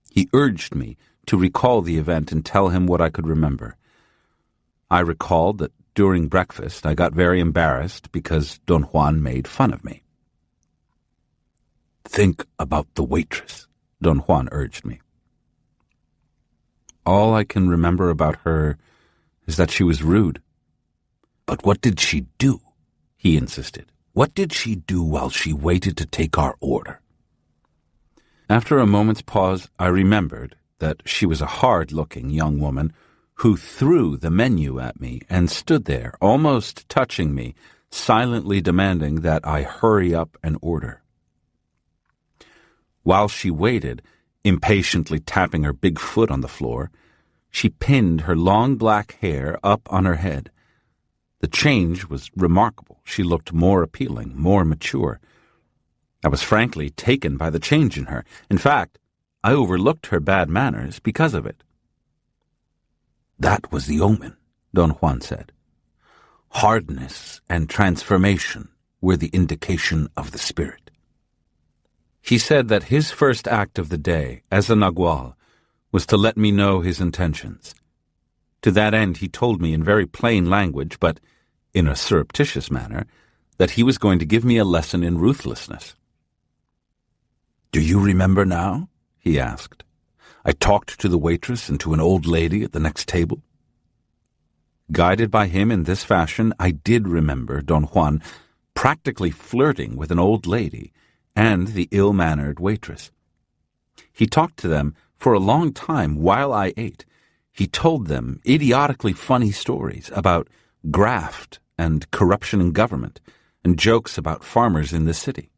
He urged me to recall the event and tell him what I could remember. I recalled that during breakfast I got very embarrassed because Don Juan made fun of me. "Think about the waitress," Don Juan urged me. All I can remember about her is that she was rude. "But what did she do?" he insisted. "What did she do while she waited to take our order?" After a moment's pause, I remembered that she was a hard-looking young woman who threw the menu at me and stood there, almost touching me, silently demanding that I hurry up and order. While she waited, impatiently tapping her big foot on the floor, she pinned her long black hair up on her head. The change was remarkable. She looked more appealing, more mature. I was frankly taken by the change in her. In fact, I overlooked her bad manners because of it. "That was the omen," Don Juan said. "Hardness and transformation were the indication of the spirit." He said that his first act of the day, as a nagual, was to let me know his intentions. To that end, he told me in very plain language, but in a surreptitious manner, that he was going to give me a lesson in ruthlessness. "Do you remember now?" he asked. "I talked to the waitress and to an old lady at the next table." Guided by him in this fashion, I did remember Don Juan practically flirting with an old lady and the ill-mannered waitress. He talked to them for a long time while I ate. He told them idiotically funny stories about graft and corruption in government and jokes about farmers in the city.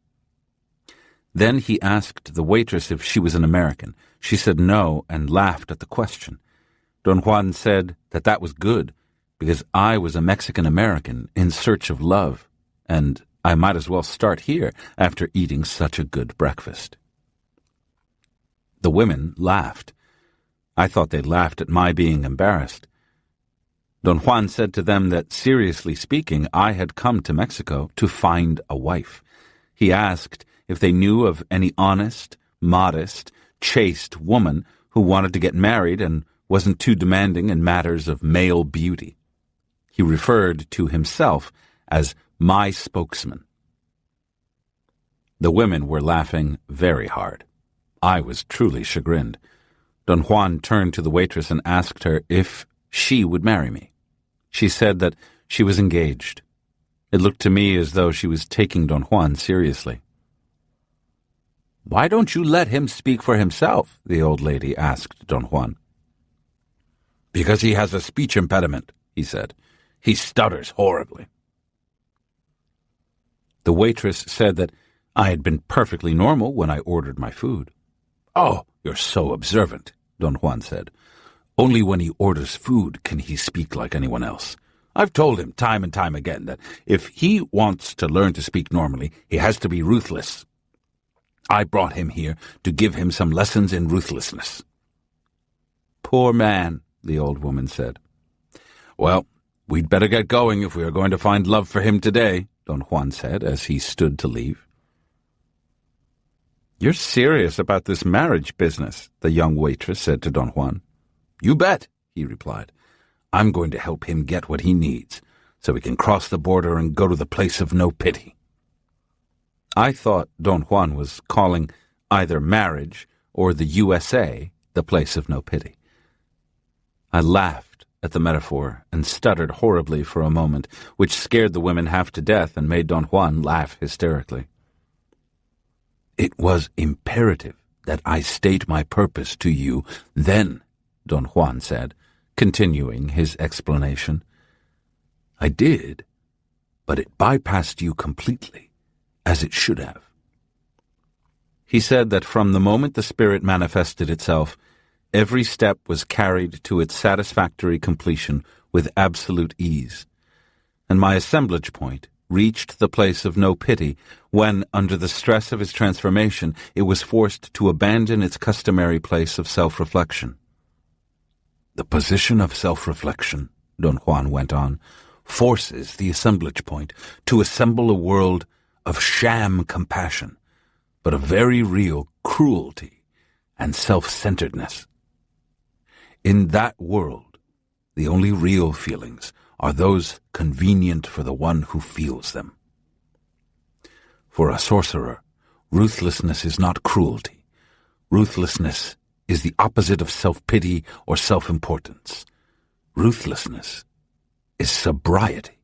Then he asked the waitress if she was an American. She said no and laughed at the question. Don Juan said that was good because I was a Mexican-American in search of love, and I might as well start here after eating such a good breakfast. The women laughed. I thought they laughed at my being embarrassed. Don Juan said to them that, seriously speaking, I had come to Mexico to find a wife. He asked if they knew of any honest, modest, chaste woman who wanted to get married and wasn't too demanding in matters of male beauty. He referred to himself as my spokesman. The women were laughing very hard. I was truly chagrined. Don Juan turned to the waitress and asked her if she would marry me. She said that she was engaged. It looked to me as though she was taking Don Juan seriously. "Why don't you let him speak for himself?" the old lady asked Don Juan. "Because he has a speech impediment," he said. "He stutters horribly." The waitress said that I had been perfectly normal when I ordered my food. "Oh, you're so observant," Don Juan said. "Only when he orders food can he speak like anyone else. I've told him time and time again that if he wants to learn to speak normally, he has to be ruthless. I brought him here to give him some lessons in ruthlessness." "Poor man," the old woman said. "Well, we'd better get going if we are going to find love for him today," Don Juan said as he stood to leave. "You're serious about this marriage business," the young waitress said to Don Juan. "You bet," he replied. "I'm going to help him get what he needs, so he can cross the border and go to the place of no pity." I thought Don Juan was calling either marriage or the USA the place of no pity. I laughed at the metaphor and stuttered horribly for a moment, which scared the women half to death and made Don Juan laugh hysterically. "It was imperative that I state my purpose to you then," Don Juan said, continuing his explanation. "I did, but it bypassed you completely, as it should have." He said that from the moment the spirit manifested itself, every step was carried to its satisfactory completion with absolute ease, and my assemblage point reached the place of no pity when, under the stress of his transformation, it was forced to abandon its customary place of self-reflection. "The position of self-reflection," Don Juan went on, "forces the assemblage point to assemble a world of sham compassion, but of very real cruelty and self-centeredness. In that world, the only real feelings are those convenient for the one who feels them. For a sorcerer, ruthlessness is not cruelty. Ruthlessness is the opposite of self-pity or self-importance. Ruthlessness is sobriety.